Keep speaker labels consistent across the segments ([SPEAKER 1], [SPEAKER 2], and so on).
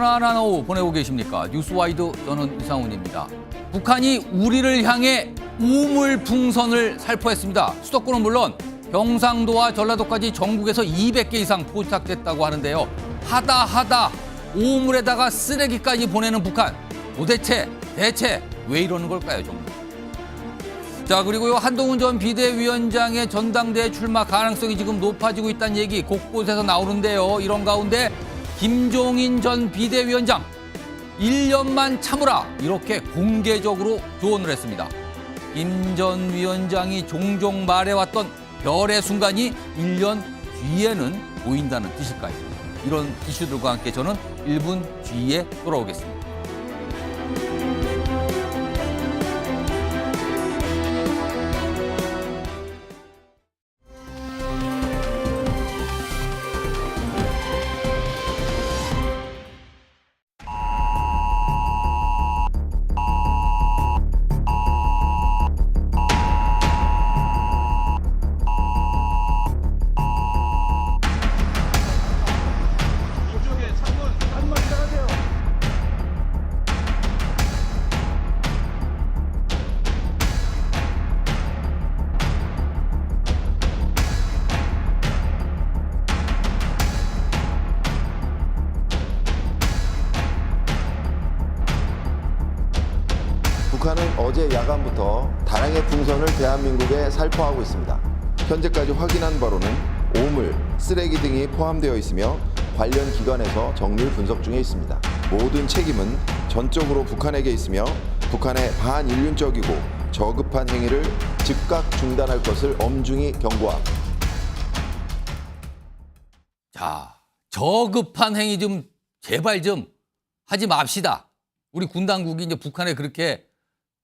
[SPEAKER 1] 편안한 오후 보내고 계십니까? 뉴스와이드 저는 이상훈입니다. 북한이 우리를 향해 우물풍선을 살포했습니다. 수도권은 물론 경상도와 전라도까지 전국에서 200개 이상 포착됐다고 하는데요. 하다 우물에다가 쓰레기까지 보내는 북한. 대체 왜 이러는 걸까요, 정말? 자, 그리고요, 한동훈 전 비대위원장의 전당대회 출마 가능성이 지금 높아지고 있다는 얘기 곳곳에서 나오는데요. 이런 가운데 김종인 전 비대위원장 1년만 참으라 이렇게 공개적으로 조언을 했습니다. 김 전 위원장이 종종 말해왔던 별의 순간이 1년 뒤에는 보인다는 뜻일까요? 이런 이슈들과 함께 저는 1분 뒤에 돌아오겠습니다.
[SPEAKER 2] 북한은 어제 야간부터 다량의 풍선을 대한민국에 살포하고 있습니다. 현재까지 확인한 바로는 오물, 쓰레기 등이 포함되어 있으며 관련 기관에서 정밀 분석 중에 있습니다. 모든 책임은 전적으로 북한에게 있으며 북한의 반인륜적이고 저급한 행위를 즉각 중단할 것을 엄중히 경고합니다.
[SPEAKER 1] 자, 저급한 행위 좀 제발 좀 하지 맙시다. 우리 군 당국이 이제 북한에 그렇게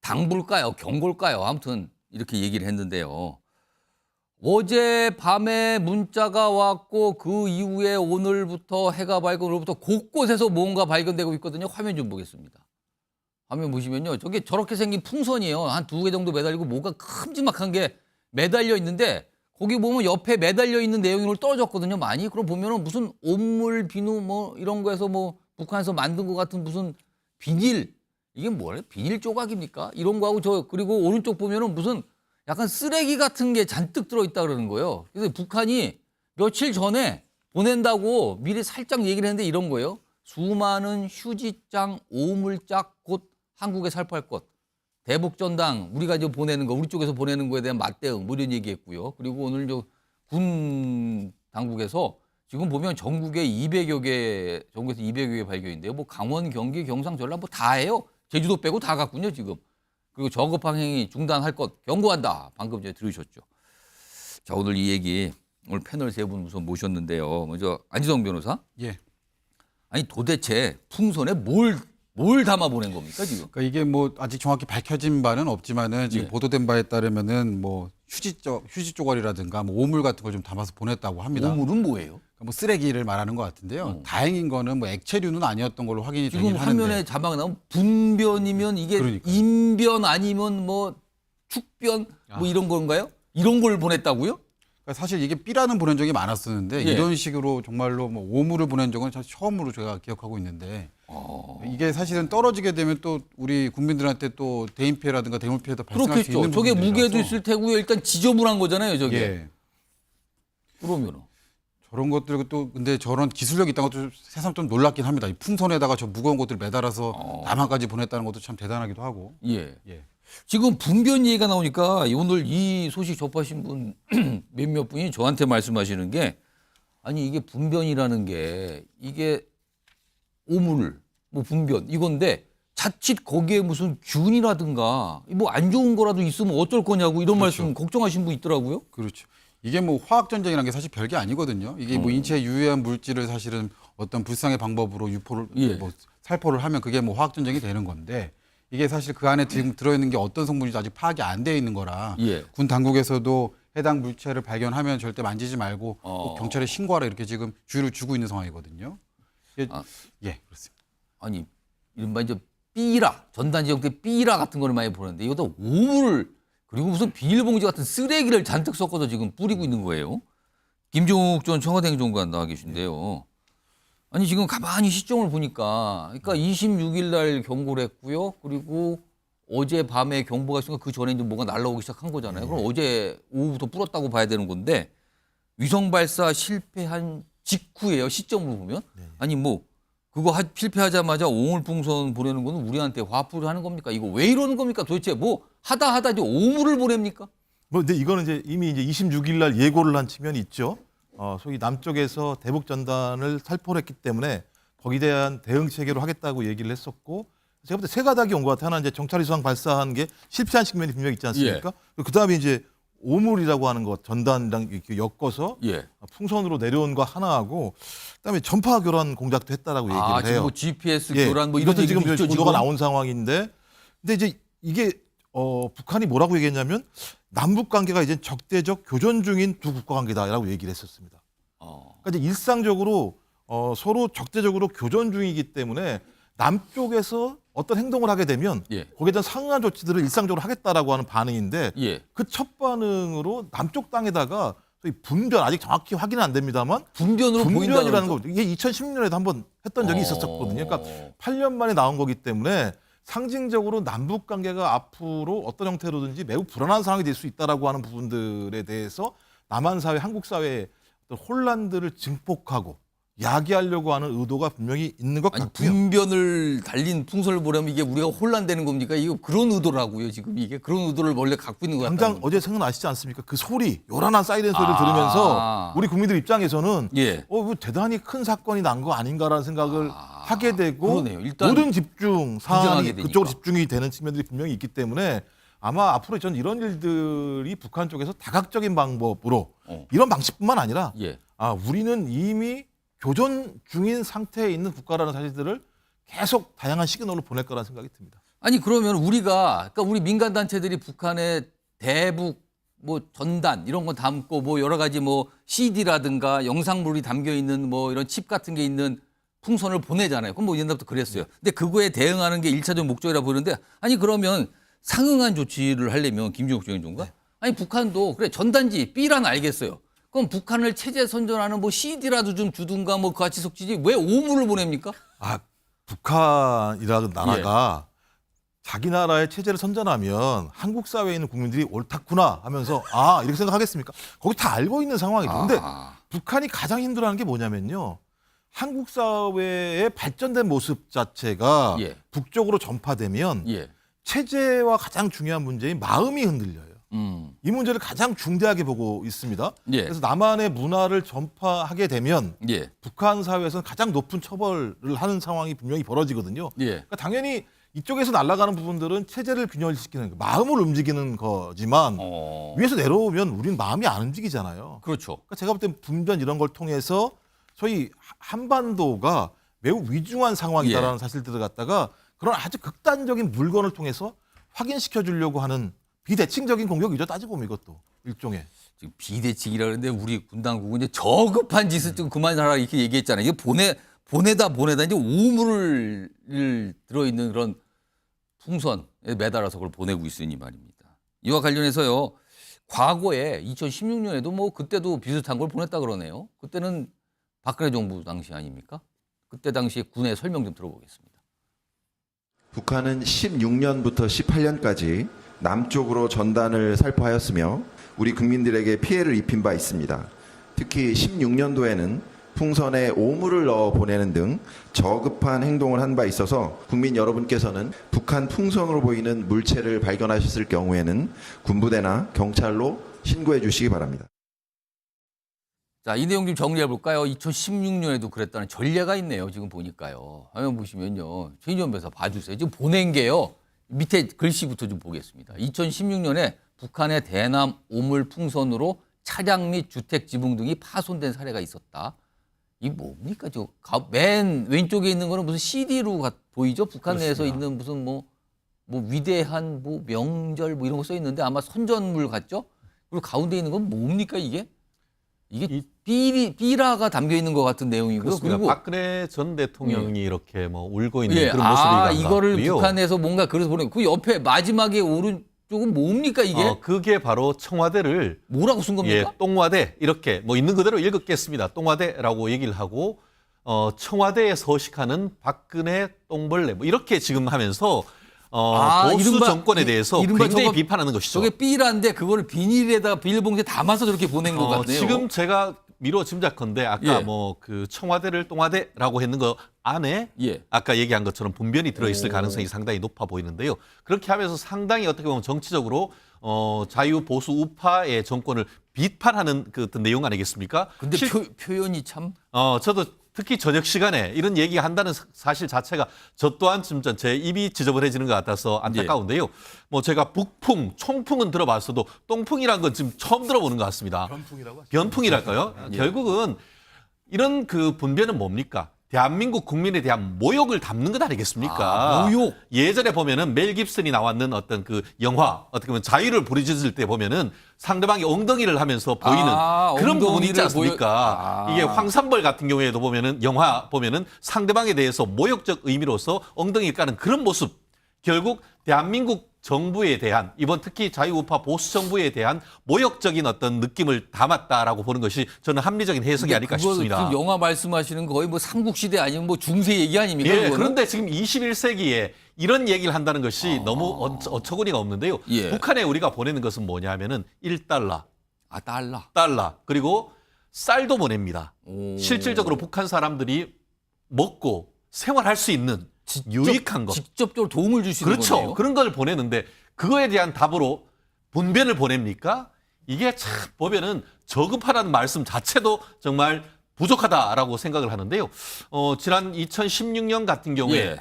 [SPEAKER 1] 당부일까요? 경고일까요? 아무튼 이렇게 얘기를 했는데요. 어제 밤에 문자가 왔고 그 이후에 오늘부터 해가 밝고 오늘부터 곳곳에서 뭔가 발견되고 있거든요. 화면 좀 보겠습니다. 화면 보시면요. 저게 저렇게 생긴 풍선이에요. 한 2개 정도 매달리고 뭐가 큼지막한 게 매달려 있는데 거기 보면 옆에 매달려 있는 내용이 오늘 떨어졌거든요. 많이. 그럼 보면은 무슨 온물, 비누 뭐 이런 거에서 뭐 북한에서 만든 것 같은 무슨 비닐, 이게 뭐래? 비닐 조각입니까? 이런 거하고 그리고 오른쪽 보면은 무슨 약간 쓰레기 같은 게 잔뜩 들어있다 그러는 거예요. 그래서 북한이 며칠 전에 보낸다고 미리 살짝 얘기를 했는데 이런 거예요. 수많은 휴지장, 오물짝 곧 한국에 살포할 것. 대북전당 우리가 이제 보내는 거, 우리 쪽에서 보내는 거에 대한 맞대응 뭐 이런 얘기했고요. 그리고 오늘 군 당국에서 지금 보면 전국에 200여 개, 전국에서 200여 개 발견인데요. 뭐 강원, 경기, 경상, 전라 뭐 다 해요. 제주도 빼고 다 갔군요, 지금. 그리고 저급한 행위 중단할 것 경고한다. 방금 전에 들으셨죠. 자, 오늘 이 얘기 오늘 패널 세 분 우선 모셨는데요. 먼저 안지성 변호사.
[SPEAKER 3] 예.
[SPEAKER 1] 아니 도대체 풍선에 뭘 담아 보낸 겁니까, 지금?
[SPEAKER 3] 그러니까 이게 뭐 아직 정확히 밝혀진 바는 없지만은 지금
[SPEAKER 1] 예.
[SPEAKER 3] 보도된 바에 따르면은 뭐 휴지 쪼가리라든가 뭐 오물 같은 걸 좀 담아서 보냈다고 합니다.
[SPEAKER 1] 오물은 뭐예요?
[SPEAKER 3] 그러니까 뭐 쓰레기를 말하는 것 같은데요. 다행인 거는 뭐 액체류는 아니었던 걸로 확인이
[SPEAKER 1] 지금
[SPEAKER 3] 되긴 하는데.
[SPEAKER 1] 화면에 자막 나오면 분변이면 이게
[SPEAKER 3] 그러니까요.
[SPEAKER 1] 인변 아니면 뭐 축변 뭐 이런 건가요? 이런 걸 보냈다고요?
[SPEAKER 3] 그러니까 사실 이게 B라는 보낸 적이 많았었는데
[SPEAKER 1] 예.
[SPEAKER 3] 이런 식으로 정말로 뭐 오물을 보낸 적은 사실 처음으로 제가 기억하고 있는데 이게 사실은 떨어지게 되면 또 우리 국민들한테 또 대인 피해라든가 대물 피해도 발생할 수
[SPEAKER 1] 그렇겠죠.
[SPEAKER 3] 있는
[SPEAKER 1] 저게
[SPEAKER 3] 부분들이라서.
[SPEAKER 1] 무게도 있을 테고요. 일단 지저분한 거잖아요, 저게.
[SPEAKER 3] 예.
[SPEAKER 1] 그러면은.
[SPEAKER 3] 저런 것들 또 근데 저런 기술력이 있다는 것도 새삼 좀 놀랍긴 합니다. 이 풍선에다가 저 무거운 것들 매달아서 남한까지 보냈다는 것도 참 대단하기도 하고.
[SPEAKER 1] 예.
[SPEAKER 3] 예.
[SPEAKER 1] 지금 분변 얘기가 나오니까 오늘 이 소식 접하신 분 몇몇 분이 저한테 말씀하시는 게 아니 이게 분변이라는 게 이게 오물, 뭐 분변 이건데 자칫 거기에 무슨 균이라든가 뭐 안 좋은 거라도 있으면 어쩔 거냐고 이런
[SPEAKER 3] 그렇죠.
[SPEAKER 1] 말씀 걱정하신 분 있더라고요.
[SPEAKER 3] 그렇죠. 이게 뭐 화학 전쟁이라는 게 사실 별게 아니거든요. 이게 뭐 인체에 유해한 물질을 사실은 어떤 불상의 방법으로 유포를
[SPEAKER 1] 예.
[SPEAKER 3] 뭐 살포를 하면 그게 뭐 화학 전쟁이 되는 건데 이게 사실 그 안에 지금 들어있는 게 어떤 성분인지 아직 파악이 안 돼 있는 거라
[SPEAKER 1] 예.
[SPEAKER 3] 군 당국에서도 해당 물체를 발견하면 절대 만지지 말고 꼭 경찰에 신고하라 이렇게 지금 주의를 주고 있는 상황이거든요. 예, 예, 그렇습니다.
[SPEAKER 1] 아니 이른바 이제 삐라 전단지 형태 삐라 같은 거를 많이 보는데 이거다 오물 그리고 무슨 비닐봉지 같은 쓰레기를 잔뜩 섞어서 지금 뿌리고 있는 거예요. 김종욱 전 청와대 행정관 나와 계신데요. 아니 지금 가만히 시점을 보니까 그러니까 26일 날 경고를 했고요. 그리고 어제 밤에 경보가 있으니까 그 전에 이제 뭐가 날라오기 시작한 거잖아요. 그럼 어제 오후부터 불었다고 봐야 되는 건데 위성 발사 실패한 직후예요. 시점으로 보면. 아니 뭐 그거 실패하자마자 오물풍선 보내는 거는 우리한테 화풀이를 하는 겁니까? 이거 왜 이러는 겁니까? 도대체 뭐 하다 이제 오물을 보냅니까?
[SPEAKER 4] 뭐 근데 이거는 이제 이미 이제 26일 날 예고를 한 측면이 있죠. 소위 남쪽에서 대북 전단을 살포를 했기 때문에 거기에 대한 대응 체계로 하겠다고 얘기를 했었고 제가 볼 때 세 가닥이 온 것 같아요. 하나 이제 정찰 위성 발사한 게 실패한 측면이 분명히 있지 않습니까? 그 다음에 이제 오물이라고 하는 것 전단이랑 이렇게 엮어서
[SPEAKER 1] 예.
[SPEAKER 4] 풍선으로 내려온 거 하나하고 그다음에 전파 교란 공작도 했다라고 얘기를
[SPEAKER 1] 아,
[SPEAKER 4] 해요.
[SPEAKER 1] 지금 뭐 GPS
[SPEAKER 4] 예,
[SPEAKER 1] 교란 뭐 이런
[SPEAKER 4] 이것도 지금
[SPEAKER 1] 얘기도 있죠,
[SPEAKER 4] 보도가
[SPEAKER 1] 지금?
[SPEAKER 4] 나온 상황인데, 근데 이제 이게 북한이 뭐라고 얘기했냐면 남북 관계가 이제 적대적 교전 중인 두 국가 관계다라고 얘기를 했었습니다. 그러니까 이제 일상적으로 서로 적대적으로 교전 중이기 때문에 남쪽에서 어떤 행동을 하게 되면
[SPEAKER 1] 예.
[SPEAKER 4] 거기에 대한 상응한 조치들을 일상적으로 하겠다라고 하는 반응인데
[SPEAKER 1] 예.
[SPEAKER 4] 그 첫 반응으로 남쪽 땅에다가 소위 분변 아직 정확히 확인은 안 됩니다만
[SPEAKER 1] 분변으로
[SPEAKER 4] 분변이라는
[SPEAKER 1] 보인다는
[SPEAKER 4] 거 이게 2016년에도 한번 했던 적이 있었거든요. 그러니까 8년 만에 나온 거기 때문에 상징적으로 남북 관계가 앞으로 어떤 형태로든지 매우 불안한 상황이 될 수 있다라고 하는 부분들에 대해서 남한 사회, 한국 사회의 어떤 혼란들을 증폭하고 야기하려고 하는 의도가 분명히 있는 것
[SPEAKER 1] 아니
[SPEAKER 4] 같고요.
[SPEAKER 1] 분변을 달린 풍선을 보려면 이게 우리가 혼란되는 겁니까? 이거 그런 의도라고요. 지금 이게 그런 의도를 원래 갖고 있는 것 같아요.
[SPEAKER 4] 당장 어제 생각나시지 않습니까? 그 소리, 요란한 사이렌 소리를 들으면서 우리 국민들 입장에서는
[SPEAKER 1] 예.
[SPEAKER 4] 뭐 대단히 큰 사건이 난 거 아닌가라는 생각을 하게 되고
[SPEAKER 1] 그러네요. 일단
[SPEAKER 4] 모든 집중 사안이
[SPEAKER 1] 긴장하게
[SPEAKER 4] 그쪽으로
[SPEAKER 1] 되니까.
[SPEAKER 4] 집중이 되는 측면들이 분명히 있기 때문에 아마 앞으로 전 이런 일들이 북한 쪽에서 다각적인 방법으로 이런 방식뿐만 아니라
[SPEAKER 1] 예.
[SPEAKER 4] 우리는 이미 교전 중인 상태에 있는 국가라는 사실들을 계속 다양한 시그널로 보낼 거라는 생각이 듭니다.
[SPEAKER 1] 아니 그러면 그러니까 우리 민간 단체들이 북한의 대북 뭐 전단 이런 거 담고 뭐 여러 가지 뭐 CD라든가 영상물이 담겨 있는 뭐 이런 칩 같은 게 있는 풍선을 보내잖아요. 그럼 뭐 옛날부터 그랬어요. 근데 그거에 대응하는 게 1차적 목적이라 보이는데 아니 그러면 상응한 조치를 하려면 김종국 중위원장과 아니 북한도 그래 전단지 B란 알겠어요. 그럼 북한을 체제 선전하는 뭐 CD라도 좀 주든가 뭐 같이 섞지지 왜 오물을 보냅니까?
[SPEAKER 4] 북한이라는 나라가 자기 나라의 체제를 선전하면 한국 사회에 있는 국민들이 옳다구나 하면서 이렇게 생각하겠습니까? 거기 다 알고 있는 상황이죠. 근데 북한이 가장 힘들어하는 게 뭐냐면요. 한국 사회의 발전된 모습 자체가
[SPEAKER 1] 예.
[SPEAKER 4] 북쪽으로 전파되면
[SPEAKER 1] 예.
[SPEAKER 4] 체제와 가장 중요한 문제인 마음이 흔들려요. 이 문제를 가장 중대하게 보고 있습니다.
[SPEAKER 1] 예.
[SPEAKER 4] 그래서 남한의 문화를 전파하게 되면
[SPEAKER 1] 예.
[SPEAKER 4] 북한 사회에서는 가장 높은 처벌을 하는 상황이 분명히 벌어지거든요.
[SPEAKER 1] 예.
[SPEAKER 4] 그러니까 당연히 이쪽에서 날아가는 부분들은 체제를 균열시키는 마음을 움직이는 거지만 위에서 내려오면 우리는 마음이 안 움직이잖아요.
[SPEAKER 1] 그렇죠.
[SPEAKER 4] 그러니까 제가 볼 땐 분변 이런 걸 통해서 소위 한반도가 매우 위중한 상황이다라는 사실들을 갖다가 그런 아주 극단적인 물건을 통해서 확인시켜 주려고 하는 비대칭적인 공격이죠. 따지고 보면 이것도 일종의.
[SPEAKER 1] 지금 비대칭이라 그러는데 우리 군 당국은 이제 저급한 짓을 좀 그만하라 이렇게 얘기했잖아요. 이게 보내다 이제 오물을 들어있는 그런 풍선에 매달아서 그걸 보내고 있으니 말입니다. 이와 관련해서요. 과거에 2016년에도 뭐 그때도 비슷한 걸 보냈다 그러네요. 그때는 박근혜 정부 당시 아닙니까? 그때 당시 군의 설명 좀 들어보겠습니다.
[SPEAKER 2] 북한은 16년부터 18년까지 남쪽으로 전단을 살포하였으며 우리 국민들에게 피해를 입힌 바 있습니다. 특히 16년도에는 풍선에 오물을 넣어 보내는 등 저급한 행동을 한 바 있어서 국민 여러분께서는 북한 풍선으로 보이는 물체를 발견하셨을 경우에는 군부대나 경찰로 신고해 주시기 바랍니다.
[SPEAKER 1] 자, 이 내용 좀 정리해 볼까요? 2016년에도 그랬다는 전례가 있네요. 지금 보니까요. 화면 보시면요. 최인전 변호사 봐주세요. 지금 보낸 게요. 밑에 글씨부터 좀 보겠습니다. 2016년에 북한의 대남 오물 풍선으로 차량 및 주택 지붕 등이 파손된 사례가 있었다. 이게 뭡니까? 맨 왼쪽에 있는 거는 무슨 CD로 보이죠? 북한 내에서 있는 무슨 뭐 위대한 뭐 명절 뭐 이런 거 써 있는데 아마 선전물 같죠? 그리고 가운데 있는 건 뭡니까 이게? 이게 삐라가 담겨 있는 것 같은 내용이고요.
[SPEAKER 5] 그렇습니다.
[SPEAKER 1] 그리고
[SPEAKER 5] 박근혜 전 대통령이 이렇게 뭐 울고 있는
[SPEAKER 1] 예,
[SPEAKER 5] 그런 모습이
[SPEAKER 1] 이거를
[SPEAKER 5] 나왔고요.
[SPEAKER 1] 북한에서 뭔가 그래서 보내. 그 옆에 마지막에 오른쪽은 뭡니까 이게?
[SPEAKER 5] 그게 바로 청와대를
[SPEAKER 1] 뭐라고 쓴 겁니까?
[SPEAKER 5] 똥화대 이렇게 뭐 있는 그대로 읽었겠습니다. 똥화대라고 얘기를 하고 청와대에 서식하는 박근혜 똥벌레 뭐 이렇게 지금 하면서 보수
[SPEAKER 1] 이른바-
[SPEAKER 5] 정권에 대해서
[SPEAKER 1] 이른바
[SPEAKER 5] 굉장히
[SPEAKER 1] 저거-
[SPEAKER 5] 비판하는 것이죠.
[SPEAKER 1] 저게 삐라인데 그거를 비닐에다가 비닐봉지에 담아서 저렇게 보낸 것 같네요.
[SPEAKER 5] 지금 제가 미뤄 짐작컨대 아까
[SPEAKER 1] 예.
[SPEAKER 5] 뭐 그 청와대를 똥화대라고 했는 거 안에
[SPEAKER 1] 예.
[SPEAKER 5] 아까 얘기한 것처럼 분변이 들어있을
[SPEAKER 1] 오.
[SPEAKER 5] 가능성이 상당히 높아 보이는데요. 그렇게 하면서 상당히 어떻게 보면 정치적으로 자유 보수 우파의 정권을 비판하는 그 어떤 내용 아니겠습니까?
[SPEAKER 1] 근데 표현이 참
[SPEAKER 5] 저도 특히 저녁 시간에 이런 얘기 한다는 사실 자체가 저 또한 좀 제 입이 지저분해지는 것 같아서 안타까운데요. 뭐 제가 북풍, 총풍은 들어봤어도 똥풍이란 건 지금 처음 들어보는 것 같습니다.
[SPEAKER 4] 변풍이라고 하죠.
[SPEAKER 5] 변풍이랄까요? 결국은 이런 그 분변은 뭡니까? 대한민국 국민에 대한 모욕을 담는 것 아니겠습니까?
[SPEAKER 1] 모욕.
[SPEAKER 5] 예전에 보면은 멜 깁슨이 나왔는 어떤 그 영화 어떻게 보면 자유를 부르짖을 때 보면은 상대방이 엉덩이를 하면서 보이는 그런 부분이 있지
[SPEAKER 1] 엉덩이를
[SPEAKER 5] 않습니까? 이게 황산벌 같은 경우에도 보면은 영화 보면은 상대방에 대해서 모욕적 의미로서 엉덩이를 까는 그런 모습. 결국 대한민국 정부에 대한 이번 특히 자유우파 보수 정부에 대한 모욕적인 어떤 느낌을 담았다라고 보는 것이 저는 합리적인 해석이 아닐까
[SPEAKER 1] 그거
[SPEAKER 5] 싶습니다.
[SPEAKER 1] 지금 영화 말씀하시는 거 거의 뭐 삼국시대 아니면 뭐 중세 얘기 아닙니까?
[SPEAKER 5] 예,
[SPEAKER 1] 그거는?
[SPEAKER 5] 그런데 지금 21세기에 이런 얘기를 한다는 것이 너무 어처구니가 없는데요.
[SPEAKER 1] 예.
[SPEAKER 5] 북한에 우리가 보내는 것은 뭐냐면은 1달러,
[SPEAKER 1] 달러.
[SPEAKER 5] 그리고 쌀도 보냅니다.
[SPEAKER 1] 오.
[SPEAKER 5] 실질적으로 북한 사람들이 먹고 생활할 수 있는 유익한 것.
[SPEAKER 1] 직접적으로 도움을 줄 수 있는
[SPEAKER 5] 그렇죠.
[SPEAKER 1] 거네요.
[SPEAKER 5] 그런 걸 보내는데 그거에 대한 답으로 분변을 보냅니까? 이게 참 보면은 저급하다는 말씀 자체도 정말 부족하다라고 생각을 하는데요. 지난 2016년 같은 경우에
[SPEAKER 1] 예.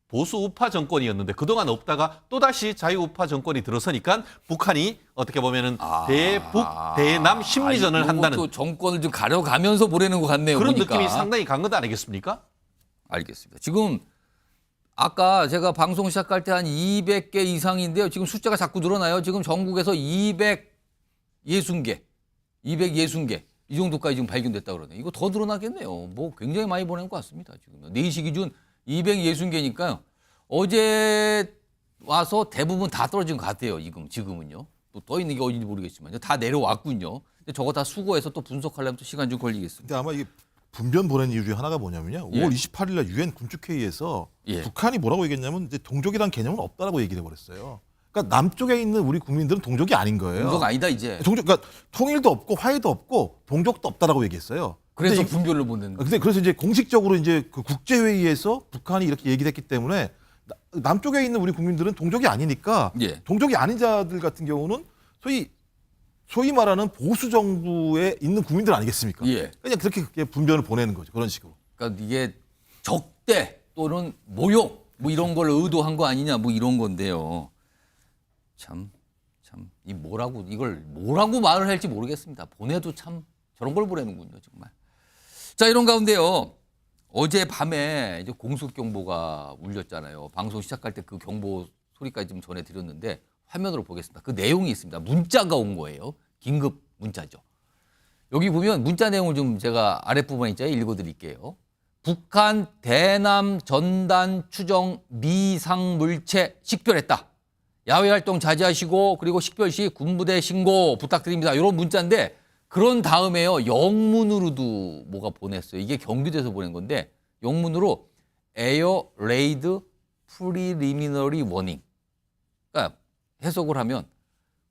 [SPEAKER 5] 보수 우파 정권이었는데 그동안 없다가 또다시 자유 우파 정권이 들어서니까 북한이 어떻게 보면은 대북 대남 심리전을 한다는
[SPEAKER 1] 또 정권을 좀 가려가면서 보내는 것 같네요.
[SPEAKER 5] 그런
[SPEAKER 1] 보니까.
[SPEAKER 5] 느낌이 상당히 간 것 아니겠습니까?
[SPEAKER 1] 알겠습니다. 지금 아까 제가 방송 시작할 때 한 200개 이상인데요. 지금 숫자가 자꾸 늘어나요. 지금 전국에서 260개 이 정도까지 지금 발견됐다 그러네요. 이거 더 늘어나겠네요. 뭐 굉장히 많이 보낸 것 같습니다. 지금 4시 기준 260개니까요. 어제 와서 대부분 다 떨어진 것 같아요. 지금은요. 또 떠 있는 게 어딘지 모르겠지만 다 내려왔군요. 근데 저거 다 수거해서 또 분석하려면 또 시간 좀 걸리겠습니다.
[SPEAKER 4] 근데 아마 이게 분변 보낸 이유 중에 하나가 뭐냐면요.
[SPEAKER 1] 예.
[SPEAKER 4] 5월 28일 날 유엔 군축회의에서
[SPEAKER 1] 예.
[SPEAKER 4] 북한이 뭐라고 얘기했냐면 이제 동족이란 개념은 없다라고 얘기를 해버렸어요. 그러니까 남쪽에 있는 우리 국민들은 동족이 아닌 거예요.
[SPEAKER 1] 동족 아니다 이제.
[SPEAKER 4] 그러니까 통일도 없고 화해도 없고 동족도 없다라고 얘기했어요.
[SPEAKER 1] 그래서
[SPEAKER 4] 근데
[SPEAKER 1] 분별로 보낸.
[SPEAKER 4] 그래서 이제 공식적으로 이제 그 국제회의에서 북한이 이렇게 얘기를 했기 때문에 남쪽에 있는 우리 국민들은 동족이 아니니까
[SPEAKER 1] 예.
[SPEAKER 4] 동족이 아닌 자들 같은 경우는 소위 말하는 보수 정부에 있는 국민들 아니겠습니까?
[SPEAKER 1] 예.
[SPEAKER 4] 그냥 그렇게 분변을 보내는 거죠. 그런 식으로.
[SPEAKER 1] 그러니까 이게 적대 또는 모욕 뭐 이런 걸 의도한 거 아니냐 뭐 이런 건데요. 참 이 이걸 뭐라고 말을 할지 모르겠습니다. 보내도 참 저런 걸 보내는군요, 정말. 자, 이런 가운데요. 어제 밤에 이제 공습 경보가 울렸잖아요. 방송 시작할 때 그 경보 소리까지 좀 전해드렸는데 화면으로 보겠습니다. 그 내용이 있습니다. 문자가 온 거예요. 긴급 문자죠. 여기 보면 문자 내용을 좀 제가 아랫부분에 있죠. 읽어드릴게요. 북한 대남 전단 추정 미상물체 식별했다. 야외 활동 자제하시고 그리고 식별 시 군부대 신고 부탁드립니다. 이런 문자인데 그런 다음에요. 영문으로도 뭐가 보냈어요. 이게 경기도에서 보낸 건데 영문으로 에어 레이드 프리리미너리 워닝. 그러니까 해석을 하면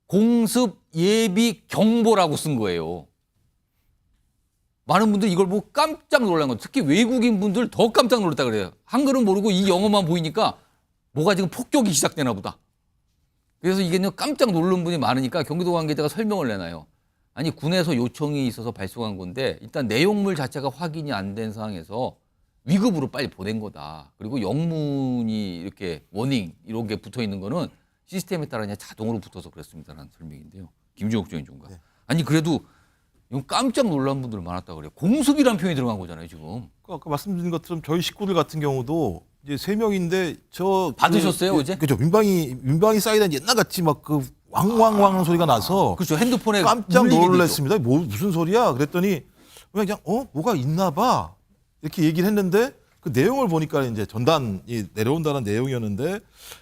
[SPEAKER 1] 공습 예비 경보라고 쓴 거예요. 많은 분들이 이걸 보고 깜짝 놀란 거예요. 특히 외국인 분들 더 깜짝 놀랐다 그래요. 한글은 모르고 이 영어만 보이니까 뭐가 지금 폭격이 시작되나 보다. 그래서 이게 깜짝 놀란 분이 많으니까 경기도 관계자가 설명을 내놔요. 아니 군에서 요청이 있어서 발송한 건데 일단 내용물 자체가 확인이 안 된 상황에서 위급으로 빨리 보낸 거다. 그리고 영문이 이렇게 워닝 이런 게 붙어 있는 거는 시스템에 따라 그냥 자동으로 붙어서 그랬습니다라는 설명인데요. 김주혁 중인가.
[SPEAKER 4] 네.
[SPEAKER 1] 아니 그래도 이건 깜짝 놀란 분들 많았다 그래요. 공습이라는 표현이 들어간 거잖아요 지금.
[SPEAKER 4] 아까 말씀드린 것처럼 저희 식구들 같은 경우도 이제 3명인데
[SPEAKER 1] 받으셨어요, 어제?
[SPEAKER 4] 그죠. 민방위 사이드는 옛날 같이 막 그 왕왕왕 소리가 나서
[SPEAKER 1] 그렇죠. 핸드폰에
[SPEAKER 4] 깜짝
[SPEAKER 1] 울리게
[SPEAKER 4] 놀랐습니다. 무슨 소리야? 그랬더니 그냥 뭐가 있나 봐. 이렇게 얘기를 했는데 그 내용을 보니까 이제 전단이 내려온다는 내용이었는데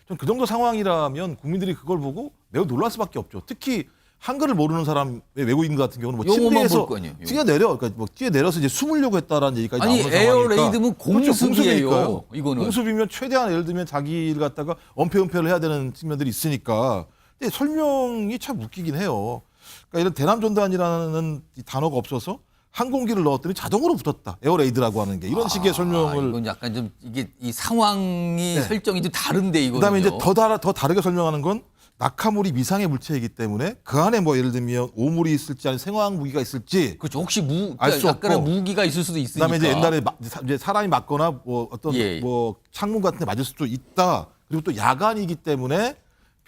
[SPEAKER 4] 좀 그 정도 상황이라면 국민들이 그걸 보고 매우 놀랄 수밖에 없죠. 특히 한글을 모르는 사람의 외국인 같은 경우는 뭐
[SPEAKER 1] 영어만
[SPEAKER 4] 침대에서
[SPEAKER 1] 볼 거 아니에요, 영어.
[SPEAKER 4] 뛰어내려, 그러니까 뭐 뛰어내려서 이제 숨으려고 했다라는 얘기까지
[SPEAKER 1] 아니
[SPEAKER 4] 나오는 상황이니까.
[SPEAKER 1] 에어레이드면 공습이에요.
[SPEAKER 4] 공습이니까요.
[SPEAKER 1] 이거는.
[SPEAKER 4] 공습이면 최대한 예를 들면 자기를 갖다가 은폐를 해야 되는 측면들이 있으니까. 근데 설명이 참 웃기긴 해요. 그러니까 이런 대남전단이라는 이 단어가 없어서 항공기를 넣었더니 자동으로 붙었다. 에어레이드라고 하는 게 이런 식의 설명을.
[SPEAKER 1] 이건 약간 좀 이게 이 상황이 설정이 좀 다른데 이거.
[SPEAKER 4] 그다음에 이제 더 다르게 설명하는 건 낙하물이 미상의 물체이기 때문에 그 안에 뭐 예를 들면 오물이 있을지 아니면 생화학 무기가 있을지
[SPEAKER 1] 그렇죠. 혹시
[SPEAKER 4] 알수
[SPEAKER 1] 약간의
[SPEAKER 4] 없고.
[SPEAKER 1] 무기가 있을 수도 있으니까.
[SPEAKER 4] 그다음에 이제 옛날에 이제 사람이 맞거나 뭐 어떤
[SPEAKER 1] 예.
[SPEAKER 4] 뭐 창문 같은 데 맞을 수도 있다. 그리고 또 야간이기 때문에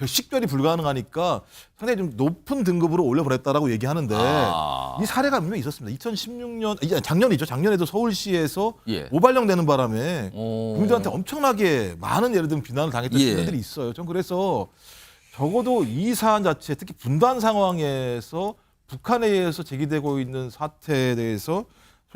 [SPEAKER 4] 식별이 불가능하니까 상당히 좀 높은 등급으로 올려보냈다라고 얘기하는데 이 사례가 분명히 있었습니다. 2016년 작년이죠. 작년에도 서울시에서
[SPEAKER 1] 예.
[SPEAKER 4] 모발령되는 바람에
[SPEAKER 1] 오.
[SPEAKER 4] 국민들한테 엄청나게 많은 예를 들면 비난을 당했던
[SPEAKER 1] 예.
[SPEAKER 4] 측면들이 있어요. 전 그래서 적어도 이 사안 자체, 특히 분단 상황에서 북한에 의해서 제기되고 있는 사태에 대해서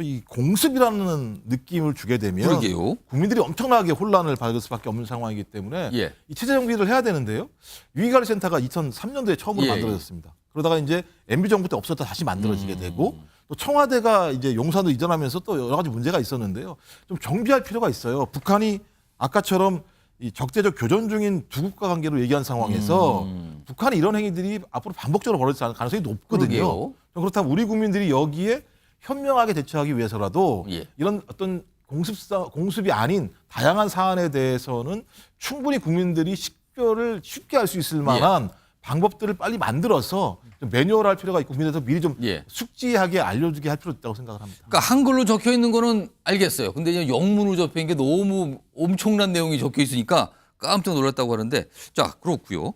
[SPEAKER 4] 이 공습이라는 느낌을 주게 되면
[SPEAKER 1] 그러게요.
[SPEAKER 4] 국민들이 엄청나게 혼란을 받을 수밖에 없는 상황이기 때문에
[SPEAKER 1] 예.
[SPEAKER 4] 이 체제 정비를 해야 되는데요. 위기관리센터가 2003년도에 처음으로
[SPEAKER 1] 예.
[SPEAKER 4] 만들어졌습니다. 그러다가 이제 MB 정부 때 없었다 다시 만들어지게 되고 또 청와대가 이제 용산으로 이전하면서 또 여러 가지 문제가 있었는데요. 좀 정비할 필요가 있어요. 북한이 아까처럼 이 적대적 교전 중인 두 국가 관계로 얘기한 상황에서 북한이 이런 행위들이 앞으로 반복적으로 벌어질 가능성이 높거든요.
[SPEAKER 1] 그러게요.
[SPEAKER 4] 그렇다면 우리 국민들이 여기에 현명하게 대처하기 위해서라도
[SPEAKER 1] 예.
[SPEAKER 4] 이런 어떤 공습이 아닌 다양한 사안에 대해서는 충분히 국민들이 식별을 쉽게 할 수 있을 만한 방법들을 빨리 만들어서 좀 매뉴얼할 필요가 있고 국민들한테 미리 좀
[SPEAKER 1] 예.
[SPEAKER 4] 숙지하게 알려주게 할 필요가 있다고 생각을 합니다.
[SPEAKER 1] 그러니까 한글로 적혀 있는 거는 알겠어요. 근데 이제 영문으로 적혀 있는 게 너무 엄청난 내용이 적혀 있으니까 깜짝 놀랐다고 하는데 자, 그렇고요.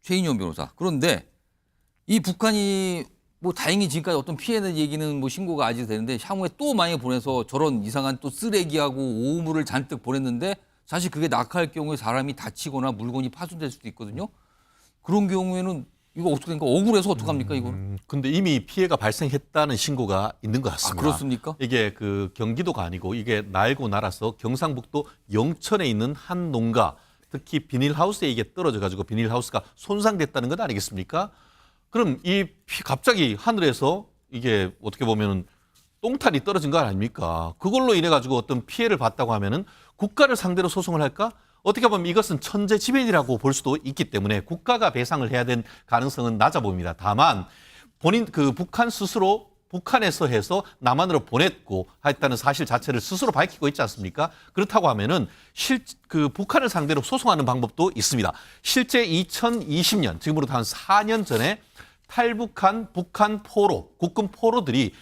[SPEAKER 1] 최인현 변호사. 그런데 이 북한이 뭐 다행히 지금까지 어떤 피해는 얘기는 뭐 신고가 아직 되는데 향후에 또 많이 보내서 저런 이상한 또 쓰레기하고 오물을 잔뜩 보냈는데 사실 그게 낙하할 경우에 사람이 다치거나 물건이 파손될 수도 있거든요. 그런 경우에는 이거 어떻게 됩니까? 억울해서 어떡합니까 이거는?
[SPEAKER 5] 근데 이미 피해가 발생했다는 신고가 있는 것
[SPEAKER 1] 아,
[SPEAKER 5] 같습니다.
[SPEAKER 1] 그렇습니까?
[SPEAKER 5] 이게 그 경기도가 아니고 이게 날고 날아서 경상북도 영천에 있는 한 농가, 특히 비닐하우스에 이게 떨어져 가지고 비닐하우스가 손상됐다는 것 아니겠습니까? 그럼 갑자기 하늘에서 이게 어떻게 보면은 똥탄이 떨어진 거 아닙니까? 그걸로 인해 가지고 어떤 피해를 봤다고 하면은 국가를 상대로 소송을 할까? 어떻게 보면 이것은 천재지변이라고 볼 수도 있기 때문에 국가가 배상을 해야 될 가능성은 낮아 보입니다. 다만 북한 스스로 북한에서 해서 남한으로 보냈고 했다는 사실 자체를 스스로 밝히고 있지 않습니까? 그렇다고 하면은 북한을 상대로 소송하는 방법도 있습니다. 실제 2020년 지금으로부터 한 4년 전에 탈북한 북한 포로, 국군 포로들이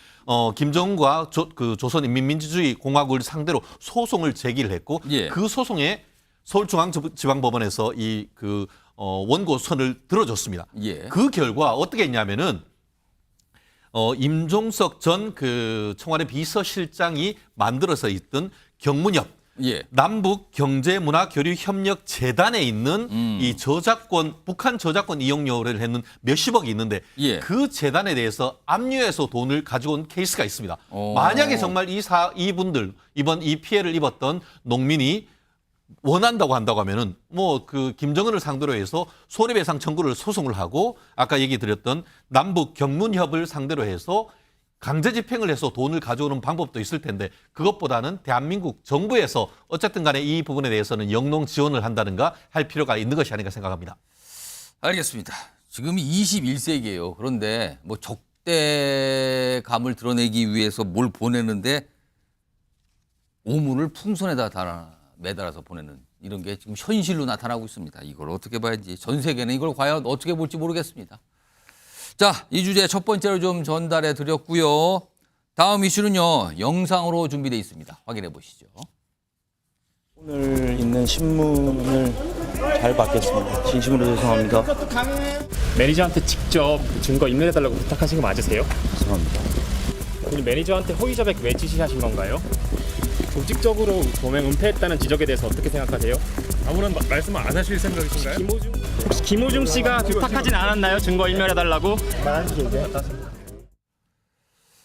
[SPEAKER 5] 김정은과 조선인민민주주의 공화국을 상대로 소송을 제기를 했고
[SPEAKER 1] 예.
[SPEAKER 5] 그 소송에 서울중앙지방법원에서 원고선을 들어줬습니다.
[SPEAKER 1] 예.
[SPEAKER 5] 그 결과 어떻게 했냐면은 임종석 전 청와대 비서실장이 만들어서 있던 경문협
[SPEAKER 1] 예.
[SPEAKER 5] 남북 경제문화교류협력재단에 있는 이 북한 저작권 이용료를 했는 몇십억이 있는데
[SPEAKER 1] 예.
[SPEAKER 5] 그 재단에 대해서 압류해서 돈을 가지고 온 케이스가 있습니다.
[SPEAKER 1] 오.
[SPEAKER 5] 만약에 정말 이분들 이번 이 피해를 입었던 농민이 원한다고 한다고 하면은 김정은을 상대로 해서 손해배상 청구를 소송을 하고 아까 얘기 드렸던 남북 경문협을 상대로 해서 강제 집행을 해서 돈을 가져오는 방법도 있을 텐데 그것보다는 대한민국 정부에서 어쨌든 간에 이 부분에 대해서는 영농 지원을 한다든가 할 필요가 있는 것이 아닌가 생각합니다.
[SPEAKER 1] 알겠습니다. 지금이 21세기예요. 그런데 뭐 적대감을 드러내기 위해서 뭘 보내는데 오물을 풍선에다 매달아서 보내는 이런 게 지금 현실로 나타나고 있습니다. 이걸 어떻게 봐야지. 전 세계는 이걸 과연 어떻게 볼지 모르겠습니다. 자, 이 주제 첫 번째로 좀 전달해 드렸고요. 다음 이슈는요. 영상으로 준비되어 있습니다. 확인해 보시죠.
[SPEAKER 6] 오늘 있는 신문을 잘 받겠습니다. 진심으로 죄송합니다.
[SPEAKER 7] 매니저한테 직접 증거 인멸해달라고 부탁하신 거 맞으세요?
[SPEAKER 6] 죄송합니다.
[SPEAKER 7] 우리 매니저한테 허위 자백 왜 지시하신 건가요? 조직적으로 범행 은폐했다는 지적에 대해서 어떻게 생각하세요?
[SPEAKER 8] 아무런 말씀 안 하실 생각이신가요?
[SPEAKER 7] 혹시 김호중 씨가 부탁하진 않았나요? 증거 인멸해달라고?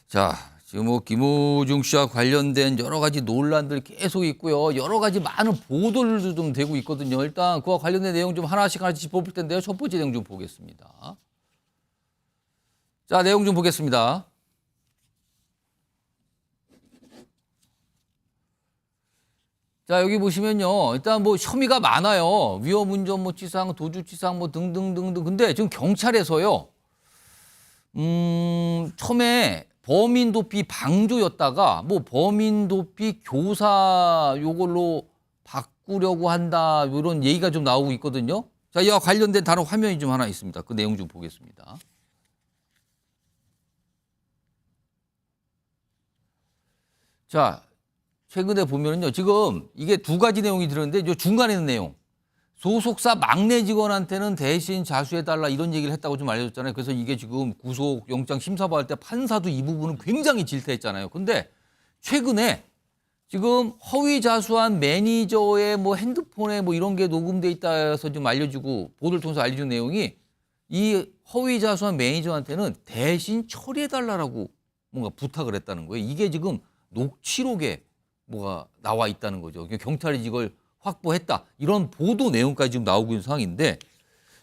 [SPEAKER 1] 자, 지금 뭐 김호중 씨와 관련된 여러 가지 논란들 계속 있고요. 여러 가지 많은 보도들도 좀 되고 있거든요. 일단 그와 관련된 내용 좀 하나씩 짚어볼 텐데요. 첫 번째 내용 좀 보겠습니다. 자, 내용 좀 보겠습니다. 자, 여기 보시면요. 일단 뭐 혐의가 많아요. 위험운전 뭐 치상, 도주치상 뭐 등등등등. 근데 지금 경찰에서요. 처음에 범인 도피 방조였다가 뭐 범인 도피 교사 요걸로 바꾸려고 한다. 이런 얘기가 좀 나오고 있거든요. 자, 이와 관련된 다른 화면이 좀 하나 있습니다. 그 내용 좀 보겠습니다. 자, 최근에 보면은요, 지금 이게 두 가지 내용이 들었는데, 요 중간에 있는 내용. 소속사 막내 직원한테는 대신 자수해달라 이런 얘기를 했다고 좀 알려줬잖아요. 그래서 이게 지금 구속영장 심사받을 때 판사도 이 부분은 굉장히 질타했잖아요. 근데 최근에 지금 허위 자수한 매니저의 뭐 핸드폰에 뭐 이런 게 녹음돼 있다 해서 좀 알려주고 보도를 통해서 알려준 내용이 이 허위 자수한 매니저한테는 대신 처리해달라고 뭔가 부탁을 했다는 거예요. 이게 지금 녹취록에 뭐가 나와 있다는 거죠. 경찰이 이걸 확보했다. 이런 보도 내용까지 지금 나오고 있는 상황인데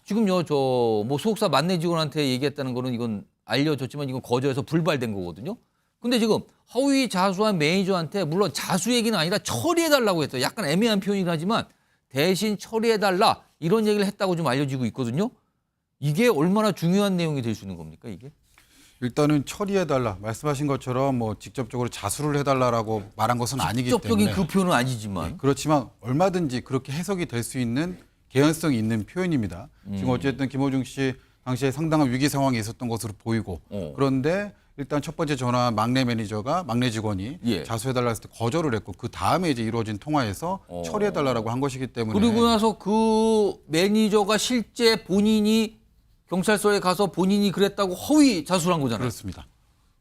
[SPEAKER 1] 지금요, 저 뭐 소속사 만내 직원한테 얘기했다는 거는 이건 알려졌지만 이건 거절해서 불발된 거거든요. 근데 지금 허위 자수한 매니저한테 물론 자수 얘기는 아니라 처리해달라고 했어요. 약간 애매한 표현이긴 하지만 대신 처리해달라 이런 얘기를 했다고 좀 알려지고 있거든요. 이게 얼마나 중요한 내용이 될 수 있는 겁니까, 이게?
[SPEAKER 3] 일단은 처리해달라. 말씀하신 것처럼 뭐 직접적으로 자수를 해달라라고 말한 것은 아니기 때문에.
[SPEAKER 1] 직접적인 그 표현은 아니지만.
[SPEAKER 3] 그렇지만 얼마든지 그렇게 해석이 될 수 있는 개연성이 있는 표현입니다. 지금 어쨌든 김호중 씨 당시에 상당한 위기 상황에 있었던 것으로 보이고 그런데 일단 첫 번째 전화 막내 매니저가 막내 직원이
[SPEAKER 1] 예.
[SPEAKER 3] 자수해달라 했을 때 거절을 했고 그 다음에 이제 이루어진 통화에서 처리해달라고 한 것이기 때문에
[SPEAKER 1] 그리고 나서 그 매니저가 실제 본인이 경찰서에 가서 본인이 그랬다고 허위 자수를 한 거잖아요.
[SPEAKER 3] 그렇습니다.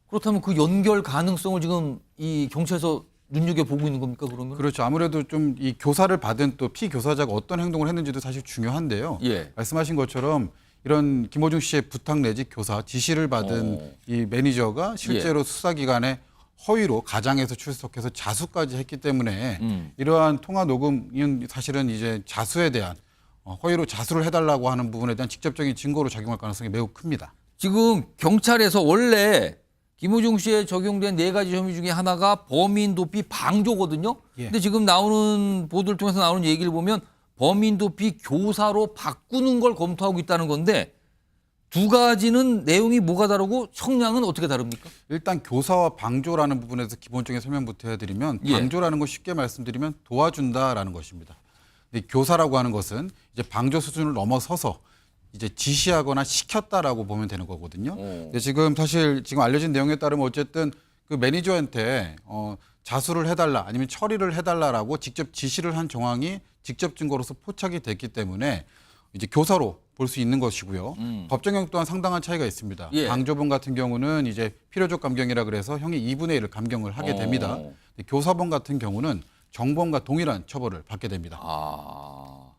[SPEAKER 1] 그렇다면 그 연결 가능성을 지금 이 경찰서 눈여겨보고 있는 겁니까, 그러면?
[SPEAKER 3] 그렇죠. 아무래도 좀 이 교사를 받은 또 피교사자가 어떤 행동을 했는지도 사실 중요한데요.
[SPEAKER 1] 예.
[SPEAKER 3] 말씀하신 것처럼 이런 김호중 씨의 부탁 내지 교사 지시를 받은 이 매니저가 실제로 수사기관에 허위로 가장해서 출석해서 자수까지 했기 때문에 이러한 통화 녹음은 사실은 이제 자수에 대한 허위로 자수를 해달라고 하는 부분에 대한 직접적인 증거로 작용할 가능성이 매우 큽니다.
[SPEAKER 1] 지금 경찰에서 원래 김호중 씨에 적용된 4가지 혐의 중에 하나가 범인 도피 방조거든요.
[SPEAKER 3] 예.
[SPEAKER 1] 근데 지금 나오는 보도를 통해서 나오는 얘기를 보면 범인 도피 교사로 바꾸는 걸 검토하고 있다는 건데 두 가지는 내용이 뭐가 다르고 성량은 어떻게 다릅니까?
[SPEAKER 3] 일단 교사와 방조라는 부분에서 기본적인 설명부터 해드리면
[SPEAKER 1] 예.
[SPEAKER 3] 방조라는 거 쉽게 말씀드리면 도와준다라는 것입니다. 근데 교사라고 하는 것은 이제 방조 수준을 넘어서서 이제 지시하거나 시켰다라고 보면 되는 거거든요. 근데 지금 사실 지금 알려진 내용에 따르면 어쨌든 그 매니저한테 자수를 해달라 아니면 처리를 해달라라고 직접 지시를 한 정황이 직접 증거로서 포착이 됐기 때문에 이제 교사로 볼 수 있는 것이고요. 법정형 또한 상당한 차이가 있습니다.
[SPEAKER 1] 예.
[SPEAKER 3] 방조범 같은 경우는 이제 필요적 감경이라 그래서 형이 2분의 1을 감경을 하게 됩니다. 근데 교사범 같은 경우는 정범과 동일한 처벌을 받게 됩니다.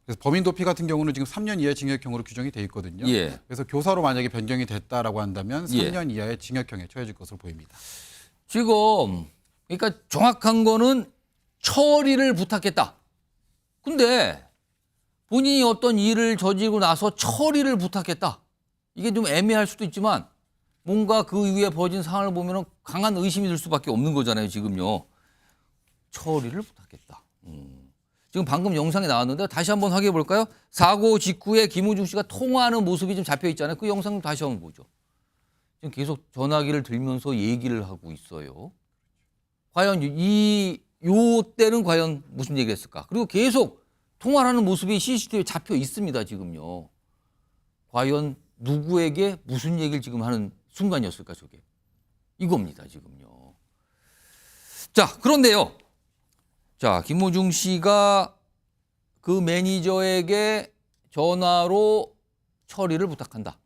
[SPEAKER 3] 그래서 범인 도피 같은 경우는 지금 3년 이하의 징역형으로 규정이 돼 있거든요.
[SPEAKER 1] 예.
[SPEAKER 3] 그래서 교사로 만약에 변경이 됐다라고 한다면
[SPEAKER 1] 예.
[SPEAKER 3] 3년 이하의 징역형에 처해질 것으로 보입니다.
[SPEAKER 1] 지금 그러니까 정확한 거는 처리를 부탁했다. 근데 본인이 어떤 일을 저지르고 나서 처리를 부탁했다. 이게 좀 애매할 수도 있지만 뭔가 그 이후에 벌어진 상황을 보면 강한 의심이 들 수밖에 없는 거잖아요, 지금요. 처리를 부탁했다. 지금 방금 영상이 나왔는데 다시 한번 확인해 볼까요? 사고 직후에 김호중 씨가 통화하는 모습이 좀 잡혀 있잖아요. 그 영상 다시 한번 보죠. 지금 계속 전화기를 들면서 얘기를 하고 있어요. 과연 요 때는 과연 무슨 얘기를 했을까? 그리고 계속 통화를 하는 모습이 CCTV에 잡혀 있습니다, 지금요. 과연 누구에게 무슨 얘기를 지금 하는 순간이었을까, 저게? 이겁니다, 지금요. 자, 그런데요. 자, 김호중 씨가 그 매니저에게 전화로 처리를 부탁한다.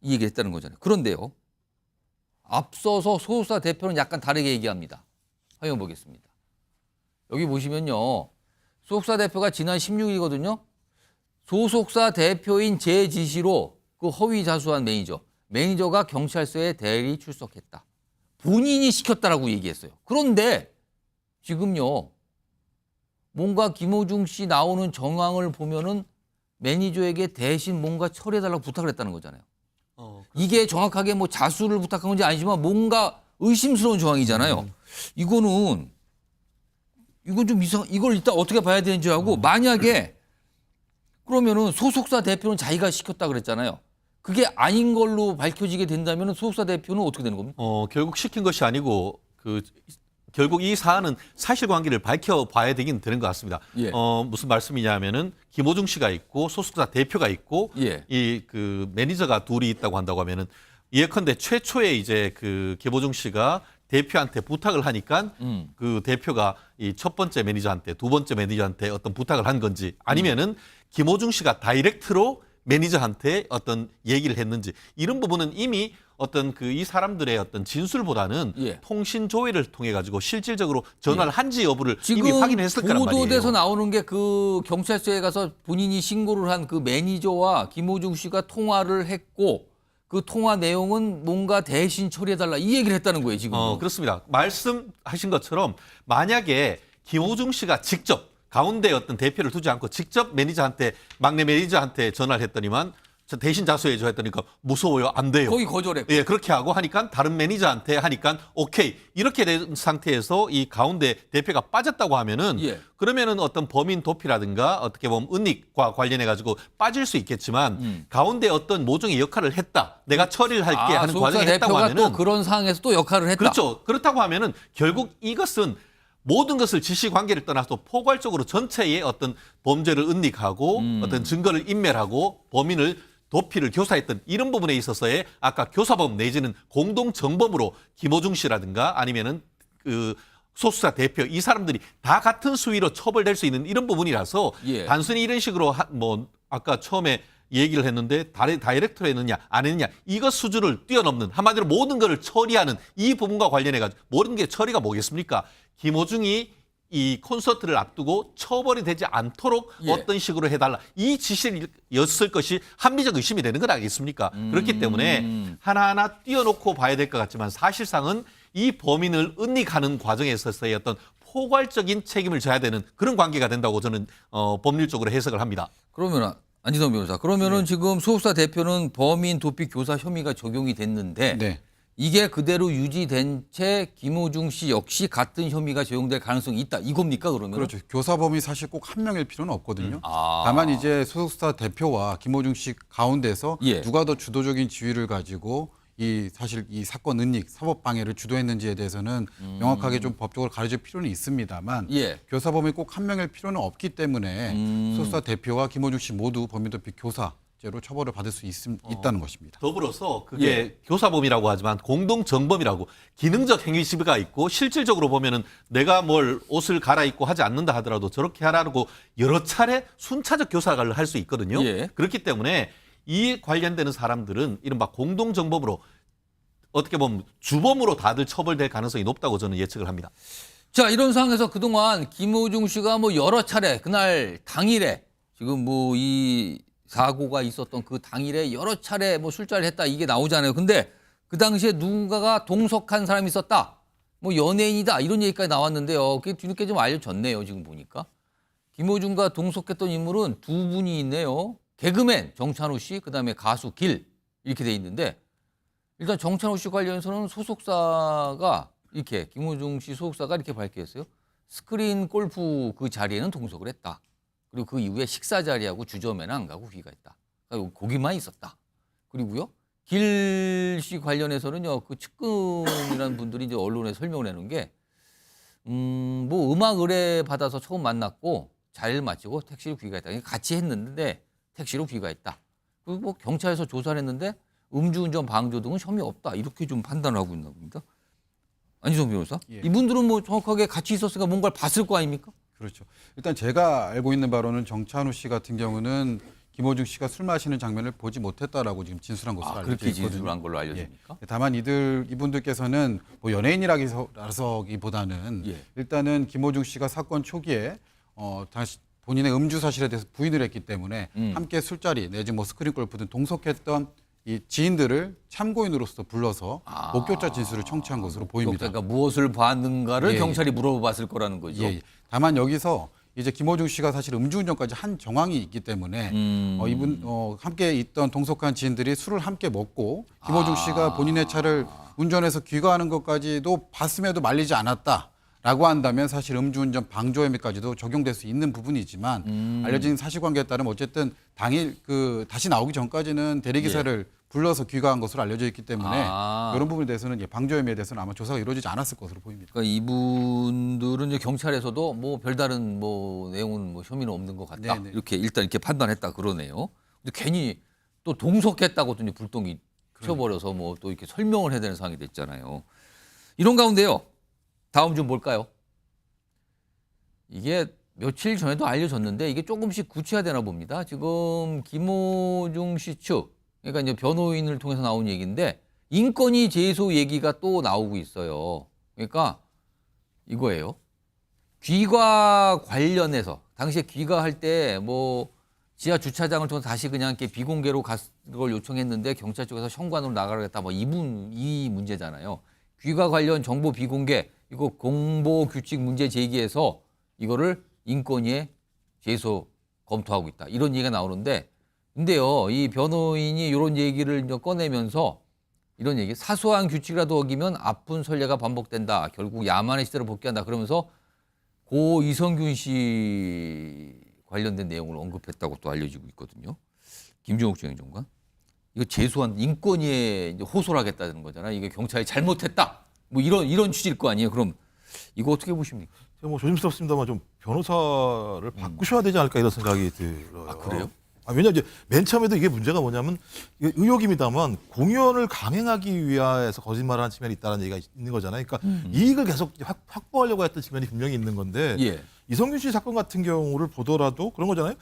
[SPEAKER 1] 이 얘기를 했다는 거잖아요. 그런데요. 앞서서 소속사 대표는 약간 다르게 얘기합니다. 화면 보겠습니다. 여기 보시면요. 소속사 대표가 지난 16일이거든요. 소속사 대표인 제 지시로 그 허위 자수한 매니저가 경찰서에 대리 출석했다. 본인이 시켰다라고 얘기했어요. 그런데 지금요. 뭔가 김호중 씨 나오는 정황을 보면은 매니저에게 대신 뭔가 처리해달라고 부탁을 했다는 거잖아요. 이게 정확하게 뭐 자수를 부탁한 건지 아니지만 뭔가 의심스러운 조항이잖아요. 이건 좀 이걸 일단 어떻게 봐야 되는지 하고 만약에 그러면은 소속사 대표는 자기가 시켰다 그랬잖아요. 그게 아닌 걸로 밝혀지게 된다면 소속사 대표는 어떻게 되는 겁니까?
[SPEAKER 5] 결국 시킨 것이 아니고 결국 이 사안은 사실관계를 밝혀봐야 되긴 되는 것 같습니다.
[SPEAKER 1] 예.
[SPEAKER 5] 무슨 말씀이냐면은 김호중 씨가 있고 소속사 대표가 있고
[SPEAKER 1] 예.
[SPEAKER 5] 이 그 매니저가 둘이 있다고 한다고 하면은 예컨대 최초에 이제 그 김호중 씨가 대표한테 부탁을 하니까 그 대표가 이 첫 번째 매니저한테 두 번째 매니저한테 어떤 부탁을 한 건지 아니면은 김호중 씨가 다이렉트로 매니저한테 어떤 얘기를 했는지 이런 부분은 이미 어떤 그 이 사람들의 어떤 진술보다는
[SPEAKER 1] 예.
[SPEAKER 5] 통신 조회를 통해 가지고 실질적으로 전화를 한지 여부를
[SPEAKER 1] 지금
[SPEAKER 5] 이미 확인했을 거란 말이에요.
[SPEAKER 1] 보도돼서 나오는 게 그 경찰서에 가서 본인이 신고를 한 그 매니저와 김호중 씨가 통화를 했고 그 통화 내용은 뭔가 대신 처리해달라 이 얘기를 했다는 거예요 지금.
[SPEAKER 5] 그렇습니다. 말씀하신 것처럼 만약에 김호중 씨가 직접 가운데 어떤 대표를 두지 않고 직접 매니저한테 막내 매니저한테 전화를 했더니만 저 대신 자수해줘 했더니까 무서워요 안 돼요.
[SPEAKER 1] 거의 거절했고.
[SPEAKER 5] 예, 그렇게 하고 하니까 다른 매니저한테 하니까 오케이 이렇게 된 상태에서 이 가운데 대표가 빠졌다고 하면은
[SPEAKER 1] 예.
[SPEAKER 5] 그러면은 어떤 범인 도피라든가 어떻게 보면 은닉과 관련해 가지고 빠질 수 있겠지만 가운데 어떤 모종의 역할을 했다. 내가 처리를 할게 하는
[SPEAKER 1] 소속사
[SPEAKER 5] 과정이 했다고
[SPEAKER 1] 대표가
[SPEAKER 5] 하면은
[SPEAKER 1] 또 그런 상황에서 또 역할을 했다.
[SPEAKER 5] 그렇죠. 그렇다고 하면은 결국 이것은 모든 것을 지시 관계를 떠나서 포괄적으로 전체의 어떤 범죄를 은닉하고 어떤 증거를 인멸하고 범인을 도피를 교사했던 이런 부분에 있어서의 아까 교사범 내지는 공동정범으로 김호중 씨라든가 아니면은 그 소속사 대표 이 사람들이 다 같은 수위로 처벌될 수 있는 이런 부분이라서
[SPEAKER 1] 예.
[SPEAKER 5] 단순히 이런 식으로 뭐 아까 처음에 얘기를 했는데 다이렉트로 했느냐 안 했느냐 이것 수준을 뛰어넘는 한마디로 모든 것을 처리하는 이 부분과 관련해 가지고 모든 게 처리가 뭐겠습니까? 김호중이 이 콘서트를 앞두고 처벌이 되지 않도록
[SPEAKER 1] 예.
[SPEAKER 5] 어떤 식으로 해달라 이 지시였을 것이 합리적 의심이 되는 건 아니겠습니까? 그렇기 때문에 하나하나 띄워놓고 봐야 될 것 같지만 사실상은 이 범인을 은닉하는 과정에 있어서의 어떤 포괄적인 책임을 져야 되는 그런 관계가 된다고 저는 법률적으로 해석을 합니다.
[SPEAKER 1] 그러면 안지성 변호사 그러면은
[SPEAKER 3] 네.
[SPEAKER 1] 지금 소속사 대표는 범인 도피 교사 혐의가 적용이 됐는데
[SPEAKER 3] 네.
[SPEAKER 1] 이게 그대로 유지된 채 김호중 씨 역시 같은 혐의가 적용될 가능성이 있다. 이겁니까 그러면?
[SPEAKER 3] 그렇죠. 교사범이 사실 꼭 한 명일 필요는 없거든요.
[SPEAKER 1] 아.
[SPEAKER 3] 다만 이제 소속사 대표와 김호중 씨 가운데서
[SPEAKER 1] 예.
[SPEAKER 3] 누가 더 주도적인 지위를 가지고 이 사실 이 사건 은닉, 사법 방해를 주도했는지에 대해서는 명확하게 좀 법적으로 가려질 필요는 있습니다만
[SPEAKER 1] 예.
[SPEAKER 3] 교사범이 꼭 한 명일 필요는 없기 때문에 소속사 대표와 김호중 씨 모두 범인도피 교사죄로 처벌을 받을 수 있다는 것입니다.
[SPEAKER 5] 더불어서 그게
[SPEAKER 1] 예.
[SPEAKER 5] 교사범이라고 하지만 공동정범이라고 기능적 행위가 있고 실질적으로 보면은 내가 뭘 옷을 갈아입고 하지 않는다 하더라도 저렇게 하라고 여러 차례 순차적 교사를 할 수 있거든요.
[SPEAKER 1] 예.
[SPEAKER 5] 그렇기 때문에 이 관련되는 사람들은 이른바 공동정범으로 어떻게 보면 주범으로 다들 처벌될 가능성이 높다고 저는 예측을 합니다.
[SPEAKER 1] 자, 이런 상황에서 그동안 김호중 씨가 뭐 여러 차례 그날 당일에 지금 뭐 이 사고가 있었던 그 당일에 여러 차례 뭐 술자리를 했다 이게 나오잖아요. 근데 그 당시에 누군가가 동석한 사람이 있었다. 뭐 연예인이다 이런 얘기까지 나왔는데요. 그게 뒤늦게 좀 알려졌네요. 지금 보니까. 김호중과 동석했던 인물은 두 분이 있네요. 개그맨 정찬호 씨, 그다음에 가수 길 이렇게 돼 있는데 일단 정찬호 씨 관련해서는 소속사가 이렇게 김호중 씨 소속사가 이렇게 밝혔어요. 스크린 골프 그 자리에는 동석을 했다. 그리고 그 이후에 식사 자리하고 주점에는 안 가고 귀가했다. 그러니까 거기만 있었다. 그리고요 길 씨 관련해서는요 그 측근이라는 분들이 이제 언론에 설명을 해놓은 게 뭐 음악 의뢰 받아서 처음 만났고 자리를 마치고 택시로 귀가했다. 같이 했는데 택시로 귀가했다. 그리고 뭐 경찰에서 조사를 했는데 음주운전 방조 등은 혐의 없다. 이렇게 좀 판단을 하고 있나 봅니다. 안지성 변호사?
[SPEAKER 3] 예.
[SPEAKER 1] 이분들은 뭐 정확하게 같이 있었으니까 뭔가를 봤을 거 아닙니까?
[SPEAKER 3] 그렇죠. 일단 제가 알고 있는 바로는 정찬우 씨 같은 경우는 김호중 씨가 술 마시는 장면을 보지 못했다라고 지금 진술한 것으로 알려져
[SPEAKER 1] 그렇게
[SPEAKER 3] 있거든요.
[SPEAKER 1] 진술한 걸로 알려집니까?
[SPEAKER 3] 예. 다만 이분들께서는 뭐 연예인이라기보다는
[SPEAKER 1] 예.
[SPEAKER 3] 일단은 김호중 씨가 사건 초기에 다시 본인의 음주 사실에 대해서 부인을 했기 때문에 함께 술자리 내지 뭐 스크린 골프 등 동석했던 이 지인들을 참고인으로서 불러서 목격자 진술을 청취한 것으로 보입니다.
[SPEAKER 1] 그러니까 무엇을 봤는가를
[SPEAKER 3] 예,
[SPEAKER 1] 경찰이 물어봤을 거라는 거죠.
[SPEAKER 3] 예. 다만 여기서 이제 김호중 씨가 사실 음주운전까지 한 정황이 있기 때문에 이분 함께 있던 동석한 지인들이 술을 함께 먹고 김호중 씨가 본인의 차를 운전해서 귀가하는 것까지도 봤음에도 말리지 않았다라고 한다면 사실 음주운전 방조 혐의까지도 적용될 수 있는 부분이지만 알려진 사실관계에 따르면 어쨌든 당일 다시 나오기 전까지는 대리기사를 불러서 귀가한 것으로 알려져 있기 때문에 이런 부분에 대해서는 방조 혐의에 대해서는 아마 조사가 이루어지지 않았을 것으로 보입니다.
[SPEAKER 1] 그러니까 이분들은 이제 경찰에서도 뭐 별다른 뭐 내용은 뭐 혐의는 없는 것 같다.
[SPEAKER 3] 네네.
[SPEAKER 1] 이렇게 일단 이렇게 판단했다 그러네요. 근데 괜히 또 동석했다고 또 이제 불똥이 튀어버려서 뭐 또 이렇게 설명을 해야 되는 상황이 됐잖아요. 이런 가운데요. 다음 좀 볼까요? 이게 며칠 전에도 알려졌는데 이게 조금씩 구체화되나 봅니다. 지금 김호중 씨 측, 그러니까 이제 변호인을 통해서 나온 얘기인데 인권위 제소 얘기가 또 나오고 있어요. 그러니까 이거예요. 귀가 관련해서 당시에 귀가할 때 뭐 지하 주차장을 통해서 다시 그냥 이렇게 비공개로 그걸 요청했는데 경찰 쪽에서 현관으로 나가겠다 뭐 이 문제잖아요. 귀가 관련 정보 비공개 이거 공보 규칙 문제 제기해서 이거를 인권위에 제소 검토하고 있다. 이런 얘기가 나오는데 근데요, 이 변호인이 이런 얘기를 꺼내면서 이런 얘기, 사소한 규칙이라도 어기면 아픈 선례가 반복된다. 결국 야만의 시대로 복귀한다. 그러면서 고 이성균 씨 관련된 내용을 언급했다고 또 알려지고 있거든요. 김종욱 중행정관. 이거 제소한 인권위에 이제 호소를 하겠다는 거잖아요. 이게 경찰이 잘못했다. 뭐 이런 취지일 거 아니에요. 그럼 이거 어떻게 보십니까?
[SPEAKER 4] 제가 뭐 조심스럽습니다만 좀 변호사를 바꾸셔야 되지 않을까 이런 생각이 들어요.
[SPEAKER 1] 아, 그래요?
[SPEAKER 4] 왜냐하면 이제 맨 처음에도 이게 문제가 뭐냐면 이게 의혹입니다만 공연을 강행하기 위해서 거짓말을 한 측면이 있다는 얘기가 있는 거잖아요. 그러니까 이익을 계속 확보하려고 했던 측면이 분명히 있는 건데
[SPEAKER 1] 예.
[SPEAKER 4] 이성균 씨 사건 같은 경우를 보더라도 그런 거잖아요.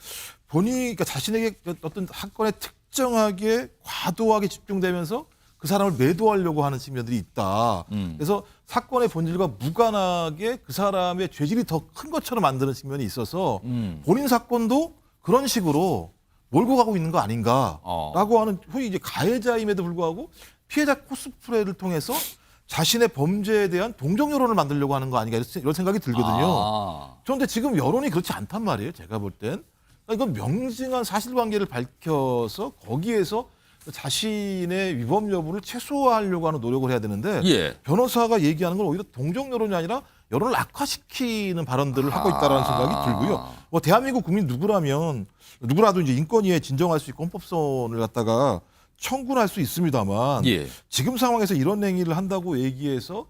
[SPEAKER 4] 본인이 그러니까 자신에게 어떤 사건에 특정하게 과도하게 집중되면서 그 사람을 매도하려고 하는 측면들이 있다. 그래서 사건의 본질과 무관하게 그 사람의 죄질이 더 큰 것처럼 만드는 측면이 있어서 본인 사건도 그런 식으로 몰고 가고 있는 거 아닌가라고 하는 소위 이제 가해자임에도 불구하고 피해자 코스프레를 통해서 자신의 범죄에 대한 동정 여론을 만들려고 하는 거 아닌가 이런 생각이 들거든요. 그런데 지금 여론이 그렇지 않단 말이에요. 제가 볼 땐. 그러니까 이건 명징한 사실관계를 밝혀서 거기에서 자신의 위법 여부를 최소화하려고 하는 노력을 해야 되는데
[SPEAKER 1] 예.
[SPEAKER 4] 변호사가 얘기하는 건 오히려 동정 여론이 아니라 여론을 악화시키는 발언들을 하고 있다라는 생각이 들고요. 뭐 대한민국 국민 누구라도 이제 인권위에 진정할 수 있고 헌법소원을 갖다가 청구를 할 수 있습니다만
[SPEAKER 1] 예.
[SPEAKER 4] 지금 상황에서 이런 행위를 한다고 얘기해서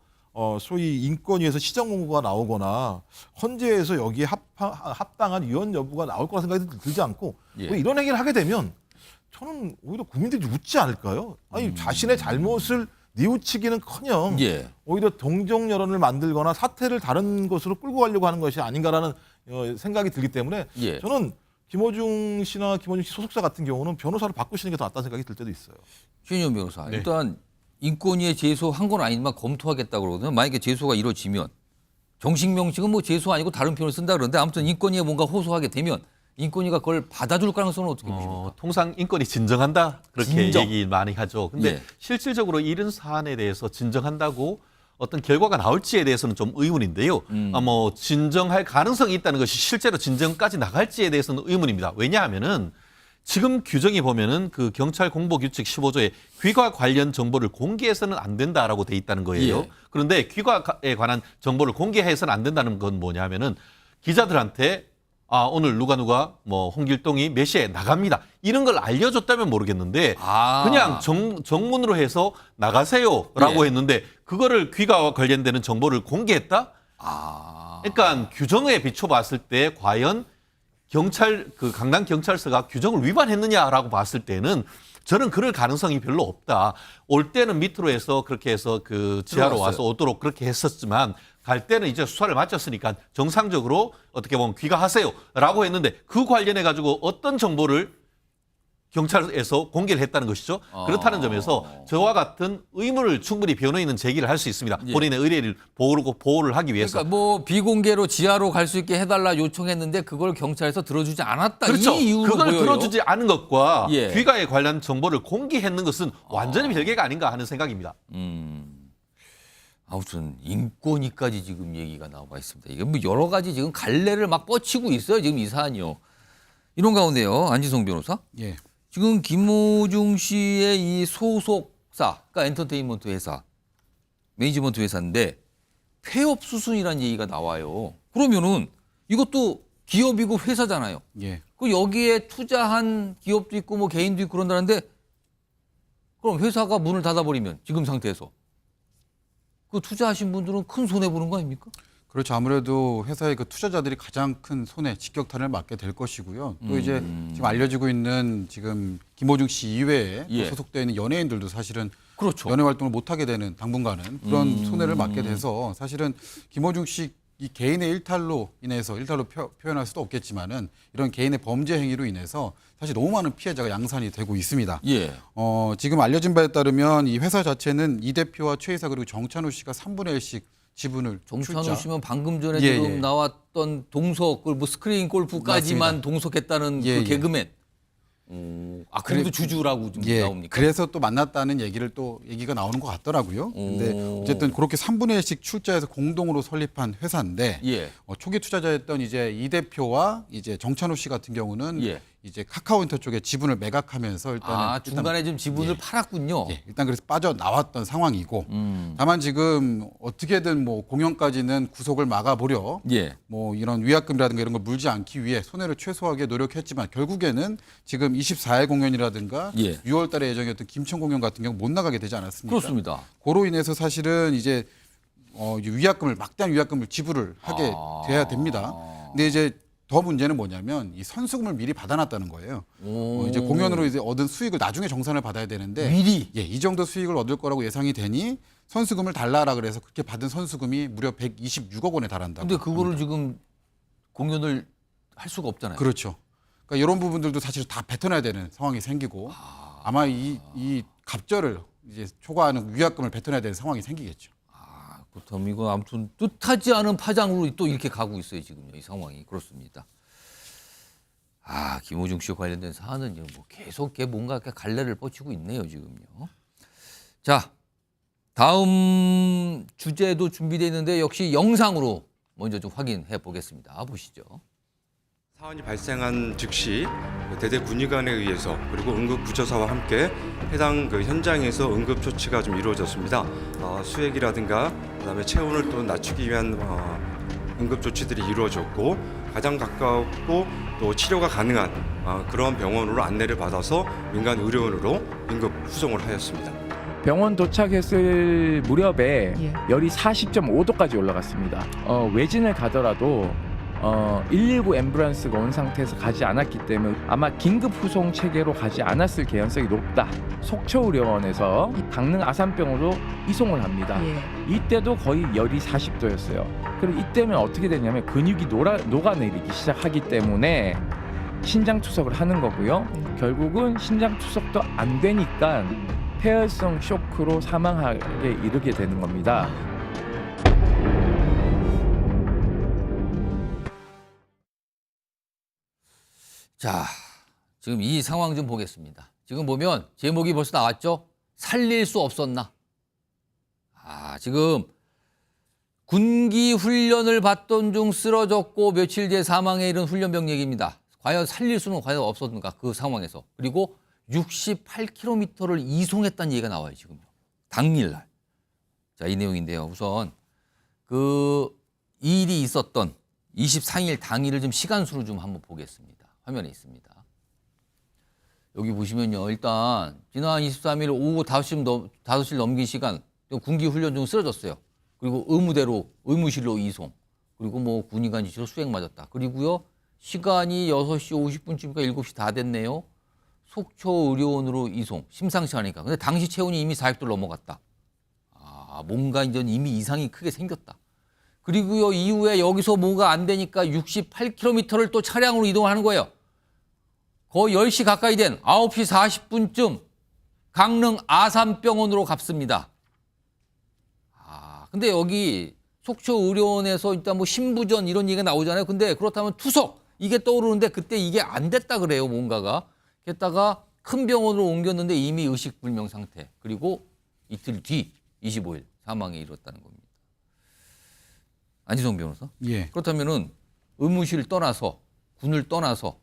[SPEAKER 4] 소위 인권위에서 시정 공고가 나오거나 헌재에서 여기에 합당한 위헌 여부가 나올 거라 생각이 들지 않고
[SPEAKER 1] 예.
[SPEAKER 4] 뭐 이런 행위를 하게 되면 저는 오히려 국민들이 웃지 않을까요? 아니 자신의 잘못을 뉘우치기는커녕
[SPEAKER 1] 예.
[SPEAKER 4] 오히려 동정 여론을 만들거나 사태를 다른 곳으로 끌고 가려고 하는 것이 아닌가라는 생각이 들기 때문에
[SPEAKER 1] 예.
[SPEAKER 4] 저는 김호중 씨나 김호중 씨 소속사 같은 경우는 변호사를 바꾸시는 게 더 낫다는 생각이 들 때도 있어요.
[SPEAKER 1] 최인영 변호사.
[SPEAKER 5] 네.
[SPEAKER 1] 일단 인권위에 제소한 건 아니지만 검토하겠다고 그러거든요. 만약에 제소가 이루어지면 정식 명칭은 뭐 제소 아니고 다른 표현을 쓴다 그러는데 아무튼 인권위에 뭔가 호소하게 되면 인권위가 그걸 받아줄 가능성은 어떻게 보십니까?
[SPEAKER 5] 통상 인권이 진정한다 그렇게
[SPEAKER 1] 진정.
[SPEAKER 5] 얘기 많이 하죠. 근데
[SPEAKER 1] 예.
[SPEAKER 5] 실질적으로 이런 사안에 대해서 진정한다고 어떤 결과가 나올지에 대해서는 좀 의문인데요. 뭐 진정할 가능성이 있다는 것이 실제로 진정까지 나갈지에 대해서는 의문입니다. 왜냐하면은 지금 규정이 보면은 그 경찰 공보규칙 15조에 귀가 관련 정보를 공개해서는 안 된다라고 돼 있다는 거예요.
[SPEAKER 1] 예.
[SPEAKER 5] 그런데 귀가에 관한 정보를 공개해서는 안 된다는 건 뭐냐면은 기자들한테 오늘 누가 뭐 홍길동이 몇 시에 나갑니다. 이런 걸 알려줬다면 모르겠는데 그냥 정문으로 해서 나가세요라고
[SPEAKER 1] 예.
[SPEAKER 5] 했는데 그거를 귀가 관련되는 정보를 공개했다? 그러니까 규정에 비춰봤을 때 과연 강남 경찰서가 규정을 위반했느냐라고 봤을 때는 저는 그럴 가능성이 별로 없다. 올 때는 밑으로 해서 그렇게 해서 그 지하로
[SPEAKER 1] 들어갔어요.
[SPEAKER 5] 와서 오도록 그렇게 했었지만 갈 때는 이제 수사를 마쳤으니까 정상적으로 어떻게 보면 귀가하세요라고 했는데 그 관련해 가지고 어떤 정보를 경찰에서 공개를 했다는 것이죠. 그렇다는 점에서 저와 같은 의문을 충분히 변호인은 제기를 할 수 있습니다.
[SPEAKER 1] 예.
[SPEAKER 5] 본인의 의뢰를 보호를 하기 위해서.
[SPEAKER 1] 그러니까 뭐 비공개로 지하로 갈 수 있게 해달라 요청했는데 그걸 경찰에서 들어주지 않았다.
[SPEAKER 5] 그렇죠.
[SPEAKER 1] 이 이유로
[SPEAKER 5] 그걸
[SPEAKER 1] 보여요.
[SPEAKER 5] 들어주지 않은 것과
[SPEAKER 1] 예.
[SPEAKER 5] 귀가에 관련 정보를 공개했는 것은 완전히 별개가 아닌가 하는 생각입니다.
[SPEAKER 1] 아무튼 인권위까지 지금 얘기가 나와 있습니다. 이게 뭐 여러 가지 지금 갈래를 막 뻗치고 있어요. 지금 이 사안이요. 이런 가운데요. 안지성 변호사.
[SPEAKER 3] 예.
[SPEAKER 1] 지금 김호중 씨의 이 소속사, 그러니까 엔터테인먼트 회사, 매니지먼트 회사인데 폐업 수순이라는 얘기가 나와요. 그러면은 이것도 기업이고 회사잖아요.
[SPEAKER 3] 예.
[SPEAKER 1] 그 여기에 투자한 기업도 있고 뭐 개인도 있고 그런다는데 그럼 회사가 문을 닫아버리면 지금 상태에서 그 투자하신 분들은 큰 손해 보는 거 아닙니까?
[SPEAKER 3] 그렇죠. 아무래도 회사의 그 투자자들이 가장 큰 손해, 직격탄을 맞게 될 것이고요. 또 이제 지금 알려지고 있는 지금 김호중 씨 이외에
[SPEAKER 1] 예.
[SPEAKER 3] 소속되어 있는 연예인들도 사실은
[SPEAKER 1] 그렇죠.
[SPEAKER 3] 연예 활동을 못 하게 되는 당분간은 그런 손해를 맞게 돼서 사실은 김호중 씨 이 개인의 일탈로 인해서 일탈로 표현할 수도 없겠지만은 이런 개인의 범죄 행위로 인해서 사실 너무 많은 피해자가 양산이 되고 있습니다.
[SPEAKER 1] 예.
[SPEAKER 3] 지금 알려진 바에 따르면 이 회사 자체는 이 대표와 최 이사 그리고 정찬우 씨가 3분의 1씩 지분을
[SPEAKER 1] 정찬우 씨면 방금 전에
[SPEAKER 3] 예,
[SPEAKER 1] 지금
[SPEAKER 3] 예.
[SPEAKER 1] 나왔던 동석, 뭐 스크린 골프까지만
[SPEAKER 3] 맞습니다.
[SPEAKER 1] 동석했다는
[SPEAKER 3] 예,
[SPEAKER 1] 그
[SPEAKER 3] 예.
[SPEAKER 1] 개그맨. 그래도 주주라고 좀
[SPEAKER 3] 예,
[SPEAKER 1] 나옵니까?
[SPEAKER 3] 그래서 또 만났다는 얘기를 또 얘기가 나오는 것 같더라고요. 근데 어쨌든 그렇게 3분의 1씩 출자해서 공동으로 설립한 회사인데
[SPEAKER 1] 예.
[SPEAKER 3] 초기 투자자였던 이제 이 대표와 이제 정찬우 씨 같은 경우는
[SPEAKER 1] 예.
[SPEAKER 3] 이제 카카오인터 쪽에 지분을 매각하면서 일단은
[SPEAKER 1] 중간에 좀 지분을 팔았군요.
[SPEAKER 3] 예, 일단 그래서 빠져나왔던 상황이고 다만 지금 어떻게든 뭐 공연까지는 구속을 막아보려
[SPEAKER 1] 예.
[SPEAKER 3] 뭐 이런 위약금이라든가 이런 걸 물지 않기 위해 손해를 최소화하게 노력했지만 결국에는 지금 24일 공연이라든가
[SPEAKER 1] 예.
[SPEAKER 3] 6월 달에 예정이었던 김천 공연 같은 경우 못 나가게 되지 않았습니까?
[SPEAKER 1] 그렇습니다.
[SPEAKER 3] 그로 인해서 사실은 이제 위약금을 막대한 위약금을 지불을 하게 돼야 됩니다. 근데 이제 더 문제는 뭐냐면 이 선수금을 미리 받아놨다는 거예요. 이제 공연으로 이제 얻은 수익을 나중에 정산을 받아야 되는데
[SPEAKER 1] 미리?
[SPEAKER 3] 예, 이 정도 수익을 얻을 거라고 예상이 되니 선수금을 달라라 그래서 그렇게 받은 선수금이 무려 126억 원에 달한다고.
[SPEAKER 1] 근데 그거를 지금 공연을 할 수가 없잖아요.
[SPEAKER 3] 그렇죠. 그러니까 이런 부분들도 사실 다 뱉어내야 되는 상황이 생기고 아마 이 갑절을 이제 초과하는 위약금을 뱉어내야 되는 상황이 생기겠죠.
[SPEAKER 1] 그렇다면 이거 아무튼 뜻하지 않은 파장으로 또 이렇게 가고 있어요 지금요 이 상황이 그렇습니다. 김호중 씨 관련된 사안은 뭐 계속 뭔가 갈래를 뻗치고 있네요 지금요. 자 다음 주제도 준비되어 있는데 역시 영상으로 먼저 좀 확인해 보겠습니다. 보시죠.
[SPEAKER 9] 사안이 발생한 즉시 대대 군의관에 의해서 그리고 응급구조사와 함께 해당 그 현장에서 응급 조치가 좀 이루어졌습니다. 수액이라든가 그다음에 체온을 또 낮추기 위한 응급 조치들이 이루어졌고 가장 가깝고 또 치료가 가능한 그런 병원으로 안내를 받아서 민간 의료원으로 응급 후송을 하였습니다.
[SPEAKER 10] 병원 도착했을 무렵에 열이 40.5도까지 올라갔습니다. 외진을 가더라도 119 앰뷸런스가 온 상태에서 가지 않았기 때문에 아마 긴급 후송 체계로 가지 않았을 개연성이 높다. 속초의료원에서 강릉 아산병으로 이송을 합니다. 이때도 거의 열이 40도였어요. 그리고 이때면 어떻게 되냐면 근육이 녹아내리기 시작하기 때문에 신장 투석을 하는 거고요. 결국은 신장 투석도 안 되니까 폐혈성 쇼크로 사망하게 이르게 되는 겁니다.
[SPEAKER 1] 자, 지금 이 상황 좀 보겠습니다. 지금 보면 제목이 벌써 나왔죠? 살릴 수 없었나? 지금 군기 훈련을 받던 중 쓰러졌고 며칠 뒤에 사망에 이른 훈련병 얘기입니다. 과연 살릴 수는 과연 없었는가? 그 상황에서. 그리고 68km를 이송했다는 얘기가 나와요, 지금요. 당일날. 자, 이 내용인데요. 우선 그 일이 있었던 24일 당일을 좀 시간수로 좀 한번 보겠습니다. 화면에 있습니다. 여기 보시면요. 일단 지난 23일 오후 5시를 넘긴 시간 군기 훈련 중 쓰러졌어요. 그리고 의무실로 이송. 그리고 뭐 군의관 지시로 수액 맞았다. 그리고요. 시간이 6시 50분쯤이니까 7시 다 됐네요. 속초의료원으로 이송. 심상치 않으니까. 근데 당시 체온이 이미 40도를 넘어갔다. 뭔가 이제 이미 이상이 크게 생겼다. 그리고요, 이후에 여기서 뭐가 안 되니까 68km를 또 차량으로 이동을 하는 거예요. 거의 10시 가까이 된 9시 40분쯤 강릉 아산병원으로 갔습니다. 근데 여기 속초의료원에서 일단 뭐 신부전 이런 얘기가 나오잖아요. 근데 그렇다면 투석 이게 떠오르는데 그때 이게 안 됐다 그래요, 뭔가가. 게다가 큰 병원으로 옮겼는데 이미 의식불명 상태. 그리고 이틀 뒤 25일 사망에 이뤘다는 겁니다. 안지성 변호사?
[SPEAKER 3] 예.
[SPEAKER 1] 그렇다면은 의무실을 떠나서 군을 떠나서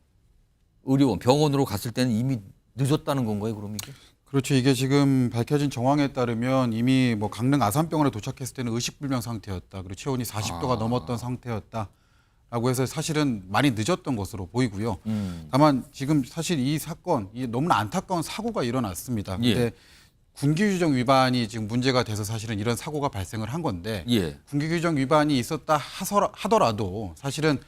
[SPEAKER 1] 의료원, 병원으로 갔을 때는 이미 늦었다는 건가요, 그럼 이게?
[SPEAKER 3] 그렇죠. 이게 지금 밝혀진 정황에 따르면 이미 뭐 강릉 아산병원에 도착했을 때는 의식불명 상태였다. 그리고 체온이 40도가 넘었던 상태였다라고 해서 사실은 많이 늦었던 것으로 보이고요. 다만 지금 사실 이 사건, 이 너무나 안타까운 사고가 일어났습니다. 근데
[SPEAKER 1] 예.
[SPEAKER 3] 군기규정 위반이 지금 문제가 돼서 사실은 이런 사고가 발생을 한 건데
[SPEAKER 1] 예.
[SPEAKER 3] 군기규정 위반이 있었다 하더라도 사실은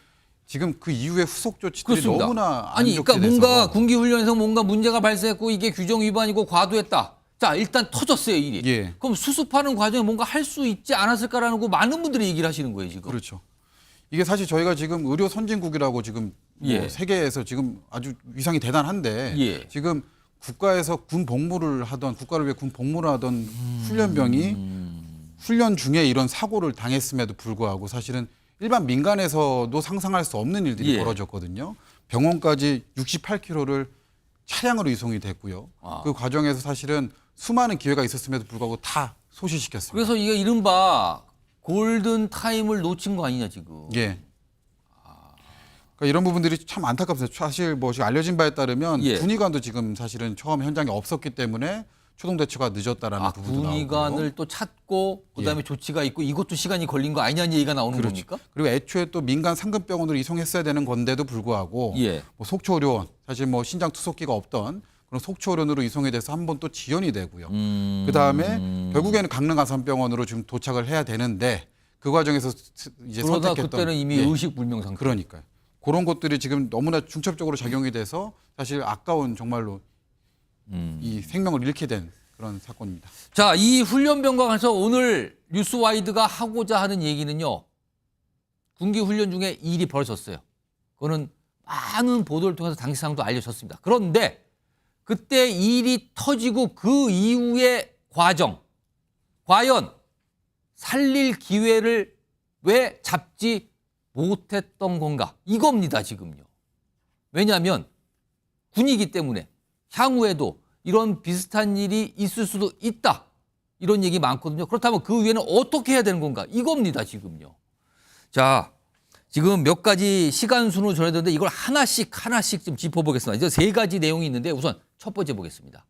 [SPEAKER 3] 지금 그 이후에 후속 조치들이
[SPEAKER 1] 그렇습니다.
[SPEAKER 3] 너무나 안
[SPEAKER 1] 아니,
[SPEAKER 3] 좋게
[SPEAKER 1] 그러니까
[SPEAKER 3] 돼서
[SPEAKER 1] 뭔가 군기 훈련에서 뭔가 문제가 발생했고 이게 규정 위반이고 과도했다. 자, 일단 터졌어요, 일이.
[SPEAKER 3] 예.
[SPEAKER 1] 그럼 수습하는 과정에 뭔가 할 수 있지 않았을까라는 거 많은 분들이 얘기를 하시는 거예요, 지금.
[SPEAKER 3] 그렇죠. 이게 사실 저희가 지금 의료 선진국이라고 지금 뭐
[SPEAKER 1] 예.
[SPEAKER 3] 세계에서 지금 아주 위상이 대단한데
[SPEAKER 1] 예.
[SPEAKER 3] 지금 국가에서 군 복무를 하던 국가를 위해 군 복무를 하던 훈련병이 훈련 중에 이런 사고를 당했음에도 불구하고 사실은 일반 민간에서도 상상할 수 없는 일들이
[SPEAKER 1] 예.
[SPEAKER 3] 벌어졌거든요. 병원까지 68km를 차량으로 이송이 됐고요. 그 과정에서 사실은 수많은 기회가 있었음에도 불구하고 다 소실시켰습니다.
[SPEAKER 1] 그래서 이게 이른바 골든 타임을 놓친 거 아니냐, 지금.
[SPEAKER 3] 예. 그러니까 이런 부분들이 참 안타깝습니다. 사실 뭐 지금 알려진 바에 따르면
[SPEAKER 1] 예.
[SPEAKER 3] 군의관도 지금 사실은 처음 현장에 없었기 때문에 초동 대처가 늦었다라는 부분도
[SPEAKER 1] 군의관을
[SPEAKER 3] 나오고요.
[SPEAKER 1] 또 찾고 그다음에
[SPEAKER 3] 예.
[SPEAKER 1] 조치가 있고 이것도 시간이 걸린 거 아니냐는 얘기가 나오는
[SPEAKER 3] 그렇죠.
[SPEAKER 1] 겁니까?
[SPEAKER 3] 그리고 애초에 또 민간 상급병원으로 이송했어야 되는 건데도 불구하고
[SPEAKER 1] 예.
[SPEAKER 3] 뭐 속초의료원 사실 뭐 신장 투석기가 없던 그런 속초의료원으로 이송이 돼서 한 번 또 지연이 되고요. 그다음에 결국에는 강릉 아산병원으로 지금 도착을 해야 되는데 그 과정에서 이제
[SPEAKER 1] 그러다
[SPEAKER 3] 선택했던
[SPEAKER 1] 그때는 이미
[SPEAKER 3] 예.
[SPEAKER 1] 의식불명 상태.
[SPEAKER 3] 그러니까요. 그런 것들이 지금 너무나 중첩적으로 작용이 돼서 사실 아까운 정말로 이 생명을 잃게 된 그런 사건입니다.
[SPEAKER 1] 자, 이 훈련병과 관해서 오늘 뉴스와이드가 하고자 하는 얘기는요. 군기 훈련 중에 일이 벌어졌어요. 그거는 많은 보도를 통해서 당시 상황도 알려졌습니다. 그런데 그때 일이 터지고 그 이후의 과정, 과연 살릴 기회를 왜 잡지 못했던 건가? 이겁니다, 지금요. 왜냐하면 군이기 때문에 향후에도 이런 비슷한 일이 있을 수도 있다. 이런 얘기 많거든요. 그렇다면 그 위에는 어떻게 해야 되는 건가? 이겁니다, 지금요. 자, 지금 몇 가지 시간 순으로 전해드렸는데 이걸 하나씩 좀 짚어보겠습니다. 이제 3가지 내용이 있는데 우선 첫 번째 보겠습니다.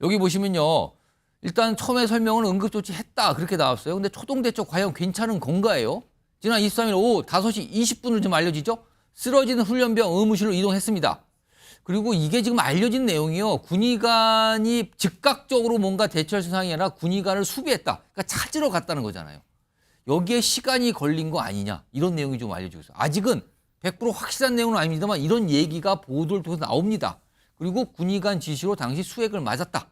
[SPEAKER 1] 여기 보시면요. 일단 처음에 설명은 응급조치 했다. 그렇게 나왔어요. 근데 초동대처 과연 괜찮은 건가예요? 지난 23일 오후 5시 20분을 좀 알려지죠? 쓰러지는 훈련병 의무실로 이동했습니다. 그리고 이게 지금 알려진 내용이요. 군의관이 즉각적으로 뭔가 대처할 상황이 아니라 군의관을 수비했다. 그러니까 찾으러 갔다는 거잖아요. 여기에 시간이 걸린 거 아니냐. 이런 내용이 좀 알려지고 있어요. 아직은 100% 확실한 내용은 아닙니다만 이런 얘기가 보도를 통해서 나옵니다. 그리고 군의관 지시로 당시 수액을 맞았다.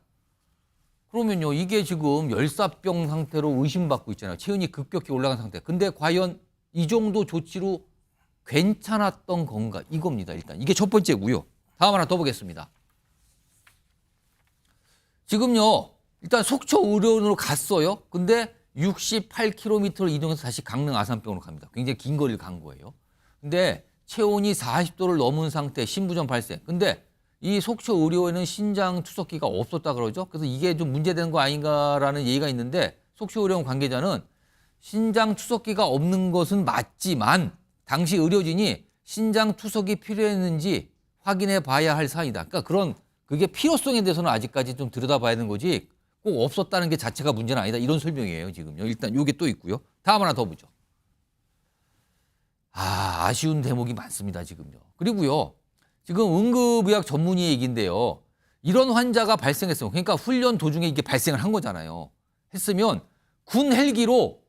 [SPEAKER 1] 그러면요. 이게 지금 열사병 상태로 의심받고 있잖아요. 체온이 급격히 올라간 상태. 근데 과연 이 정도 조치로 괜찮았던 건가? 이겁니다. 일단 이게 첫 번째고요. 다음 하나 더 보겠습니다. 지금요. 일단 속초 의료원으로 갔어요. 근데 68km를 이동해서 다시 강릉 아산병원으로 갑니다. 굉장히 긴 거리를 간 거예요. 근데 체온이 40도를 넘은 상태, 신부전 발생. 근데 이 속초 의료원에는 신장 투석기가 없었다 그러죠. 그래서 이게 좀 문제되는 거 아닌가라는 얘기가 있는데 속초 의료원 관계자는 신장 투석기가 없는 것은 맞지만 당시 의료진이 신장 투석이 필요했는지 확인해 봐야 할 사안이다. 그러니까 그게 필요성에 대해서는 아직까지 좀 들여다봐야 되는 거지 꼭 없었다는 게 자체가 문제는 아니다. 이런 설명이에요, 지금요. 일단 요게 또 있고요. 다음 하나 더 보죠. 아쉬운 대목이 많습니다, 지금요. 그리고요. 지금 응급의학 전문의 얘기인데요. 이런 환자가 발생했으면 그러니까 훈련 도중에 이게 발생을 한 거잖아요. 했으면 군 헬기로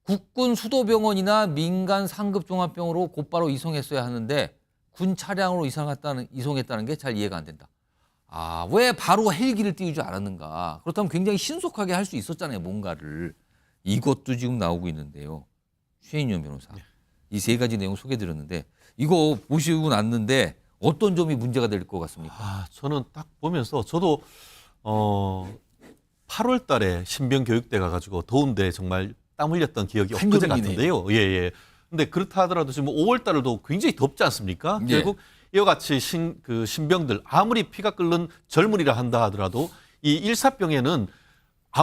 [SPEAKER 1] 국군 수도병원이나 민간 상급종합병원으로 곧바로 이송했어야 하는데 군 차량으로 이송했다는 게 잘 이해가 안 된다. 왜 바로 헬기를 띄우지 않았는가. 그렇다면 굉장히 신속하게 할 수 있었잖아요. 뭔가를. 이것도 지금 나오고 있는데요. 최인현 변호사. 이 3가지 내용 소개해드렸는데 이거 보시고 났는데 어떤 점이 문제가 될 것 같습니까?
[SPEAKER 5] 저는 딱 보면서 저도 8월 달에 신병 교육대 가가지고 더운데 정말 땀 흘렸던 기억이 엊그제 같은데요. 예. 근데 그렇다 하더라도 지금 5월 달도 굉장히 덥지 않습니까?
[SPEAKER 1] 예.
[SPEAKER 5] 결국 이와 같이 신병들 아무리 피가 끓는 젊은이라 한다 하더라도 이 일사병에는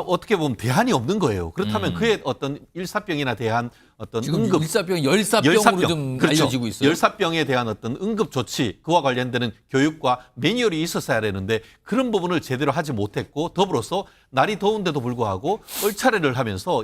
[SPEAKER 5] 어떻게 보면 대안이 없는 거예요. 그렇다면 그의 어떤 일사병이나 대한 어떤
[SPEAKER 1] 지금
[SPEAKER 5] 응급
[SPEAKER 1] 일사병, 열사병으로 좀
[SPEAKER 5] 그렇죠.
[SPEAKER 1] 알려지고 있어요.
[SPEAKER 5] 열사병에 대한 어떤 응급 조치, 그와 관련되는 교육과 매뉴얼이 있었어야 되는데 그런 부분을 제대로 하지 못했고, 더불어서 날이 더운데도 불구하고 얼차례를 하면서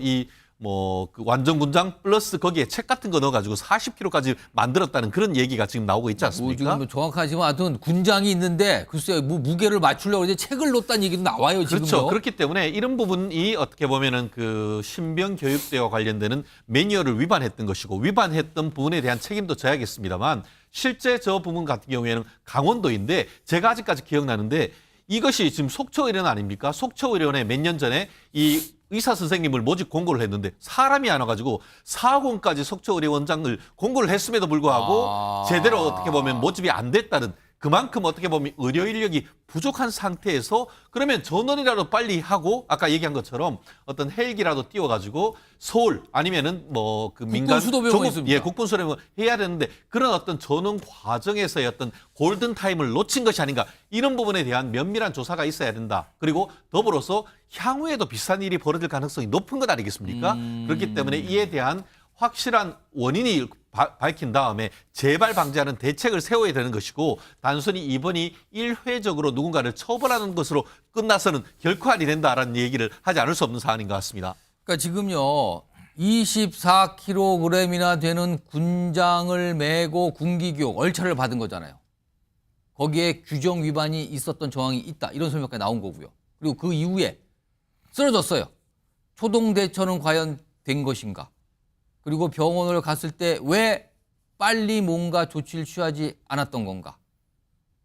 [SPEAKER 5] 그 완전군장 플러스 거기에 책 같은 거 넣어가지고 40kg까지 만들었다는 그런 얘기가 지금 나오고 있지
[SPEAKER 1] 뭐
[SPEAKER 5] 않습니까?
[SPEAKER 1] 지금 뭐 정확하지만 하여튼 군장이 있는데 글쎄요, 뭐 무게를 맞추려고 이제 책을 놓았다는 얘기도 나와요, 지금요.
[SPEAKER 5] 그렇죠. 그렇기 때문에 이런 부분이 어떻게 보면은 그 신병 교육대와 관련되는 매뉴얼을 위반했던 것이고, 위반했던 부분에 대한 책임도 져야겠습니다만, 실제 저 부분 같은 경우에는 강원도인데, 제가 아직까지 기억나는데 이것이 지금 속초의료원 아닙니까? 속초의료원에 몇 년 전에 이 의사 선생님을 모집 공고를 했는데 사람이 안 와가지고 사학원까지 속초의료원장을 공고를 했음에도 불구하고 제대로 어떻게 보면 모집이 안 됐다는, 그만큼 어떻게 보면 의료 인력이 부족한 상태에서 그러면 전원이라도 빨리 하고, 아까 얘기한 것처럼 어떤 헬기라도 띄워가지고 서울 아니면은 뭐 그 민간
[SPEAKER 1] 국군수도병원 있습니다.
[SPEAKER 5] 국군수도병원 해야 되는데, 그런 어떤 전원 과정에서의 어떤 골든 타임을 놓친 것이 아닌가, 이런 부분에 대한 면밀한 조사가 있어야 된다. 그리고 더불어서 향후에도 비슷한 일이 벌어질 가능성이 높은 것 아니겠습니까? 그렇기 때문에 이에 대한 확실한 원인이 밝힌 다음에 재발 방지하는 대책을 세워야 되는 것이고, 단순히 이번이 일회적으로 누군가를 처벌하는 것으로 끝나서는 결코 아니 된다라는 얘기를 하지 않을 수 없는 사안인 것 같습니다.
[SPEAKER 1] 그러니까 지금요, 24kg이나 되는 군장을 메고 군기교육, 얼차를 받은 거잖아요. 거기에 규정 위반이 있었던 정황이 있다, 이런 설명까지 나온 거고요. 그리고 그 이후에 쓰러졌어요. 초동 대처는 과연 된 것인가? 그리고 병원을 갔을 때 왜 빨리 뭔가 조치를 취하지 않았던 건가?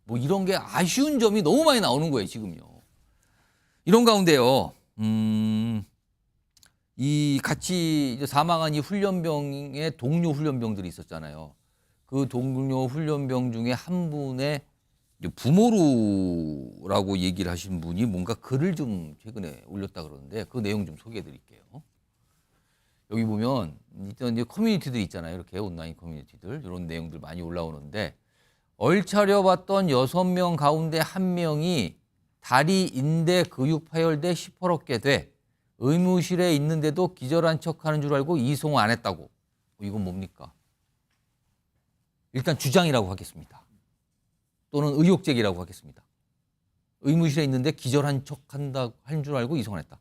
[SPEAKER 1] 뭐 이런 게 아쉬운 점이 너무 많이 나오는 거예요, 지금요. 이런 가운데요, 이 같이 이제 사망한 이 훈련병의 동료 훈련병들이 있었잖아요. 그 동료 훈련병 중에 한 분의 부모로라고 얘기를 하신 분이 뭔가 글을 좀 최근에 올렸다 그러는데, 그 내용 좀 소개해 드릴게요. 여기 보면 일단 이제 커뮤니티들 있잖아요. 이렇게 온라인 커뮤니티들, 이런 내용들 많이 올라오는데, 얼차려 봤던 6명 가운데 1명이 다리 인대 근육 파열돼 시퍼렇게 돼 의무실에 있는데도 기절한 척하는 줄 알고 이송 안 했다고. 이건 뭡니까? 일단 주장이라고 하겠습니다. 또는 의혹 제기라고 하겠습니다. 의무실에 있는데 기절한 척한다 한 줄 알고 이송 안 했다.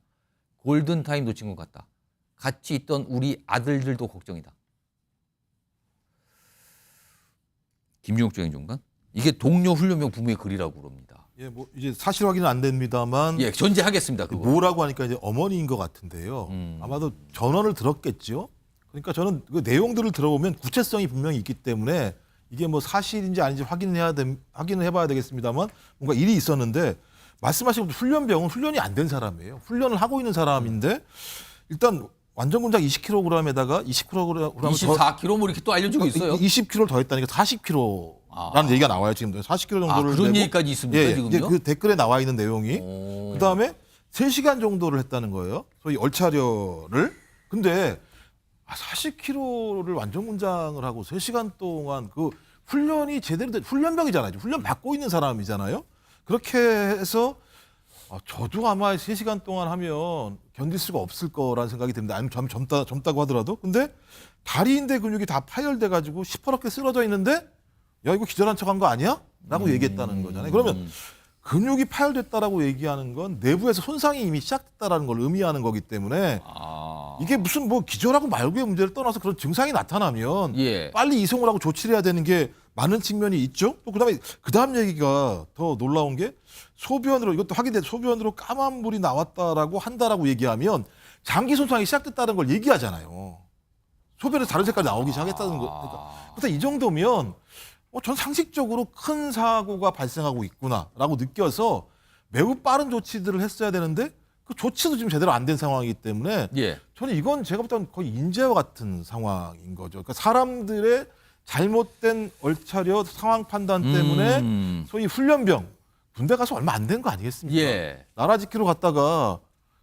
[SPEAKER 1] 골든 타임 놓친 것 같다. 같이 있던 우리 아들들도 걱정이다. 김종욱 행정관, 이게 동료 훈련병 부모의 글이라고 그럽니다.
[SPEAKER 4] 예, 뭐 이제 사실 확인은 안 됩니다만
[SPEAKER 1] 예, 전제하겠습니다. 그거.
[SPEAKER 4] 뭐라고 하니까 이제 어머니인 것 같은데요. 아마도 전원을 들었겠죠. 그러니까 저는 그 내용들을 들어보면 구체성이 분명히 있기 때문에 이게 뭐 사실인지 아닌지 확인을 해봐야 되겠습니다만, 뭔가 일이 있었는데, 말씀하신 훈련병은 훈련이 안 된 사람이에요. 훈련을 하고 있는 사람인데, 일단 완전 군장 20kg에다가 20kg
[SPEAKER 1] 24kg 뭐 이렇게 또 알려주고 있어요.
[SPEAKER 4] 20kg를 더했다니까 40kg라는 얘기가 나와요. 지금 40kg 정도를
[SPEAKER 1] 그런
[SPEAKER 4] 내고,
[SPEAKER 1] 얘기까지 있습니까,
[SPEAKER 4] 예,
[SPEAKER 1] 지금요?
[SPEAKER 4] 이제 그 댓글에 나와 있는 내용이. 그다음에 3시간 정도를 했다는 거예요. 소위 얼차려를. 근데 40kg를 완전 군장을 하고 3시간 동안 그 훈련이 제대로 된 훈련병이잖아요. 훈련 받고 있는 사람이잖아요. 그렇게 해서 저도 아마 3시간 동안 하면 견딜 수가 없을 거라는 생각이 듭니다. 아니면 젊다고 하더라도. 근데 다리 인대 근육이 다 파열돼 가지고 시퍼렇게 쓰러져 있는데, 야, 이거 기절한 척한 거 아니야? 라고 얘기했다는 거잖아요. 그러면 근육이 파열됐다라고 얘기하는 건 내부에서 손상이 이미 시작됐다라는 걸 의미하는 거기 때문에, 이게 무슨 뭐 기절하고 말고의 문제를 떠나서 그런 증상이 나타나면
[SPEAKER 1] 예.
[SPEAKER 4] 빨리 이송을 하고 조치를 해야 되는 게 많은 측면이 있죠. 또 그다음 얘기가 더 놀라운 게, 소변으로, 이것도 확인돼, 소변으로 까만 물이 나왔다라고 한다라고 얘기하면 장기 손상이 시작됐다는 걸 얘기하잖아요. 소변에서 다른 색깔이 나오기 시작했다는 거. 그러니까 그래서 이 정도면 전 상식적으로 큰 사고가 발생하고 있구나라고 느껴서 매우 빠른 조치들을 했어야 되는데, 그 조치도 지금 제대로 안 된 상황이기 때문에,
[SPEAKER 1] 예.
[SPEAKER 4] 저는 이건 제가 볼 때는 거의 인재와 같은 상황인 거죠. 그러니까 사람들의 잘못된 얼차려 상황 판단 때문에 소위 훈련병, 군대 가서 얼마 안 된 거 아니겠습니까?
[SPEAKER 1] 예.
[SPEAKER 4] 나라 지키러 갔다가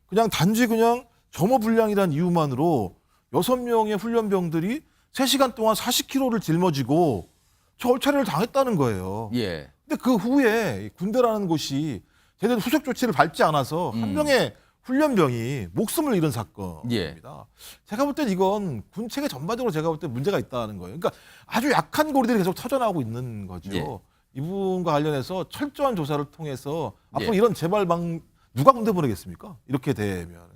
[SPEAKER 4] 그냥 단지 그냥 점호불량이라는 이유만으로 6명의 훈련병들이 3시간 동안 40kg를 짊어지고 저 얼차려를 당했다는 거예요.
[SPEAKER 1] 예.
[SPEAKER 4] 근데 그 후에 군대라는 곳이 제대로 후속 조치를 밟지 않아서 한 명의 훈련병이 목숨을 잃은 사건입니다.
[SPEAKER 1] 예.
[SPEAKER 4] 제가 볼 땐 이건 군체계 전반적으로 제가 볼 때 문제가 있다는 거예요. 그러니까 아주 약한 고리들이 계속 터져나오고 있는 거죠.
[SPEAKER 1] 예.
[SPEAKER 4] 이 부분과 관련해서 철저한 조사를 통해서 앞으로
[SPEAKER 1] 예.
[SPEAKER 4] 이런 재발방 누가 군대 보내겠습니까? 이렇게 되면.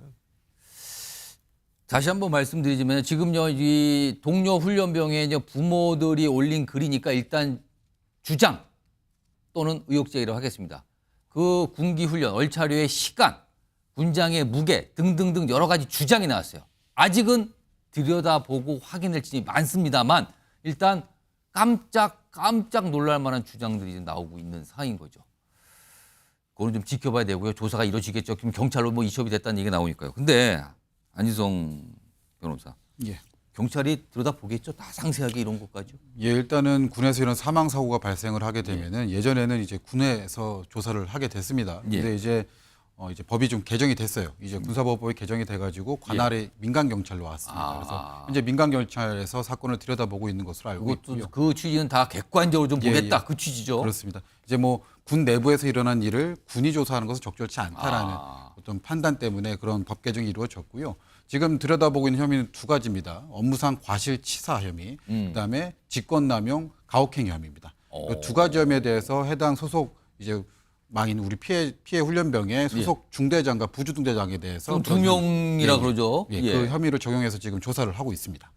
[SPEAKER 1] 다시 한번 말씀드리지만 지금요 이 동료 훈련병의 이제 부모들이 올린 글이니까 일단 주장 또는 의혹 제기를 하겠습니다. 그 군기 훈련 얼차려의 시간, 군장의 무게 등등등 여러 가지 주장이 나왔어요. 아직은 들여다보고 확인할 점이 많습니다만 일단 깜짝 놀랄 만한 주장들이 지금 나오고 있는 상황인 거죠. 그거는 좀 지켜봐야 되고요. 조사가 이루어지겠죠. 그럼 경찰로 뭐 이첩이 됐다는 얘기가 나오니까요. 근데 안희성 변호사,
[SPEAKER 3] 예.
[SPEAKER 1] 경찰이 들여다보겠죠. 다 상세하게 이런 것까지요.
[SPEAKER 3] 예, 일단은 군에서 이런 사망 사고가 발생을 하게 되면은 예전에는 이제 군에서 조사를 하게 됐습니다.
[SPEAKER 1] 예.
[SPEAKER 3] 근데 이제 법이 좀 개정이 됐어요. 이제 군사법이 개정이 돼가지고 관할의 민간 경찰로 왔습니다. 그래서 현재 민간 경찰에서 사건을 들여다보고 있는 것으로 알고
[SPEAKER 1] 그것도
[SPEAKER 3] 있고요.
[SPEAKER 1] 그 취지는 다 객관적으로 좀
[SPEAKER 3] 예,
[SPEAKER 1] 보겠다.
[SPEAKER 3] 예.
[SPEAKER 1] 그 취지죠.
[SPEAKER 3] 그렇습니다. 이제 뭐 군 내부에서 일어난 일을 군이 조사하는 것은 적절치 않다라는 어떤 판단 때문에 그런 법 개정이 이루어졌고요. 지금 들여다보고 있는 혐의는 두 가지입니다. 업무상 과실치사 혐의, 그다음에 직권남용 가혹행 혐의입니다. 그두 가지 혐의에 대해서 해당 소속 이제 망인 우리 피해 훈련병의 소속 중대장과 부주중대장에 대해서
[SPEAKER 1] 두 명이라 그러죠.
[SPEAKER 3] 예,
[SPEAKER 1] 예.
[SPEAKER 3] 그 혐의를 적용해서 지금 조사를 하고 있습니다.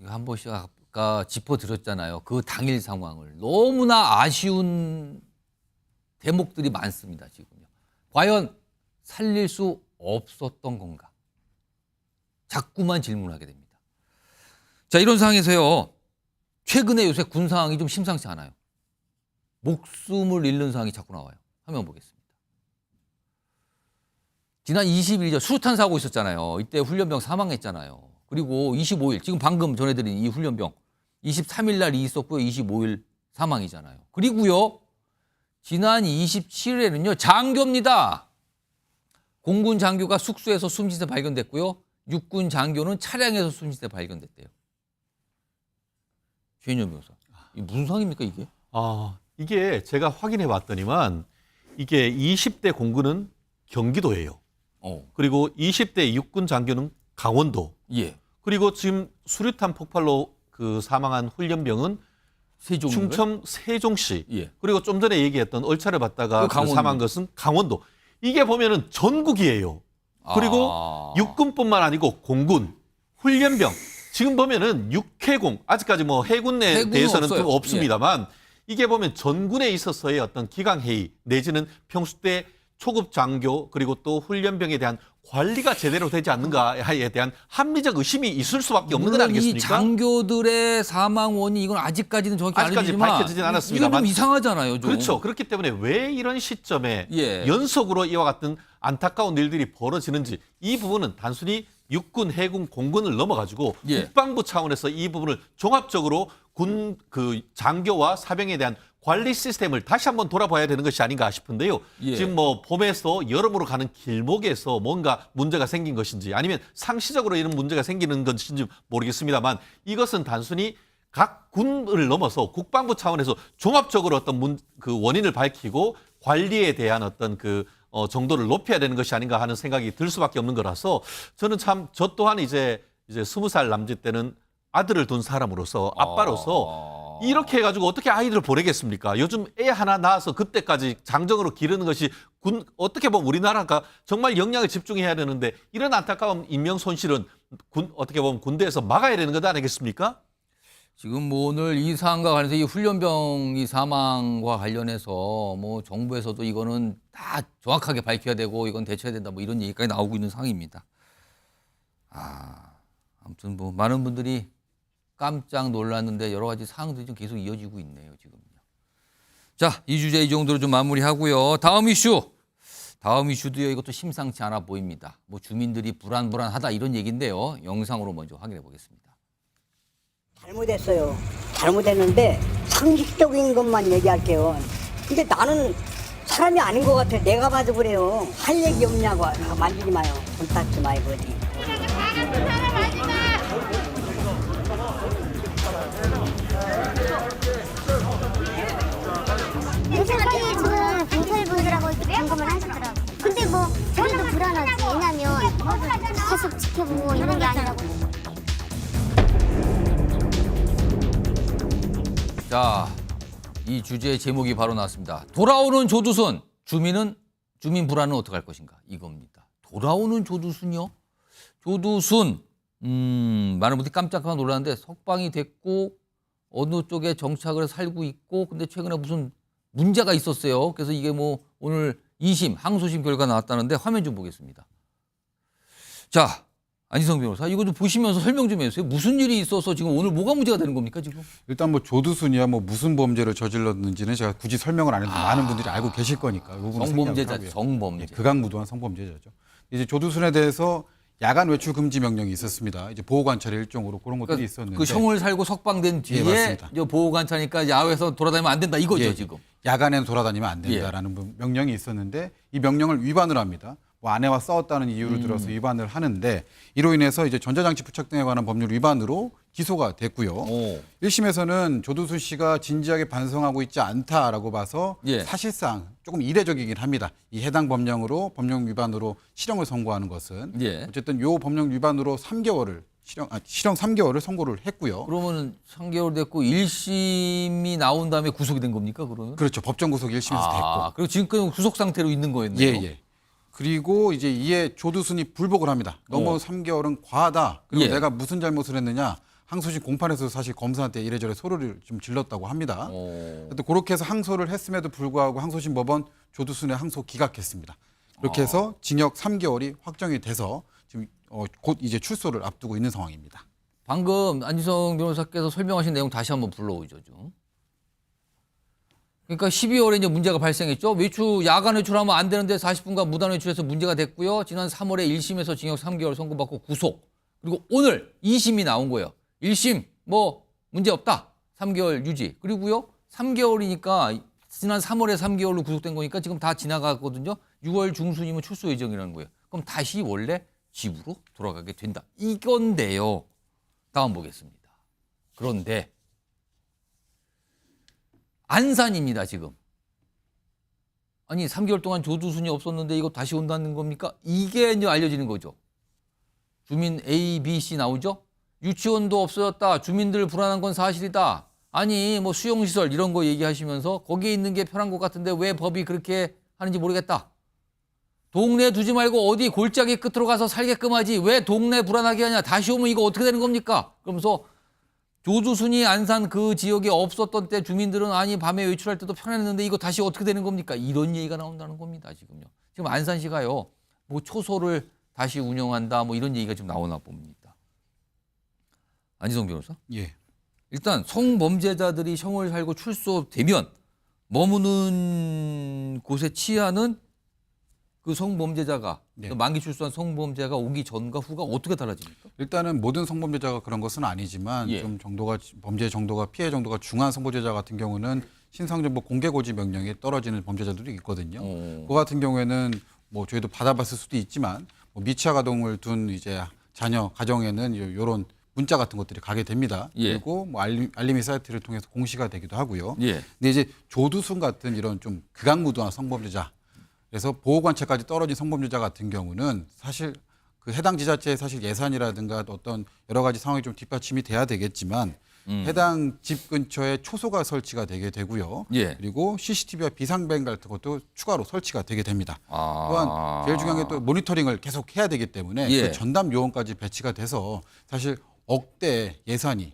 [SPEAKER 1] 이거 한 번씩 아까 짚어드렸잖아요. 그 당일 상황을. 너무나 아쉬운 대목들이 많습니다. 지금요. 과연 살릴 수 없었던 건가? 자꾸만 질문하게 됩니다. 자, 이런 상황에서요. 최근에 요새 군 상황이 좀 심상치 않아요. 목숨을 잃는 상황이 자꾸 나와요. 화면 보겠습니다. 지난 20일이죠. 수류탄 사고 있었잖아요. 이때 훈련병 사망했잖아요. 그리고 25일, 지금 방금 전해드린 이 훈련병 23일 날 있었고요. 25일 사망이잖아요. 그리고요. 지난 27일에는요. 장교입니다. 공군 장교가 숙소에서 숨진 채 발견됐고요. 육군 장교는 차량에서 숨진 채 발견됐대요. 최인영 변호사. 이게 무슨 상황입니까 이게?
[SPEAKER 5] 이게 제가 확인해 봤더니만 이게 20대 공군은 경기도예요. 그리고 20대 육군 장교는 강원도.
[SPEAKER 1] 예.
[SPEAKER 5] 그리고 지금 수류탄 폭발로 그 사망한 훈련병은
[SPEAKER 1] 세종인가요?
[SPEAKER 5] 충청 세종시.
[SPEAKER 1] 예.
[SPEAKER 5] 그리고 좀 전에 얘기했던 얼차려 받다가
[SPEAKER 1] 그
[SPEAKER 5] 그
[SPEAKER 1] 강원도.
[SPEAKER 5] 사망한 것은 강원도. 이게 보면은 전국이에요. 그리고 육군뿐만 아니고 공군, 훈련병. 지금 보면은 육해공, 아직까지 뭐 해군에
[SPEAKER 1] 해군은
[SPEAKER 5] 대해서는
[SPEAKER 1] 없어요.
[SPEAKER 5] 좀 없습니다만 이게 보면 전군에 있어서의 어떤 기강회의 내지는 평소 때 초급 장교 그리고 또 훈련병에 대한 관리가 제대로 되지 않는가에 대한 합리적 의심이 있을 수밖에 없는 것
[SPEAKER 1] 물론 이
[SPEAKER 5] 아니겠습니까?
[SPEAKER 1] 장교들의 사망 원인이 이건 아직까지는 정확히
[SPEAKER 5] 아직까지
[SPEAKER 1] 알려지지만
[SPEAKER 5] 밝혀지진 않았습니다만.
[SPEAKER 1] 이건 좀 이상하잖아요. 좀.
[SPEAKER 5] 그렇죠. 그렇기 때문에 왜 이런 시점에
[SPEAKER 1] 예.
[SPEAKER 5] 연속으로 이와 같은 안타까운 일들이 벌어지는지 이 부분은 단순히 육군, 해군, 공군을 넘어가지고
[SPEAKER 1] 예.
[SPEAKER 5] 국방부 차원에서 이 부분을 종합적으로 군 그 장교와 사병에 대한 관리 시스템을 다시 한번 돌아봐야 되는 것이 아닌가 싶은데요.
[SPEAKER 1] 예.
[SPEAKER 5] 지금 뭐 봄에서 여름으로 가는 길목에서 뭔가 문제가 생긴 것인지 아니면 상시적으로 이런 문제가 생기는 것인지 모르겠습니다만 이것은 단순히 각 군을 넘어서 국방부 차원에서 종합적으로 어떤 그 원인을 밝히고 관리에 대한 어떤 그 정도를 높여야 되는 것이 아닌가 하는 생각이 들 수밖에 없는 거라서 저는 참 저 또한 이제 20살 남짓 때는 아들을 둔 사람으로서 아빠로서 이렇게 해가지고 어떻게 아이들을 보내겠습니까? 요즘 애 하나 낳아서 그때까지 장정으로 기르는 것이 어떻게 보면 우리나라가 정말 역량을 집중해야 되는데 이런 안타까운 인명 손실은 어떻게 보면 군대에서 막아야 되는 것 아니겠습니까?
[SPEAKER 1] 지금 뭐 오늘 이 사안과 관해서 이 훈련병이 사망과 관련해서 뭐 정부에서도 이거는 다 정확하게 밝혀야 되고 이건 대처해야 된다 뭐 이런 얘기까지 나오고 있는 상황입니다. 아무튼 뭐 많은 분들이 깜짝 놀랐는데 여러 가지 사항들이 좀 계속 이어지고 있네요, 지금요. 자, 이 주제 이 정도로 좀 마무리하고요. 다음 이슈도요. 이것도 심상치 않아 보입니다. 뭐 주민들이 불안하다 이런 얘기인데요. 영상으로 먼저 확인해 보겠습니다.
[SPEAKER 11] 잘못했어요. 잘못했는데 상식적인 것만 얘기할게요. 근데 나는 사람이 아닌 것 같아. 내가 봐도 그래요. 할 얘기 없냐고. 만지지 마요. 손 닦지 말고 어디.
[SPEAKER 12] 요새 빨리 지금 경찰분들하고 지켜보고 이런 게 아니라고.
[SPEAKER 1] 자, 이 주제의 제목이 바로 나왔습니다. 돌아오는 조두순, 주민 불안은 어떻게 할 것인가 이겁니다. 돌아오는 조두순이요? 조두순, 많은 분들이 깜짝 놀랐는데 석방이 됐고 어느 쪽에 정착을 해서 살고 있고 근데 최근에 무슨 문제가 있었어요. 그래서 이게 뭐 오늘 2심, 항소심 결과 나왔다는데 화면 좀 보겠습니다. 자, 안희성 변호사, 이거 좀 보시면서 설명 좀 해주세요. 무슨 일이 있어서 지금 오늘 뭐가 문제가 되는 겁니까 지금?
[SPEAKER 3] 일단 뭐 조두순이야 뭐 무슨 범죄를 저질렀는지는 제가 굳이 설명을 안 해도 많은 분들이 알고 계실 거니까. 이 부분은
[SPEAKER 1] 성범죄자,
[SPEAKER 3] 생략을 하고요.
[SPEAKER 1] 성범죄.
[SPEAKER 3] 예, 극악무도한 성범죄자죠. 이제 조두순에 대해서 야간 외출 금지 명령이 있었습니다. 이제 보호 관찰의 일종으로 그런 것들이 있었는데
[SPEAKER 1] 그 형을 살고 석방된 뒤에
[SPEAKER 3] 맞습니다.
[SPEAKER 1] 이제 보호 관찰이니까 야외에서 돌아다니면 안 된다 이거죠
[SPEAKER 3] 예,
[SPEAKER 1] 지금.
[SPEAKER 3] 야간에는 돌아다니면 안 된다라는 명령이 있었는데 이 명령을 위반을 합니다. 뭐 아내와 싸웠다는 이유를 들어서 위반을 하는데 이로 인해서 이제 전자장치 부착 등에 관한 법률 위반으로 기소가 됐고요. 1심에서는 조두순 씨가 진지하게 반성하고 있지 않다라고 봐서
[SPEAKER 1] 예.
[SPEAKER 3] 사실상 조금 이례적이긴 합니다. 이 해당 법령 위반으로 실형을 선고하는 것은
[SPEAKER 1] 예.
[SPEAKER 3] 어쨌든 요 법령 위반으로 3개월을 실형 3개월을 선고를 했고요.
[SPEAKER 1] 그러면은 3개월 됐고 1심이 나온 다음에 구속이 된 겁니까 그러면?
[SPEAKER 3] 그렇죠. 법정 구속 1심에서 됐고.
[SPEAKER 1] 그리고 지금까지 구속 상태로 있는 거였네요.
[SPEAKER 3] 예. 그리고 이제 이에 조두순이 불복을 합니다. 너무 3개월은 과하다. 그리고
[SPEAKER 1] 예.
[SPEAKER 3] 내가 무슨 잘못을 했느냐. 항소심 공판에서 사실 검사한테 이래저래 소리를 좀 질렀다고 합니다. 또 그렇게 해서 항소를 했음에도 불구하고 항소심 법원 조두순의 항소 기각했습니다. 그렇게 해서 징역 3개월이 확정이 돼서 지금 곧 이제 출소를 앞두고 있는 상황입니다.
[SPEAKER 1] 방금 안희성 변호사께서 설명하신 내용 다시 한번 불러오죠 좀. 그러니까 12월에 이제 문제가 발생했죠. 야간 외출하면 안 되는데 40분간 무단 외출해서 문제가 됐고요. 지난 3월에 1심에서 징역 3개월 선고받고 구속. 그리고 오늘 2심이 나온 거예요. 1심 뭐 문제 없다. 3개월 유지. 그리고요. 3개월이니까 지난 3월에 3개월로 구속된 거니까 지금 다 지나갔거든요. 6월 중순이면 출소 예정이라는 거예요. 그럼 다시 원래 집으로 돌아가게 된다. 이건데요. 다음 보겠습니다. 그런데 안산입니다, 지금. 아니, 3개월 동안 조두순이 없었는데 이거 다시 온다는 겁니까? 이게 이제 알려지는 거죠. 주민 A, B, C 나오죠? 유치원도 없어졌다. 주민들 불안한 건 사실이다. 아니, 뭐 수용시설 이런 거 얘기하시면서 거기에 있는 게 편한 것 같은데 왜 법이 그렇게 하는지 모르겠다. 동네 두지 말고 어디 골짜기 끝으로 가서 살게끔 하지. 왜 동네 불안하게 하냐. 다시 오면 이거 어떻게 되는 겁니까? 그러면서 조두순이 안산 그 지역에 없었던 때 주민들은 아니 밤에 외출할 때도 편했는데 이거 다시 어떻게 되는 겁니까? 이런 얘기가 나온다는 겁니다. 지금요. 지금 안산시가요. 뭐 초소를 다시 운영한다 뭐 이런 얘기가 지금 나오나 봅니다. 안희성 변호사?
[SPEAKER 3] 예.
[SPEAKER 1] 일단 성범죄자들이 형을 살고 출소되면 머무는 곳에 치하는 그 성범죄자가
[SPEAKER 3] 네.
[SPEAKER 1] 만기 출소한 성범죄자가 오기 전과 후가 어떻게 달라집니까?
[SPEAKER 3] 일단은 모든 성범죄자가 그런 것은 아니지만
[SPEAKER 1] 예.
[SPEAKER 3] 좀 범죄 정도가 피해 정도가 중한 성범죄자 같은 경우는 신상정보 공개고지 명령이 떨어지는 범죄자들이 있거든요. 그 같은 경우에는 뭐 저희도 받아봤을 수도 있지만 뭐 미취학 아동을 둔 이제 자녀 가정에는 이런 문자 같은 것들이 가게 됩니다.
[SPEAKER 1] 예.
[SPEAKER 3] 그리고 뭐 알림이 사이트를 통해서 공시가 되기도 하고요.
[SPEAKER 1] 예.
[SPEAKER 3] 근데 이제 조두순 같은 이런 좀 극악무도한 성범죄자, 그래서 보호관찰까지 떨어진 성범죄자 같은 경우는 사실 그 해당 지자체의 사실 예산이라든가 어떤 여러 가지 상황이 좀 뒷받침이 돼야 되겠지만 해당 집 근처에 초소가 설치가 되게 되고요.
[SPEAKER 1] 예.
[SPEAKER 3] 그리고 CCTV와 비상벨 같은 것도 추가로 설치가 되게 됩니다.
[SPEAKER 1] 아.
[SPEAKER 3] 또한 제일 중요한 게 또 모니터링을 계속 해야 되기 때문에
[SPEAKER 1] 예.
[SPEAKER 3] 그 전담 요원까지 배치가 돼서 사실 억대 예산이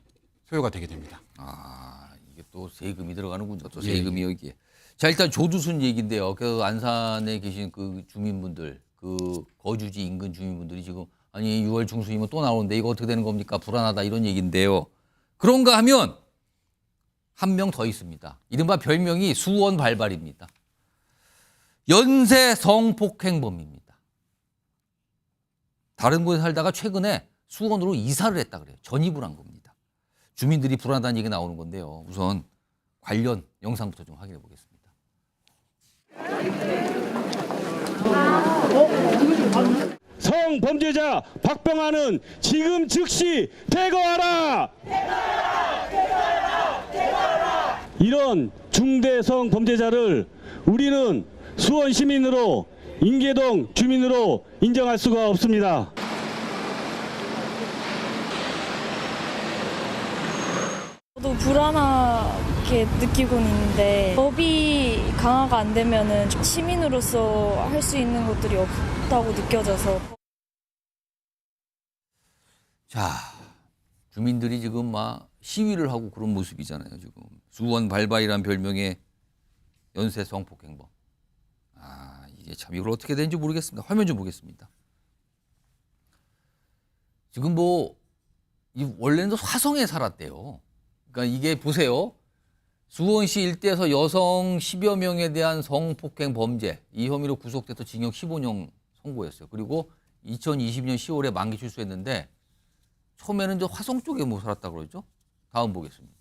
[SPEAKER 3] 소요가 되게 됩니다.
[SPEAKER 1] 아, 이게 또 세금이 들어가는군요. 또
[SPEAKER 3] 예.
[SPEAKER 1] 세금이 여기에. 자, 일단 조두순 얘기인데요. 그 안산에 계신 그 주민분들, 그 거주지 인근 주민분들이 지금 아니 6월 중순이면 또 나오는데 이거 어떻게 되는 겁니까? 불안하다 이런 얘기인데요. 그런가 하면 한 명 더 있습니다. 이른바 별명이 수원발발입니다. 연쇄 성폭행범입니다. 다른 곳에 살다가 최근에 수원으로 이사를 했다 그래요. 전입을 한 겁니다. 주민들이 불안하다는 얘기가 나오는 건데요. 우선 관련 영상부터 좀 확인해 보겠습니다.
[SPEAKER 8] 성범죄자 박병환은 지금 즉시 퇴거하라! 이런 중대 성범죄자를 우리는 수원 시민으로 인계동 주민으로 인정할 수가 없습니다.
[SPEAKER 12] 불안하게 느끼고 있는데 법이 강화가 안 되면은 시민으로서 할 수 있는 것들이 없다고 느껴져서.
[SPEAKER 1] 자, 주민들이 지금 막 시위를 하고 그런 모습이잖아요. 지금 수원 발바이란 별명의 연쇄 성폭행범. 아, 이게 참 이걸 어떻게 되는지 모르겠습니다. 화면 좀 보겠습니다. 지금 뭐 원래는 화성에 살았대요. 그러니까 이게 보세요. 수원시 일대에서 여성 10여 명에 대한 성폭행 범죄 이 혐의로 구속돼서 징역 15년 선고했어요. 그리고 2020년 10월에 만기 출소했는데 처음에는 저 화성 쪽에 뭐 살았다고 그러죠. 다음 보겠습니다.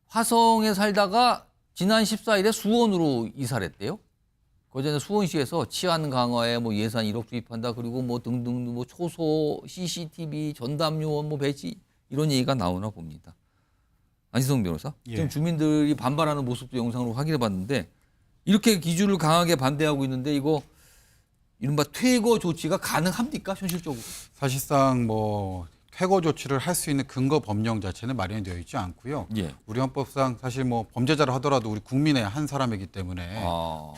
[SPEAKER 1] 화성에 살다가 지난 14일에 수원으로 이사를 했대요. 그전에 수원시에서 치안 강화에 뭐 예산 1억 투입한다. 그리고 뭐 등등 뭐 초소, CCTV, 전담 요원 뭐 배치 이런 얘기가 나오나 봅니다. 안시성 변호사. 지금 주민들이 반발하는 모습도 영상으로 확인해 봤는데 이렇게 기준을 강하게 반대하고 있는데 이거 이른바 퇴거 조치가 가능합니까? 현실적으로?
[SPEAKER 3] 사실상 뭐 퇴거 조치를 할 수 있는 근거 법령 자체는 마련이 되어 있지 않고요.
[SPEAKER 1] 예.
[SPEAKER 3] 우리 헌법상 사실 뭐 범죄자를 하더라도 우리 국민의 한 사람이기 때문에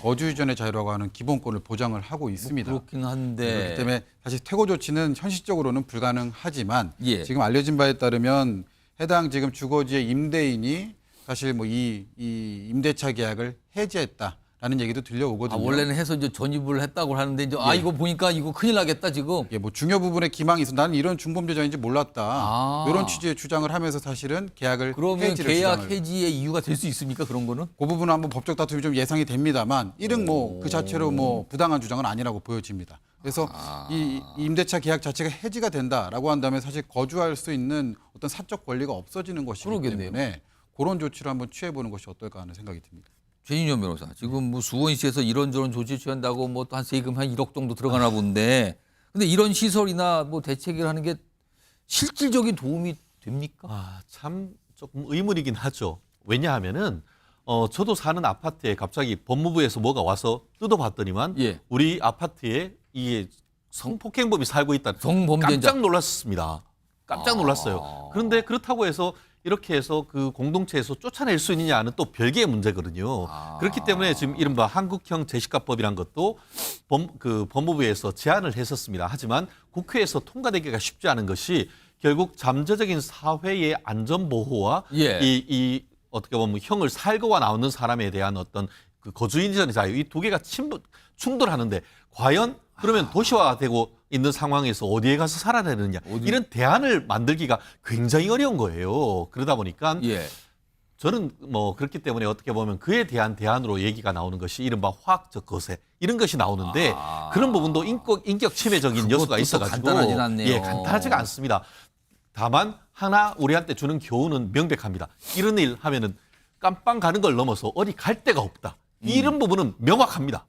[SPEAKER 3] 거주 이전의 자유라고 하는 기본권을 보장을 하고 있습니다.
[SPEAKER 1] 뭐 그렇긴 한데
[SPEAKER 3] 그렇기 때문에 사실 퇴거 조치는 현실적으로는 불가능하지만
[SPEAKER 1] 예.
[SPEAKER 3] 지금 알려진 바에 따르면 해당 지금 주거지의 임대인이 사실 뭐 이 임대차 계약을 해지했다라는 얘기도 들려오거든요.
[SPEAKER 1] 아, 원래는 해서 이제 전입을 했다고 하는데 이제
[SPEAKER 3] 예.
[SPEAKER 1] 이거 보니까 이거 큰일 나겠다 지금.
[SPEAKER 3] 예, 뭐 중요 부분에 기망이 있어. 나는 이런 중범죄자인지 몰랐다. 이런 취지의 주장을 하면서 사실은 계약을
[SPEAKER 1] 그러면
[SPEAKER 3] 해지를
[SPEAKER 1] 계약
[SPEAKER 3] 주장을.
[SPEAKER 1] 해지의 이유가 될 수 있습니까? 그런 거는?
[SPEAKER 3] 그 부분은 한번 법적 다툼이 좀 예상이 됩니다만 이런 뭐 그 자체로 뭐 부당한 주장은 아니라고 보여집니다. 그래서 이 임대차 계약 자체가 해지가 된다라고 한다면 사실 거주할 수 있는 어떤 사적 권리가 없어지는 것이기
[SPEAKER 1] 그러겠네요.
[SPEAKER 3] 때문에 그런 조치를 한번 취해보는 것이 어떨까 하는 생각이 듭니다.
[SPEAKER 1] 최진현 변호사, 지금 뭐 수원시에서 이런저런 조치 취한다고 뭐 또 한 세금 한 1억 정도 들어가나 본데, 근데 이런 시설이나 뭐 대책을 하는 게 실질적인 도움이 됩니까?
[SPEAKER 5] 아, 참 조금 의문이긴 하죠. 왜냐하면은 저도 사는 아파트에 갑자기 법무부에서 뭐가 와서 뜯어봤더니만
[SPEAKER 1] 예.
[SPEAKER 5] 우리 아파트에 이 성폭행범이 살고 있다.
[SPEAKER 1] 성범죄자.
[SPEAKER 5] 깜짝 놀랐습니다. 깜짝 놀랐어요. 그런데 그렇다고 해서 이렇게 해서 그 공동체에서 쫓아낼 수 있느냐는 또 별개의 문제거든요. 그렇기 때문에 지금 이른바 한국형 제시카법이란 것도 법무부에서 제안을 했었습니다. 하지만 국회에서 통과되기가 쉽지 않은 것이 결국 잠재적인 사회의 안전보호와
[SPEAKER 1] 예.
[SPEAKER 5] 이 어떻게 보면 형을 살고와 나오는 사람에 대한 어떤 그 거주인전의 자유 이 두 개가 충돌하는데 과연 그러면 도시화되고 있는 상황에서 어디에 가서 살아야 되느냐 이런 대안을 만들기가 굉장히 어려운 거예요. 그러다 보니까
[SPEAKER 1] 예.
[SPEAKER 5] 저는 뭐 그렇기 때문에 어떻게 보면 그에 대한 대안으로 얘기가 나오는 것이 이른바 화학적 거세 이런 것이 나오는데 그런 부분도 인격 침해적인 요소가 있어가지고
[SPEAKER 1] 간단하진 않네요.
[SPEAKER 5] 예, 간단하지가 않습니다. 다만 하나 우리한테 주는 교훈은 명백합니다. 이런 일 하면은 깜빵 가는 걸 넘어서 어디 갈 데가 없다. 이런 부분은 명확합니다.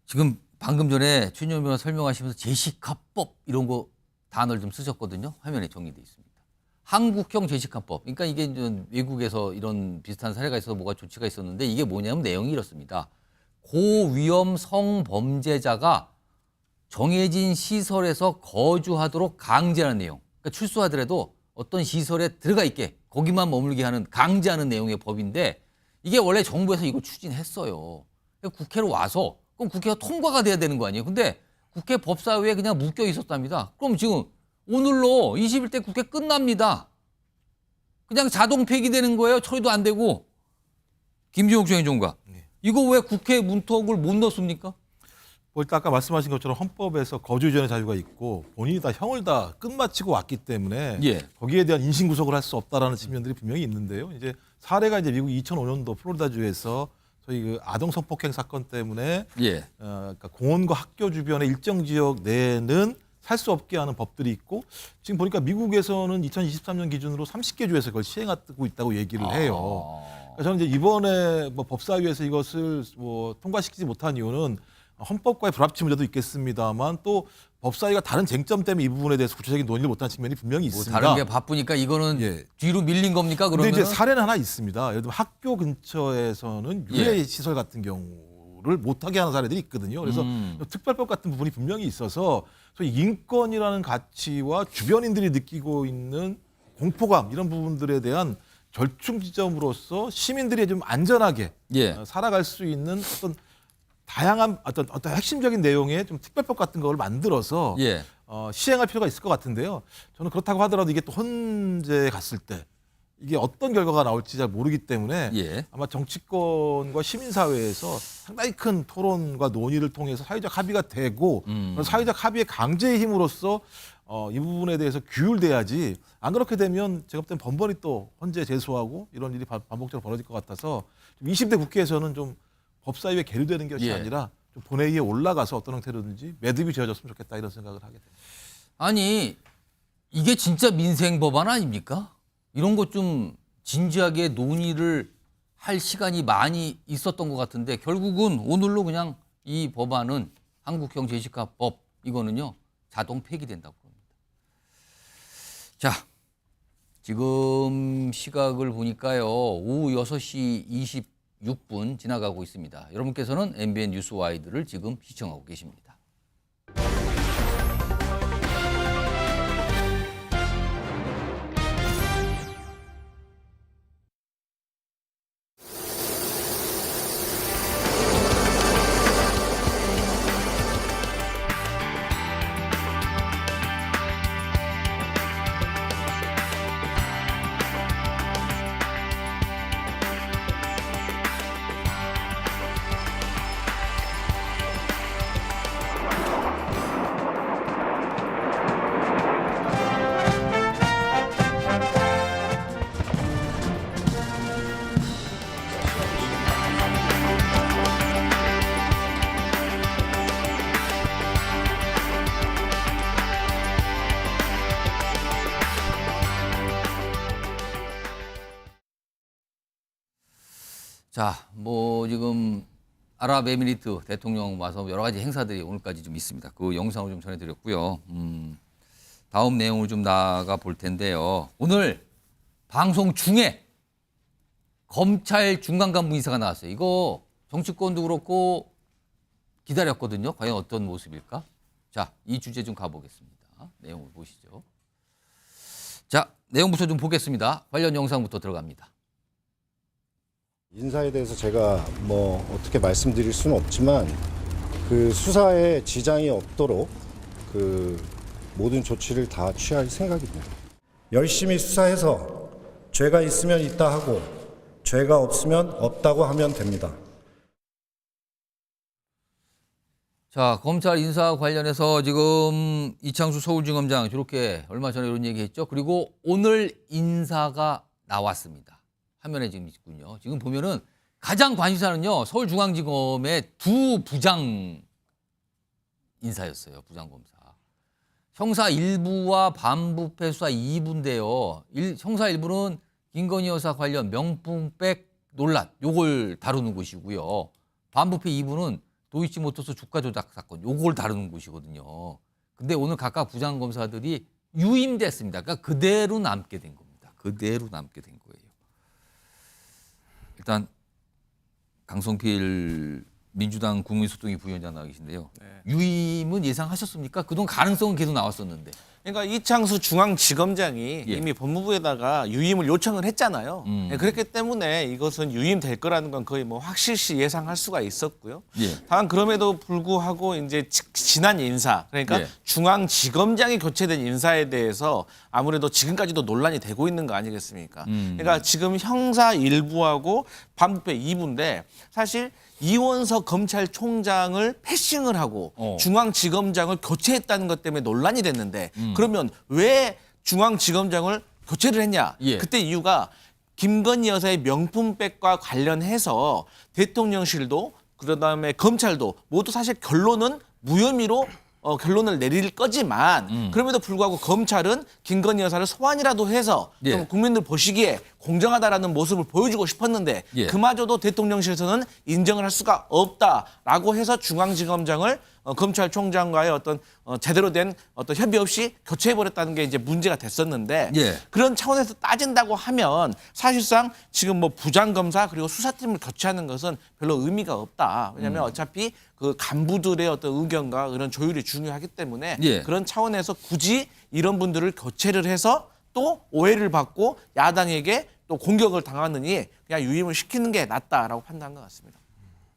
[SPEAKER 1] 지금 방금 전에 최진현 변호사 설명하시면서 제시카법 이런 거 단어를 좀 쓰셨거든요. 화면에 정리되어 있습니다. 한국형 제시카법. 그러니까 이게 이제 외국에서 이런 비슷한 사례가 있어서 뭐가 조치가 있었는데 이게 뭐냐면 내용이 이렇습니다. 고위험 성범죄자가 정해진 시설에서 거주하도록 강제하는 내용. 그러니까 출소하더라도 어떤 시설에 들어가 있게 거기만 머물게 하는 강제하는 내용의 법인데 이게 원래 정부에서 이걸 추진했어요. 국회로 와서 그럼 국회가 통과가 돼야 되는 거 아니에요. 근데 국회 법사위에 그냥 묶여 있었답니다. 그럼 지금 오늘로 21대 국회 끝납니다. 그냥 자동 폐기되는 거예요. 처리도 안 되고. 김지욱 행정관. 이거 왜 국회 문턱을 못 넣습니까?
[SPEAKER 4] 뭐 일단 아까 말씀하신 것처럼 헌법에서 거주 이전의 자유가 있고 본인이 다 형을 다 끝마치고 왔기 때문에
[SPEAKER 1] 예.
[SPEAKER 4] 거기에 대한 인신 구속을 할 수 없다라는 측면들이 분명히 있는데요. 이제 사례가 이제 미국 2005년도 플로리다주에서 저희 그 아동 성폭행 사건 때문에
[SPEAKER 1] 예.
[SPEAKER 4] 그러니까 공원과 학교 주변의 일정 지역 내에는 살 수 없게 하는 법들이 있고 지금 보니까 미국에서는 2023년 기준으로 30개 주에서 그걸 시행하고 있다고 얘기를 해요. 그러니까 저는 이제 이번에 뭐 법사위에서 이것을 뭐 통과시키지 못한 이유는 헌법과의 불합치 문제도 있겠습니다만 또 법사위가 다른 쟁점 때문에 이 부분에 대해서 구체적인 논의를 못한 측면이 분명히
[SPEAKER 1] 뭐
[SPEAKER 4] 있습니다.
[SPEAKER 1] 다른 게 바쁘니까 이거는
[SPEAKER 4] 예.
[SPEAKER 1] 뒤로 밀린 겁니까? 그러면
[SPEAKER 4] 근데 이제 사례는 하나 있습니다. 예를 들면 학교 근처에서는 유해 시설 같은 경우를 못하게 하는 사례들이 있거든요. 그래서 특별법 같은 부분이 분명히 있어서 소위 인권이라는 가치와 주변인들이 느끼고 있는 공포감 이런 부분들에 대한 절충 지점으로서 시민들이 좀 안전하게
[SPEAKER 1] 예.
[SPEAKER 4] 살아갈 수 있는 어떤 다양한 어떤 핵심적인 내용의 좀 특별법 같은 걸 만들어서
[SPEAKER 1] 예.
[SPEAKER 4] 시행할 필요가 있을 것 같은데요. 저는 그렇다고 하더라도 이게 또 헌재에 갔을 때 이게 어떤 결과가 나올지 잘 모르기 때문에
[SPEAKER 1] 예.
[SPEAKER 4] 아마 정치권과 시민사회에서 상당히 큰 토론과 논의를 통해서 사회적 합의가 되고 그런 사회적 합의의 강제의 힘으로써 이 부분에 대해서 규율돼야지 안 그렇게 되면 제가 볼 땐 번번이 또 헌재 제소하고 이런 일이 반복적으로 벌어질 것 같아서 20대 국회에서는 좀 법사위에 계류되는 것이
[SPEAKER 1] 예.
[SPEAKER 4] 아니라 좀 본회의에 올라가서 어떤 형태로든지 매듭이 지어졌으면 좋겠다 이런 생각을 하게 됩니다.
[SPEAKER 1] 아니 이게 진짜 민생 법안 아닙니까? 이런 것 좀 진지하게 논의를 할 시간이 많이 있었던 것 같은데 결국은 오늘로 그냥 이 법안은 한국형 제시카법 이거는요 자동 폐기된다고 합니다. 자, 지금 시각을 보니까요 오후 6시 26분 지나가고 있습니다. 여러분께서는 MBN 뉴스와이드를 지금 시청하고 계십니다. 자, 뭐 지금 아랍에미리트 대통령 와서 여러 가지 행사들이 오늘까지 좀 있습니다. 그 영상을 좀 전해드렸고요. 다음 내용을 좀 나가 볼 텐데요. 오늘 방송 중에 검찰 중간간부 인사가 나왔어요. 이거 정치권도 그렇고 기다렸거든요. 과연 어떤 모습일까? 자, 이 주제 좀 가보겠습니다. 내용을 보시죠. 자, 내용부터 좀 보겠습니다. 관련 영상부터 들어갑니다.
[SPEAKER 13] 인사에 대해서 제가 뭐 어떻게 말씀드릴 수는 없지만 그 수사에 지장이 없도록 그 모든 조치를 다 취할 생각입니다. 열심히 수사해서 죄가 있으면 있다 하고 죄가 없으면 없다고 하면 됩니다.
[SPEAKER 1] 자, 검찰 인사 관련해서 지금 이창수 서울중검장 저렇게 얼마 전에 이런 얘기했죠. 그리고 오늘 인사가 나왔습니다. 화면에 지금 있군요. 지금 보면은 가장 관심사는요. 서울중앙지검의 두 부장 인사였어요. 부장검사. 형사 1부와 반부패 수사 2부인데요. 형사 1부는 김건희 여사 관련 명품백 논란 요걸 다루는 곳이고요. 반부패 2부는 도이치모터스 주가 조작 사건 요걸 다루는 곳이거든요. 근데 오늘 각각 부장검사들이 유임됐습니다. 그러니까 그대로 남게 된 겁니다. 그대로 남게 된 거예요. 일단 강성필 민주당 국민소통위 부위원장 나와 계신데요. 유임은 예상하셨습니까? 그동안 가능성은 계속 나왔었는데.
[SPEAKER 14] 그러니까 이창수 중앙지검장이
[SPEAKER 1] 예.
[SPEAKER 14] 이미 법무부에다가 유임을 요청을 했잖아요. 그렇기 때문에 이것은 유임될 거라는 건 거의 뭐 확실시 예상할 수가 있었고요.
[SPEAKER 1] 예.
[SPEAKER 14] 다만 그럼에도 불구하고 이제 지난 인사, 그러니까
[SPEAKER 1] 예.
[SPEAKER 14] 중앙지검장이 교체된 인사에 대해서 아무래도 지금까지도 논란이 되고 있는 거 아니겠습니까? 그러니까 지금 형사 1부하고 반부패 2부인데 사실 이원석 검찰총장을 패싱을 하고 중앙지검장을 교체했다는 것 때문에 논란이 됐는데 그러면 왜 중앙지검장을 교체를 했냐?
[SPEAKER 1] 예.
[SPEAKER 14] 그때 이유가 김건희 여사의 명품백과 관련해서 대통령실도 그다음에 검찰도 모두 사실 결론은 무혐의로 결론을 내릴 거지만 그럼에도 불구하고 검찰은 김건희 여사를 소환이라도 해서
[SPEAKER 1] 예.
[SPEAKER 14] 좀 국민들 보시기에 공정하다라는 모습을 보여주고 싶었는데
[SPEAKER 1] 예.
[SPEAKER 14] 그마저도 대통령실에서는 인정을 할 수가 없다라고 해서 중앙지검장을 검찰총장과의 어떤 제대로 된 어떤 협의 없이 교체해버렸다는 게 이제 문제가 됐었는데
[SPEAKER 1] 예.
[SPEAKER 14] 그런 차원에서 따진다고 하면 사실상 지금 뭐 부장검사 그리고 수사팀을 교체하는 것은 별로 의미가 없다. 왜냐하면 어차피 그 간부들의 어떤 의견과 그런 조율이 중요하기 때문에
[SPEAKER 1] 예.
[SPEAKER 14] 그런 차원에서 굳이 이런 분들을 교체를 해서 또 오해를 받고 야당에게 또 공격을 당하느니 그냥 유임을 시키는 게 낫다라고 판단한 것 같습니다.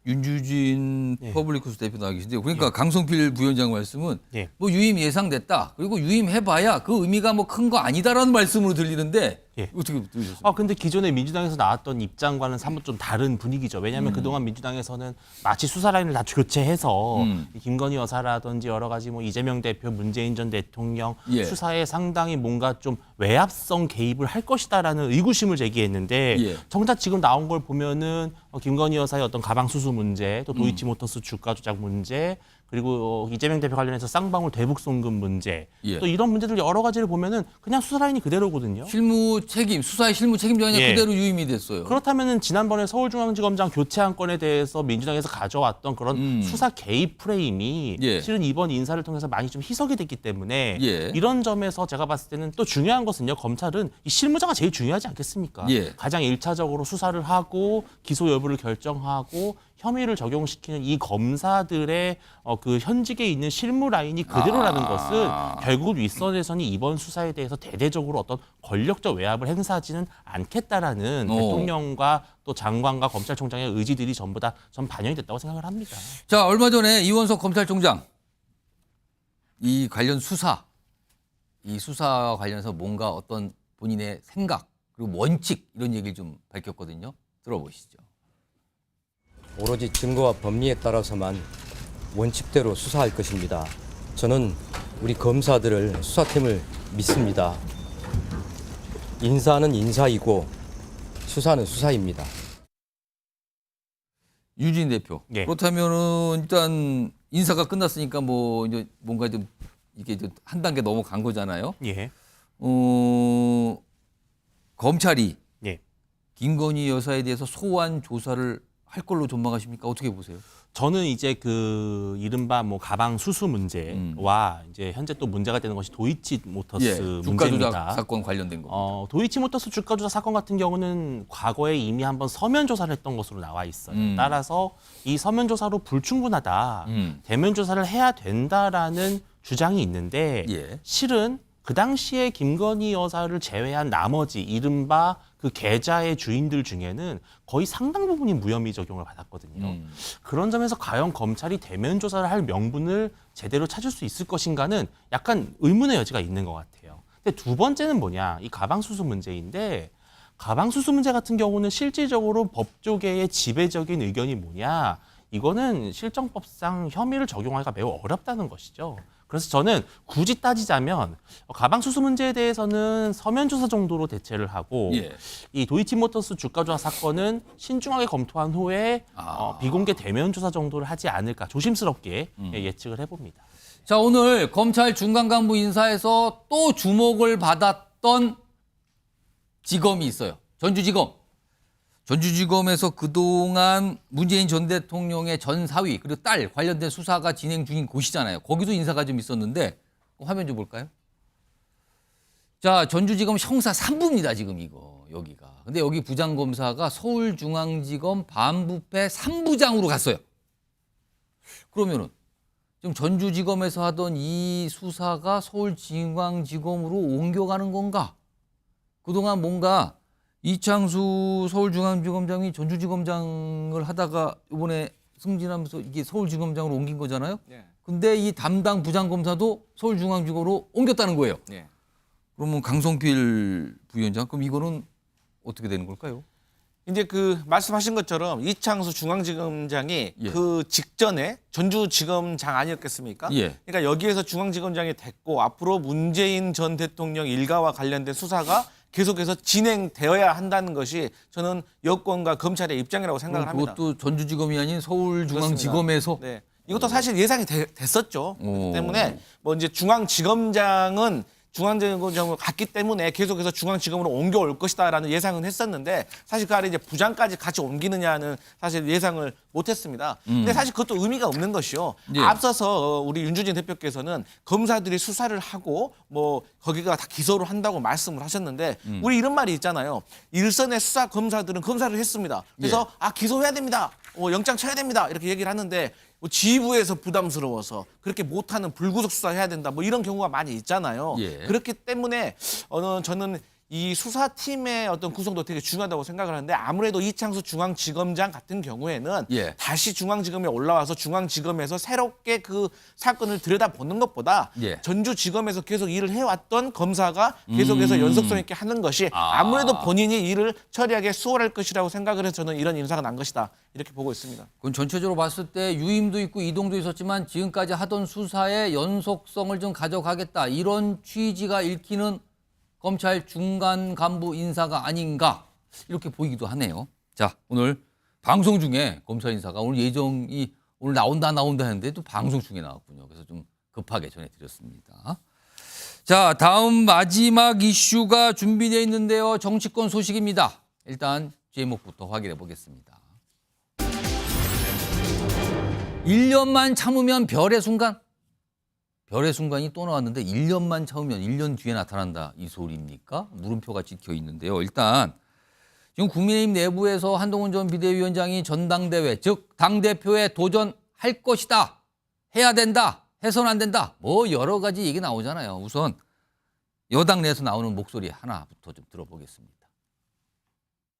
[SPEAKER 1] 윤주진 퍼블리쿠스 대표 나와 계신데요. 그러니까 강성필 부위원장 말씀은 뭐 유임 예상됐다. 그리고 유임해봐야 그 의미가 뭐 큰 거 아니다라는 말씀으로 들리는데 어떻게 들으셨어요?
[SPEAKER 15] 근데 기존에 민주당에서 나왔던 입장과는 사뭇 좀 다른 분위기죠. 왜냐하면 그동안 민주당에서는 마치 수사 라인을 다 교체해서 김건희 여사라든지 여러 가지 뭐 이재명 대표, 문재인 전 대통령 수사에 상당히 뭔가 좀 외압성 개입을 할 것이다라는 의구심을 제기했는데 정작 지금 나온 걸 보면은 김건희 여사의 어떤 가방 수수 문제, 또 도이치모터스 주가 조작 문제, 그리고 이재명 대표 관련해서 쌍방울 대북 송금 문제, 또 이런 문제들 여러 가지를 보면은 그냥 수사 라인이 그대로거든요.
[SPEAKER 1] 실무 책임, 수사의 실무 책임자가 그대로 유임이 됐어요.
[SPEAKER 15] 그렇다면은 지난번에 서울중앙지검장 교체한 건에 대해서 민주당에서 가져왔던 그런 수사 개입 프레임이 실은 이번 인사를 통해서 많이 좀 희석이 됐기 때문에 이런 점에서 제가 봤을 때는 또 중요한 것은요. 검찰은 이 실무자가 제일 중요하지 않겠습니까? 가장 1차적으로 수사를 하고 기소 여부를 결정하고 혐의를 적용시키는 이 검사들의 그 현직에 있는 실무 라인이 그대로라는 것은 결국 윗선에서는 이번 수사에 대해서 대대적으로 어떤 권력적 외압을 행사하지는 않겠다라는 대통령과 또 장관과 검찰총장의 의지들이 전부 다 전 반영이 됐다고 생각을 합니다.
[SPEAKER 1] 자, 얼마 전에 이원석 검찰총장 이 관련 수사, 이 수사와 관련해서 뭔가 어떤 본인의 생각 그리고 원칙 이런 얘기를 좀 밝혔거든요. 들어보시죠.
[SPEAKER 16] 오로지 증거와 법리에 따라서만 원칙대로 수사할 것입니다. 저는 우리 검사들을 수사팀을 믿습니다. 인사는 인사이고 수사는 수사입니다.
[SPEAKER 1] 유진 대표. 그렇다면은 일단 인사가 끝났으니까 뭐 이제 뭔가 좀 이게 좀 한 단계 넘어간 거잖아요. 검찰이 김건희 여사에 대해서 소환 조사를 할 걸로 전망하십니까? 어떻게 보세요?
[SPEAKER 15] 저는 이제 그 이른바 뭐 가방 수수 문제와 이제 현재 또 문제가 되는 것이 도이치모터스
[SPEAKER 1] 주가
[SPEAKER 15] 문제입니다.
[SPEAKER 1] 조작 사건 관련된 거.
[SPEAKER 15] 도이치모터스 주가 조작 사건 같은 경우는 과거에 이미 한번 서면 조사를 했던 것으로 나와 있어요. 따라서 이 서면 조사로 불충분하다, 대면 조사를 해야 된다라는 주장이 있는데 실은 그 당시에 김건희 여사를 제외한 나머지 이른바 그 계좌의 주인들 중에는 거의 상당 부분이 무혐의 적용을 받았거든요. 그런 점에서 과연 검찰이 대면 조사를 할 명분을 제대로 찾을 수 있을 것인가는 약간 의문의 여지가 있는 것 같아요. 근데 두 번째는 뭐냐? 이 가방 수수 문제인데 가방 수수 문제 같은 경우는 실질적으로 법조계의 지배적인 의견이 뭐냐? 이거는 실정법상 혐의를 적용하기가 매우 어렵다는 것이죠. 그래서 저는 굳이 따지자면 가방 수수 문제에 대해서는 서면 조사 정도로 대체를 하고 이 도이치모터스 주가 조작 사건은 신중하게 검토한 후에 비공개 대면 조사 정도를 하지 않을까 조심스럽게 예측을 해봅니다.
[SPEAKER 1] 자, 오늘 검찰 중간 간부 인사에서 또 주목을 받았던 지검이 있어요. 전주지검. 전주지검에서 그동안 문재인 전 대통령의 전 사위 그리고 딸 관련된 수사가 진행 중인 곳이잖아요. 거기도 인사가 좀 있었는데 화면 좀 볼까요? 자, 전주지검 형사 3부입니다. 지금 이거 여기가. 근데 여기 부장검사가 서울중앙지검 반부패 3부장으로 갔어요. 그러면은 지금 전주지검에서 하던 이 수사가 서울중앙지검으로 옮겨가는 건가? 그동안 뭔가 이창수 서울중앙지검장이 전주지검장을 하다가 이번에 승진하면서 이게 서울지검장으로 옮긴 거잖아요. 근데 이 담당 부장검사도 서울중앙지검으로 옮겼다는 거예요. 그러면 강성필 부위원장, 그럼 이거는 어떻게 되는 걸까요?
[SPEAKER 14] 이제 그 말씀하신 것처럼 이창수 중앙지검장이 그 직전에 전주지검장 아니었겠습니까? 그러니까 여기에서 중앙지검장이 됐고 앞으로 문재인 전 대통령 일가와 관련된 수사가 계속해서 진행되어야 한다는 것이 저는 여권과 검찰의 입장이라고 생각을 합니다.
[SPEAKER 1] 그것도 전주지검이 아닌 서울중앙지검에서?
[SPEAKER 14] 네. 이것도 사실 예상이 됐었죠. 그렇기 때문에 뭐 이제 중앙지검장은 중앙지검을 갔기 때문에 계속해서 중앙지검으로 옮겨올 것이다라는 예상은 했었는데 사실 그 안에 이제 부장까지 같이 옮기느냐는 사실 예상을 못했습니다. 근데 사실 그것도 의미가 없는 것이요.
[SPEAKER 1] 예.
[SPEAKER 14] 앞서서 우리 윤주진 대표께서는 검사들이 수사를 하고 뭐 거기가 다 기소를 한다고 말씀을 하셨는데 우리 이런 말이 있잖아요. 일선의 수사 검사들은 검사를 했습니다. 그래서 기소해야 됩니다. 영장 쳐야 됩니다. 이렇게 얘기를 하는데 뭐 지휘부에서 부담스러워서 그렇게 못하는 불구속 수사해야 된다. 뭐 이런 경우가 많이 있잖아요.
[SPEAKER 1] 예.
[SPEAKER 14] 그렇기 때문에 저는 이 수사팀의 어떤 구성도 되게 중요하다고 생각을 하는데 아무래도 이창수 중앙지검장 같은 경우에는
[SPEAKER 1] 예.
[SPEAKER 14] 다시 중앙지검에 올라와서 중앙지검에서 새롭게 그 사건을 들여다보는 것보다
[SPEAKER 1] 예.
[SPEAKER 14] 전주지검에서 계속 일을 해왔던 검사가 계속해서 연속성 있게 하는 것이 아무래도 본인이 일을 처리하기 수월할 것이라고 생각을 해서 저는 이런 인사가 난 것이다. 이렇게 보고 있습니다.
[SPEAKER 1] 그건 전체적으로 봤을 때 유임도 있고 이동도 있었지만 지금까지 하던 수사의 연속성을 좀 가져가겠다. 이런 취지가 읽히는 검찰 중간 간부 인사가 아닌가 이렇게 보이기도 하네요. 자, 오늘 방송 중에 검찰 인사가 오늘 예정이 오늘 나온다 했는데 또 방송 중에 나왔군요. 그래서 좀 급하게 전해드렸습니다. 자, 다음 마지막 이슈가 준비되어 있는데요. 정치권 소식입니다. 일단 제목부터 확인해 보겠습니다. 1년만 참으면 별의 순간? 별의 순간이 또 나왔는데 1년만 참으면 1년 뒤에 나타난다. 이 소리입니까? 물음표가 찍혀 있는데요. 일단 지금 국민의힘 내부에서 한동훈 전 비대위원장이 전당대회, 즉 당대표에 도전할 것이다. 해야 된다. 해서는 안 된다. 뭐 여러 가지 얘기 나오잖아요. 우선 여당 내에서 나오는 목소리 하나부터 좀 들어보겠습니다.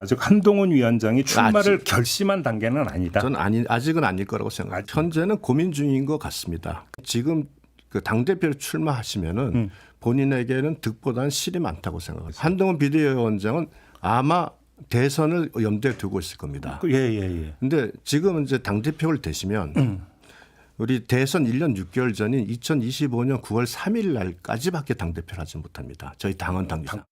[SPEAKER 17] 아직 한동훈 위원장이 출마를 결심한 단계는 아니다.
[SPEAKER 18] 저는 아직은 아닐 거라고 생각합니다. 현재는 고민 중인 것 같습니다. 지금 그 당대표로 출마하시면은 본인에게는 득보다는 실이 많다고 생각합니다. 한동훈 비대위원장은 아마 대선을 염두에 두고 있을 겁니다.
[SPEAKER 17] 예.
[SPEAKER 18] 근데 지금 이제 당대표를 되시면 우리 대선 1년 6개월 전인 2025년 9월 3일 날까지밖에 당대표를 하지 못합니다. 저희 당원 당규상.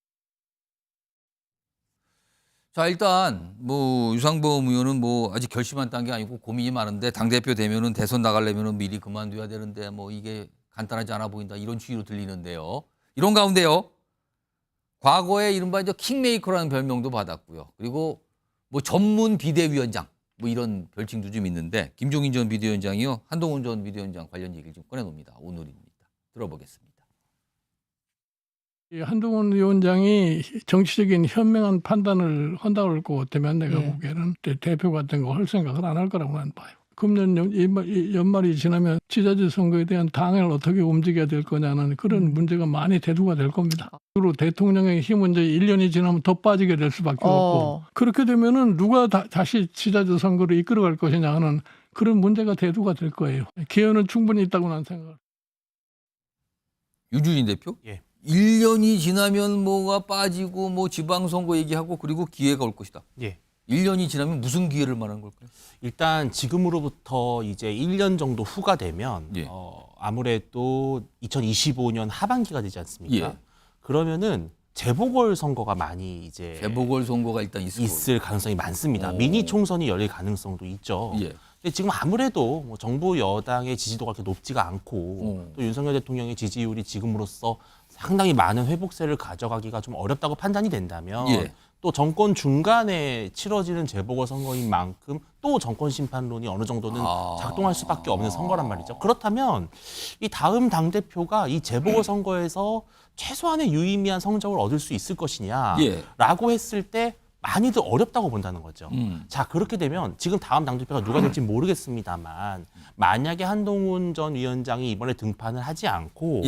[SPEAKER 1] 자, 일단 뭐 유상범 의원은 뭐 아직 결심한 단계 아니고 고민이 많은데 당대표 되면은 대선 나가려면은 미리 그만둬야 되는데 뭐 이게 간단하지 않아 보인다. 이런 취지로 들리는데요. 이런 가운데요. 과거에 이른바 이제 킹메이커라는 별명도 받았고요. 그리고 뭐 전문 비대위원장 뭐 이런 별칭도 좀 있는데 김종인 전 비대위원장이요. 한동훈 전 비대위원장 관련 얘기를 좀 꺼내놉니다. 오늘입니다. 들어보겠습니다.
[SPEAKER 19] 한동훈 위원장이 정치적인 현명한 판단을 한다고 할 것 같으면 내가 보기에는 대표 같은 거 할 생각을 안 할 거라고 나는 봐요. 금년 연말이 지나면 지자체 선거에 대한 당을 어떻게 움직여야 될 거냐는 그런 문제가 많이 대두가 될 겁니다. 그리고 대통령의 힘은 이제 1년이 지나면 더 빠지게 될 수밖에 없고 그렇게 되면은 누가 다시 지자체 선거를 이끌어갈 것이냐 하는 그런 문제가 대두가 될 거예요. 기회는 충분히 있다고 나는 생각을.
[SPEAKER 1] 유주진 대표?
[SPEAKER 15] 예.
[SPEAKER 1] 1년이 지나면 뭐가 빠지고 뭐 지방선거 얘기하고 그리고 기회가 올 것이다.
[SPEAKER 15] 예.
[SPEAKER 1] 1년이 지나면 무슨 기회를 말하는 걸까요?
[SPEAKER 15] 일단 지금으로부터 이제 1년 정도 후가 되면
[SPEAKER 1] 예.
[SPEAKER 15] 아무래도 2025년 하반기가 되지 않습니까?
[SPEAKER 1] 예.
[SPEAKER 15] 그러면은 재보궐 선거가 많이 이제
[SPEAKER 1] 재보궐 선거가 일단
[SPEAKER 15] 있을 가능성이 많습니다. 미니 총선이 열릴 가능성도 있죠.
[SPEAKER 1] 예.
[SPEAKER 15] 근데 지금 아무래도 뭐 정부 여당의 지지도가 그렇게 높지가 않고 또 윤석열 대통령의 지지율이 지금으로서 상당히 많은 회복세를 가져가기가 좀 어렵다고 판단이 된다면
[SPEAKER 1] 예.
[SPEAKER 15] 또 정권 중간에 치러지는 재보궐 선거인 만큼 또 정권 심판론이 어느 정도는 작동할 수밖에 없는 선거란 말이죠. 그렇다면 이 다음 당대표가 이 재보궐 선거에서 최소한의 유의미한 성적을 얻을 수 있을 것이냐라고 했을 때 많이들 어렵다고 본다는 거죠. 자, 그렇게 되면 지금 다음 당대표가 누가 될지 모르겠습니다만 만약에 한동훈 전 위원장이 이번에 등판을 하지 않고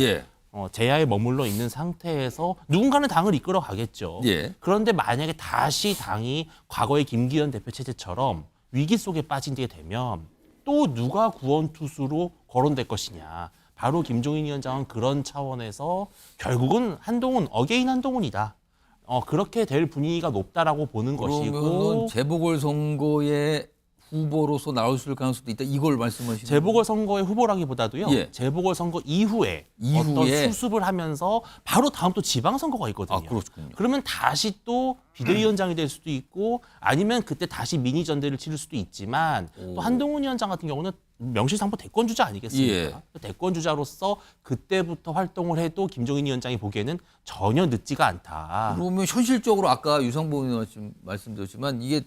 [SPEAKER 15] 제야에 머물러 있는 상태에서 누군가는 당을 이끌어 가겠죠.
[SPEAKER 1] 예.
[SPEAKER 15] 그런데 만약에 다시 당이 과거의 김기현 대표 체제처럼 위기 속에 빠지게 되면 또 누가 구원투수로 거론될 것이냐. 바로 김종인 위원장은 그런 차원에서 결국은 한동훈, 어게인 한동훈이다. 그렇게 될 분위기가 높다라고 보는 것이고.
[SPEAKER 1] 재보궐 선거의 후보로서 나올 수 있을 가능성도 있다. 이걸 말씀하시는
[SPEAKER 15] 재보궐선거의 후보라기보다도요.
[SPEAKER 1] 예.
[SPEAKER 15] 재보궐선거 이후에 어떤 수습을 하면서 바로 다음 또 지방선거가 있거든요.
[SPEAKER 1] 아, 그렇군요.
[SPEAKER 15] 그러면 다시 또 비대위원장이 될 수도 있고 아니면 그때 다시 미니 전대를 치를 수도 있지만 또 한동훈 위원장 같은 경우는 명실상부 대권주자 아니겠습니까?
[SPEAKER 1] 예.
[SPEAKER 15] 대권주자로서 그때부터 활동을 해도 김종인 위원장이 보기에는 전혀 늦지가 않다.
[SPEAKER 1] 그러면 현실적으로 아까 유상범 의원 말씀드렸지만 이게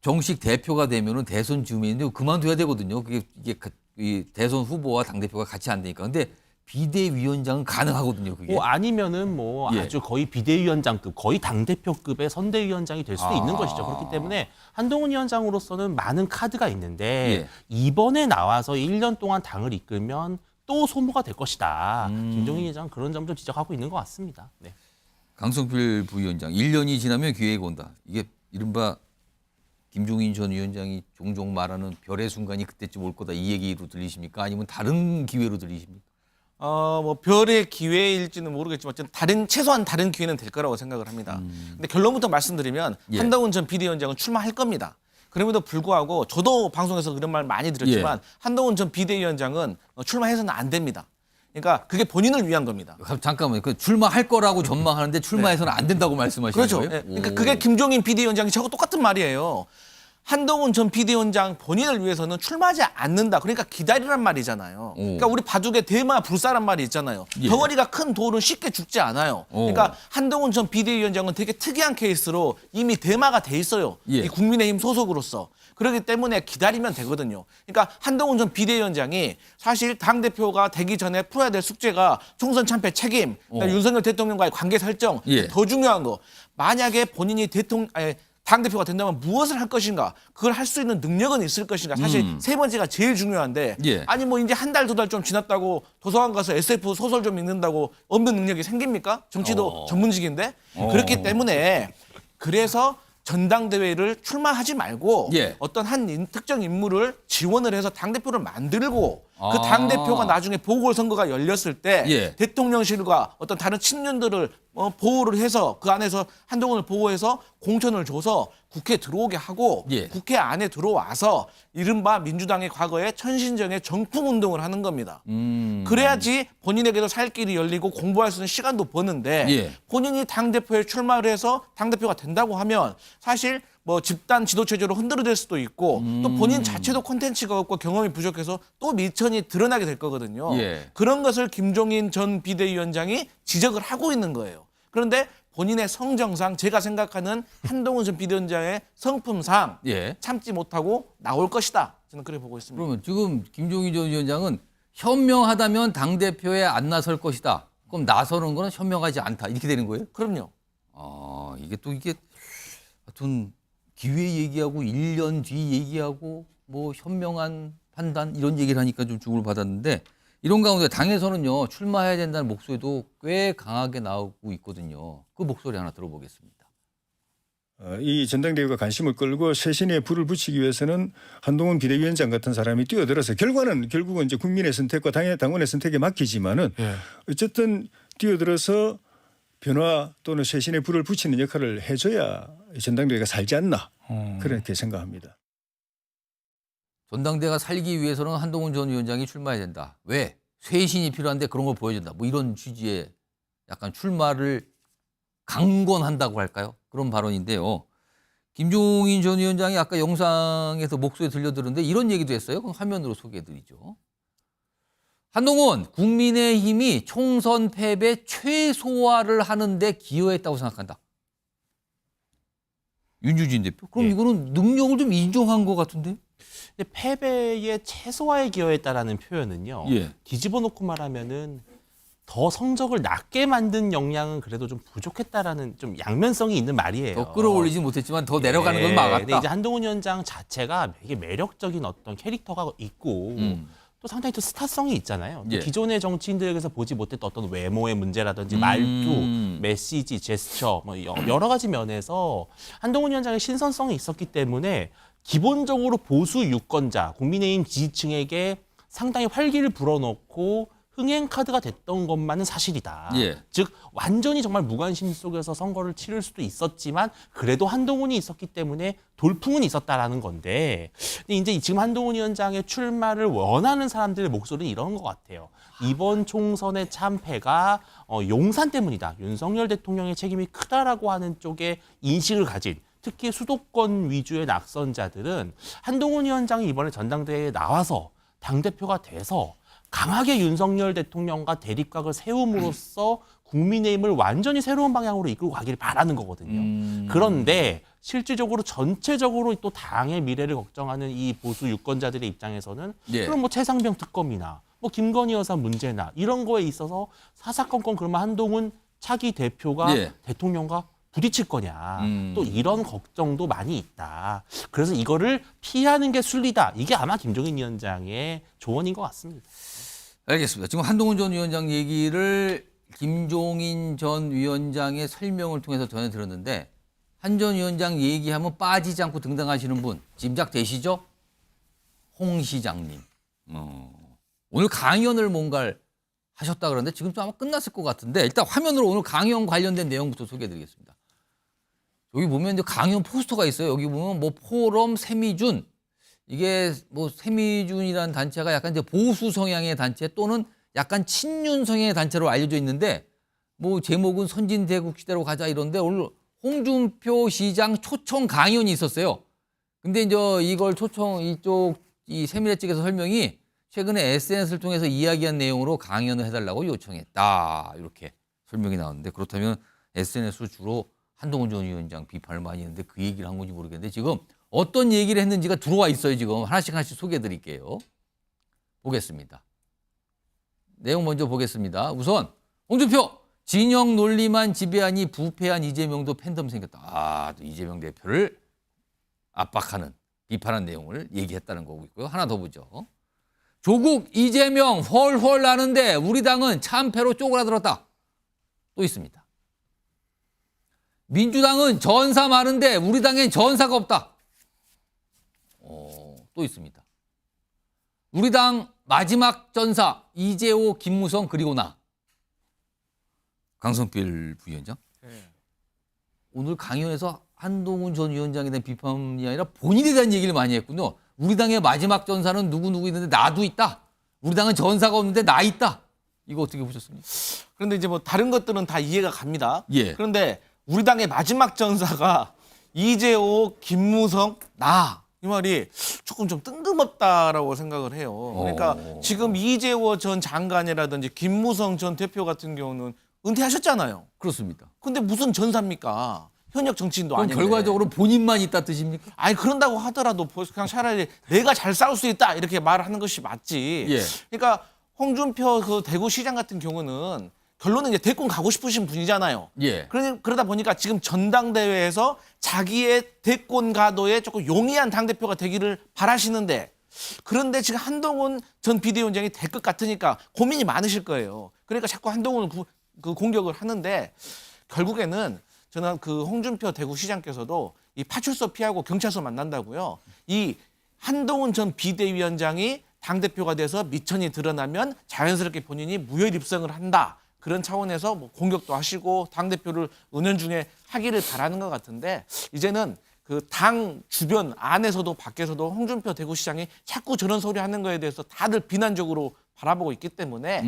[SPEAKER 1] 정식 대표가 되면은 대선 즈음인데 그만둬야 되거든요. 이게 이 대선 후보와 당 대표가 같이 안 되니까. 근데 비대위원장은 가능하거든요. 그게.
[SPEAKER 15] 아니면은 뭐
[SPEAKER 1] 예.
[SPEAKER 15] 아주 거의 비대위원장급, 거의 당 대표급의 선대위원장이 될 수도 있는 것이죠. 그렇기 때문에 한동훈 위원장으로서는 많은 카드가 있는데 이번에 나와서 1년 동안 당을 이끌면 또 소모가 될 것이다. 김종인 위원장은 그런 점도 지적하고 있는 것 같습니다. 네.
[SPEAKER 1] 강성필 부위원장 1년이 지나면 기회가 온다. 이게 이른바 김종인 전 위원장이 종종 말하는 별의 순간이 그때쯤 올 거다 이 얘기로 들리십니까? 아니면 다른 기회로 들리십니까?
[SPEAKER 14] 뭐 별의 기회일지는 모르겠지만 어쨌든 최소한 다른 기회는 될 거라고 생각을 합니다. 근데 결론부터 말씀드리면 한동훈 전 비대위원장은 출마할 겁니다. 그럼에도 불구하고 저도 방송에서 그런 말 많이 드렸지만 한동훈 전 비대위원장은 출마해서는 안 됩니다. 그러니까 그게 본인을 위한 겁니다.
[SPEAKER 1] 잠깐만요. 그 출마할 거라고 전망하는데 출마해서는 안 된다고 말씀하시는
[SPEAKER 14] 그렇죠.
[SPEAKER 1] 거예요?
[SPEAKER 14] 그러니까 그게 김종인 비대위원장이 저하고 똑같은 말이에요. 한동훈 전 비대위원장 본인을 위해서는 출마하지 않는다. 그러니까 기다리란 말이잖아요. 그러니까 우리 바둑에 대마 불사란 말이 있잖아요. 덩어리가 큰 돌은 쉽게 죽지 않아요. 그러니까 한동훈 전 비대위원장은 되게 특이한 케이스로 이미 대마가 돼 있어요. 이 국민의힘 소속으로서. 그렇기 때문에 기다리면 되거든요. 그러니까 한동훈 전 비대위원장이 사실 당대표가 되기 전에 풀어야 될 숙제가 총선 참패 책임, 윤석열 대통령과의 관계 설정, 더 중요한 거. 만약에 본인이 당대표가 된다면 무엇을 할 것인가, 그걸 할 수 있는 능력은 있을 것인가. 사실 세 번째가 제일 중요한데 아니 뭐 이제 한 달, 두 달 좀 지났다고 도서관 가서 SF 소설 좀 읽는다고 없는 능력이 생깁니까? 정치도 전문직인데. 그렇기 때문에 그래서 전당대회를 출마하지 말고 어떤 한 특정 인물을 지원을 해서 당대표를 만들고 그 당대표가 나중에 보궐선거가 열렸을 때 대통령실과 어떤 다른 친윤들을 보호를 해서 그 안에서 한동훈을 보호해서 공천을 줘서 국회에 들어오게 하고 국회 안에 들어와서 이른바 민주당의 과거에 천신정의 정풍운동을 하는 겁니다. 그래야지 본인에게도 살 길이 열리고 공부할 수 있는 시간도 버는데 본인이 당대표에 출마를 해서 당대표가 된다고 하면 사실 뭐 집단 지도체제로 흔들어질 수도 있고 또 본인 자체도 콘텐츠가 없고 경험이 부족해서 또 미천이 드러나게 될 거거든요. 그런 것을 김종인 전 비대위원장이 지적을 하고 있는 거예요. 그런데 본인의 성정상 제가 생각하는 한동훈 전 비대위원장의 성품상 참지 못하고 나올 것이다. 저는 그렇게 보고 있습니다.
[SPEAKER 1] 그러면 지금 김종인 전 위원장은 현명하다면 당대표에 안 나설 것이다. 그럼 나서는 거는 현명하지 않다. 이렇게 되는 거예요?
[SPEAKER 14] 그럼요.
[SPEAKER 1] 이게 하여튼 기회 얘기하고 1년 뒤 얘기하고 뭐 현명한 판단 이런 얘기를 하니까 좀 주목을 받았는데 이런 가운데 당에서는요 출마해야 된다는 목소리도 꽤 강하게 나오고 있거든요. 그 목소리 하나 들어보겠습니다.
[SPEAKER 17] 이 전당대회가 관심을 끌고 쇄신에 불을 붙이기 위해서는 한동훈 비대위원장 같은 사람이 뛰어들어서 결국은 이제 국민의 선택과 당원의 선택에 맡기지만은 어쨌든 뛰어들어서 변화 또는 쇄신에 불을 붙이는 역할을 해줘야 전당대회가 살지 않나 그렇게 생각합니다.
[SPEAKER 1] 전당대회가 살기 위해서는 한동훈 전 위원장이 출마해야 된다. 왜? 쇄신이 필요한데 그런 걸 보여준다. 뭐 이런 취지의 약간 출마를 강권한다고 할까요? 그런 발언인데요. 김종인 전 위원장이 아까 영상에서 목소리 들려드렸는데 이런 얘기도 했어요. 그럼 화면으로 소개해드리죠. 한동훈, 국민의힘이 총선 패배 최소화를 하는데 기여했다고 생각한다. 윤주진 대표. 그럼 이거는 능력을 좀 인정한 것 같은데?
[SPEAKER 15] 패배의 최소화에 기여했다라는 표현은요. 뒤집어 놓고 말하면은 더 성적을 낮게 만든 역량은 그래도 좀 부족했다라는 좀 양면성이 있는 말이에요.
[SPEAKER 1] 더 끌어올리지 못했지만 더 내려가는 건 막았다.
[SPEAKER 15] 근데 이제 한동훈 위원장 자체가 되게 매력적인 어떤 캐릭터가 있고 또 상당히 또 스타성이 있잖아요. 기존의 정치인들에게서 보지 못했던 어떤 외모의 문제라든지 말투, 메시지, 제스처 뭐 여러 가지 면에서 한동훈 위원장의 신선성이 있었기 때문에 기본적으로 보수 유권자, 국민의힘 지지층에게 상당히 활기를 불어넣고 흥행 카드가 됐던 것만은 사실이다.
[SPEAKER 1] 예.
[SPEAKER 15] 즉 완전히 정말 무관심 속에서 선거를 치를 수도 있었지만 그래도 한동훈이 있었기 때문에 돌풍은 있었다라는 건데, 근데 이제 지금 한동훈 위원장의 출마를 원하는 사람들의 목소리는 이런 것 같아요. 이번 총선의 참패가 용산 때문이다. 윤석열 대통령의 책임이 크다라고 하는 쪽에 인식을 가진, 특히 수도권 위주의 낙선자들은 한동훈 위원장이 이번에 전당대회에 나와서 당대표가 돼서 강하게 윤석열 대통령과 대립각을 세움으로써 국민의힘을 완전히 새로운 방향으로 이끌고 가기를 바라는 거거든요. 그런데 실질적으로 전체적으로 또 당의 미래를 걱정하는 이 보수 유권자들의 입장에서는
[SPEAKER 1] 예.
[SPEAKER 15] 그럼 뭐 최상병 특검이나 뭐 김건희 여사 문제나 이런 거에 있어서 사사건건 그러면 한동훈 차기 대표가
[SPEAKER 1] 예.
[SPEAKER 15] 대통령과 부딪힐 거냐. 또 이런 걱정도 많이 있다. 그래서 이거를 피하는 게 순리다. 이게 아마 김종인 위원장의 조언인 것 같습니다.
[SPEAKER 1] 알겠습니다. 지금 한동훈 전 위원장 얘기를 김종인 전 위원장의 설명을 통해서 전해 들었는데, 한 전 위원장 얘기하면 빠지지 않고 등장하시는 분 짐작되시죠? 홍 시장님. 오늘 강연을 뭔가를 하셨다 그러는데 지금 좀 아마 끝났을 것 같은데, 일단 화면으로 오늘 강연 관련된 내용부터 소개해드리겠습니다. 여기 보면 이제 강연 포스터가 있어요. 여기 보면 뭐 포럼 세미준, 이게 뭐 세미준이라는 단체가 약간 이제 보수 성향의 단체 또는 약간 친윤 성향의 단체로 알려져 있는데, 뭐 제목은 선진대국 시대로 가자 이런데, 오늘 홍준표 시장 초청 강연이 있었어요. 근데 이제 이걸 이쪽 이 세미래 측에서 설명이 최근에 SNS를 통해서 이야기한 내용으로 강연을 해달라고 요청했다. 이렇게 설명이 나왔는데, 그렇다면 SNS로 주로 한동훈 전 위원장 비판을 많이 했는데 그 얘기를 한 건지 모르겠는데, 지금 어떤 얘기를 했는지가 들어와 있어요. 지금 하나씩 소개해 드릴게요. 보겠습니다. 내용 먼저 보겠습니다. 우선 홍준표 진영 논리만 지배하니 부패한 이재명도 팬덤 생겼다. 또 이재명 대표를 압박하는, 비판한 내용을 얘기했다는 거고 있고요. 하나 더 보죠. 조국 이재명 헐헐 나는데 우리 당은 참패로 쪼그라들었다. 또 있습니다. 민주당은 전사 많은데 우리 당엔 전사가 없다. 또 있습니다. 우리 당 마지막 전사 이재호, 김무성 그리고 나. 강성필 부위원장. 오늘 강연에서 한동훈 전 위원장에 대한 비판이 아니라 본인에 대한 얘기를 많이 했군요. 우리 당의 마지막 전사는 누구 있는데 나도 있다. 우리 당은 전사가 없는데 나 있다. 이거 어떻게 보셨습니까?
[SPEAKER 14] 그런데 이제 뭐 다른 것들은 다 이해가 갑니다.
[SPEAKER 1] 예.
[SPEAKER 14] 그런데 우리 당의 마지막 전사가 이재호, 김무성, 나. 이 말이 조금 좀 뜬금없다라고 생각을 해요. 그러니까 지금 이재호 전 장관이라든지 김무성 전 대표 같은 경우는 은퇴하셨잖아요.
[SPEAKER 1] 그렇습니다.
[SPEAKER 14] 근데 무슨 전사입니까? 현역 정치인도
[SPEAKER 1] 그럼
[SPEAKER 14] 아닌데.
[SPEAKER 1] 결과적으로 본인만 있다 뜻입니까?
[SPEAKER 14] 아니 그런다고 하더라도 그냥 차라리 내가 잘 싸울 수 있다 이렇게 말을 하는 것이 맞지.
[SPEAKER 1] 예.
[SPEAKER 14] 그러니까 홍준표 그 대구시장 같은 경우는 결론은 이제 대권 가고 싶으신 분이잖아요.
[SPEAKER 1] 예.
[SPEAKER 14] 그러다 보니까 지금 전당대회에서 자기의 대권 가도에 조금 용이한 당대표가 되기를 바라시는데, 그런데 지금 한동훈 전 비대위원장이 될 것 같으니까 고민이 많으실 거예요. 그러니까 자꾸 한동훈을 그 공격을 하는데, 결국에는 저는 그 홍준표 대구시장께서도 이 파출소 피하고 경찰서 만난다고요. 이 한동훈 전 비대위원장이 당대표가 돼서 미천이 드러나면 자연스럽게 본인이 무혈 입성을 한다. 그런 차원에서 뭐 공격도 하시고 당대표를 은연중에 하기를 바라는 것 같은데, 이제는 그 당 주변 안에서도 밖에서도 홍준표 대구시장이 자꾸 저런 소리 하는 거에 대해서 다들 비난적으로 바라보고 있기 때문에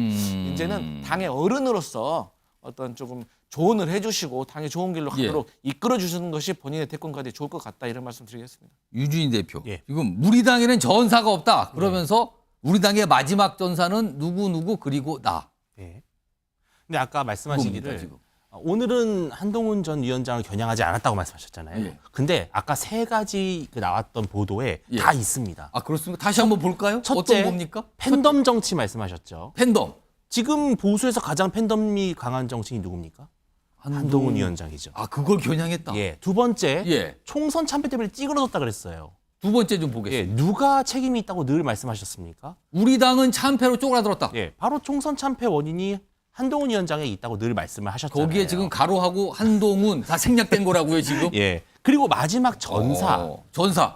[SPEAKER 14] 이제는 당의 어른으로서 어떤 조금 조언을 해주시고 당의 좋은 길로 가도록 이끌어주시는 것이 본인의 대권과에 좋을 것 같다, 이런 말씀 드리겠습니다.
[SPEAKER 1] 유주인 대표. 지금 우리 당에는 전사가 없다. 그러면서 우리 당의 마지막 전사는 누구 그리고 나.
[SPEAKER 15] 근데 아까 말씀하시기를 오늘은 한동훈 전 위원장을 겨냥하지 않았다고 말씀하셨잖아요. 근데 아까 세 가지 그 나왔던 보도에 다 있습니다.
[SPEAKER 1] 아, 그렇습니까? 다시 한번 볼까요?
[SPEAKER 15] 첫째,
[SPEAKER 1] 어떤 겁니까?
[SPEAKER 15] 팬덤 정치 말씀하셨죠.
[SPEAKER 1] 팬덤.
[SPEAKER 15] 지금 보수에서 가장 팬덤이 강한 정치인이 누굽니까? 한동훈 위원장이죠.
[SPEAKER 1] 아, 그걸 겨냥했다.
[SPEAKER 15] 예. 두 번째, 총선 참패 때문에 찌그러졌다 그랬어요.
[SPEAKER 1] 두 번째 좀 보겠습니다.
[SPEAKER 15] 예, 누가 책임이 있다고 늘 말씀하셨습니까?
[SPEAKER 1] 우리 당은 참패로 쪼그라들었다.
[SPEAKER 15] 예, 바로 총선 참패 원인이 한동훈 위원장에 있다고 늘 말씀을 하셨잖아요.
[SPEAKER 1] 거기에 지금 가로하고 한동훈 다 생략된 거라고요, 지금?
[SPEAKER 15] 예. 그리고 마지막 전사.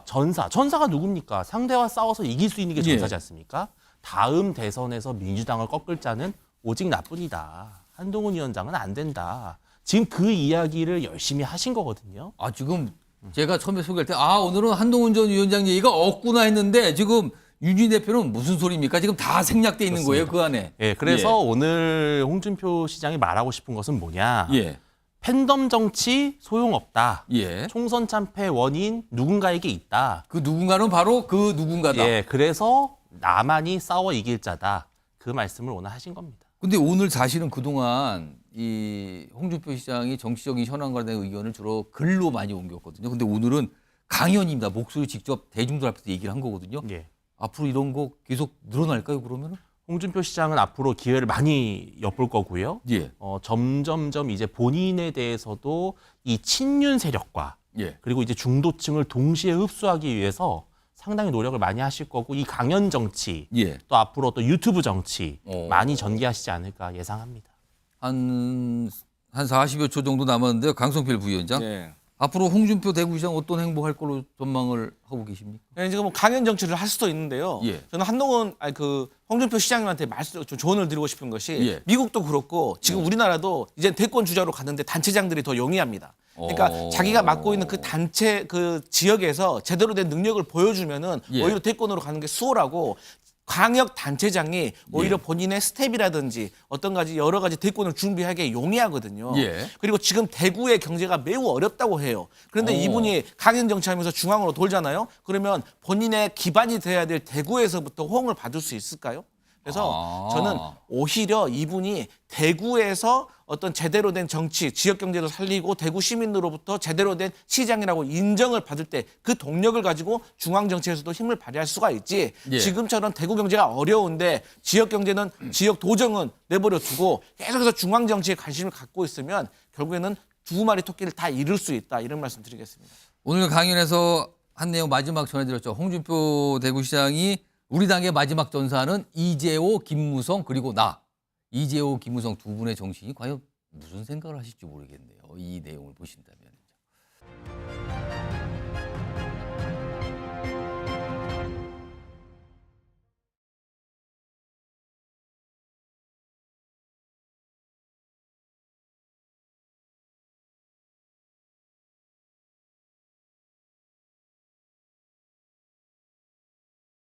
[SPEAKER 1] 전사가
[SPEAKER 15] 누굽니까? 상대와 싸워서 이길 수 있는 게 전사지 않습니까? 다음 대선에서 민주당을 꺾을 자는 오직 나뿐이다. 한동훈 위원장은 안 된다. 지금 그 이야기를 열심히 하신 거거든요.
[SPEAKER 1] 아, 지금 제가 처음에 소개할 때, 오늘은 한동훈 전 위원장 얘기가 없구나 했는데 지금 윤준희 대표는 무슨 소리입니까? 지금 다 생략돼 있는 거예요, 그 안에.
[SPEAKER 15] 예, 그래서 오늘 홍준표 시장이 말하고 싶은 것은 뭐냐.
[SPEAKER 1] 예.
[SPEAKER 15] 팬덤 정치 소용없다.
[SPEAKER 1] 예.
[SPEAKER 15] 총선 참패 원인 누군가에게 있다.
[SPEAKER 1] 그 누군가는 바로 그 누군가다.
[SPEAKER 15] 예, 그래서 나만이 싸워 이길 자다. 그 말씀을 오늘 하신 겁니다.
[SPEAKER 1] 근데 오늘 사실은 그동안 이 홍준표 시장이 정치적인 현안과 관련된 의견을 주로 글로 많이 옮겼거든요. 근데 오늘은 강연입니다. 목소리 직접 대중들 앞에서 얘기를 한 거거든요.
[SPEAKER 15] 예.
[SPEAKER 1] 앞으로 이런 거 계속 늘어날까요, 그러면은?
[SPEAKER 15] 홍준표 시장은 앞으로 기회를 많이 엿볼 거고요.
[SPEAKER 1] 예.
[SPEAKER 15] 점점점 이제 본인에 대해서도 이 친윤 세력과
[SPEAKER 1] 예.
[SPEAKER 15] 그리고 이제 중도층을 동시에 흡수하기 위해서 상당히 노력을 많이 하실 거고 이 강연 정치
[SPEAKER 1] 예.
[SPEAKER 15] 또 앞으로 또 유튜브 정치 많이 전개하시지 않을까 예상합니다.
[SPEAKER 1] 한 40여 초 정도 남았는데요. 강성필 부위원장.
[SPEAKER 14] 네.
[SPEAKER 1] 앞으로 홍준표 대구시장 어떤 행보할 걸로 전망을 하고 계십니까?
[SPEAKER 14] 네, 지금 뭐 강연 정치를 할 수도 있는데요.
[SPEAKER 1] 예.
[SPEAKER 14] 저는 홍준표 시장님한테 좀 조언을 드리고 싶은 것이
[SPEAKER 1] 예.
[SPEAKER 14] 미국도 그렇고 지금 우리나라도 이제 대권 주자로 가는데 단체장들이 더 용이합니다. 그러니까 자기가 맡고 있는 그 단체 그 지역에서 제대로 된 능력을 보여주면은
[SPEAKER 1] 예.
[SPEAKER 14] 오히려 대권으로 가는 게 수월하고 광역 단체장이 오히려 본인의 스텝이라든지 어떤 가지 여러 가지 대권을 준비하기에 용이하거든요.
[SPEAKER 1] 예.
[SPEAKER 14] 그리고 지금 대구의 경제가 매우 어렵다고 해요. 그런데 이분이 강연 정치하면서 중앙으로 돌잖아요. 그러면 본인의 기반이 돼야 될 대구에서부터 호응을 받을 수 있을까요? 그래서 저는 오히려 이분이 대구에서 어떤 제대로 된 정치, 지역 경제를 살리고 대구 시민으로부터 제대로 된 시장이라고 인정을 받을 때 그 동력을 가지고 중앙 정치에서도 힘을 발휘할 수가 있지.
[SPEAKER 1] 예.
[SPEAKER 14] 지금처럼 대구 경제가 어려운데 지역 경제는 지역 도정은 내버려 두고 계속해서 중앙 정치에 관심을 갖고 있으면 결국에는 두 마리 토끼를 다 잃을 수 있다. 이런 말씀 드리겠습니다.
[SPEAKER 1] 오늘 강연에서 한 내용 마지막 전해드렸죠. 홍준표 대구시장이 우리 당의 마지막 전사는 이재호, 김무성 그리고 나. 이재호, 김무성 두 분의 정신이 과연 무슨 생각을 하실지 모르겠네요. 이 내용을 보신다면.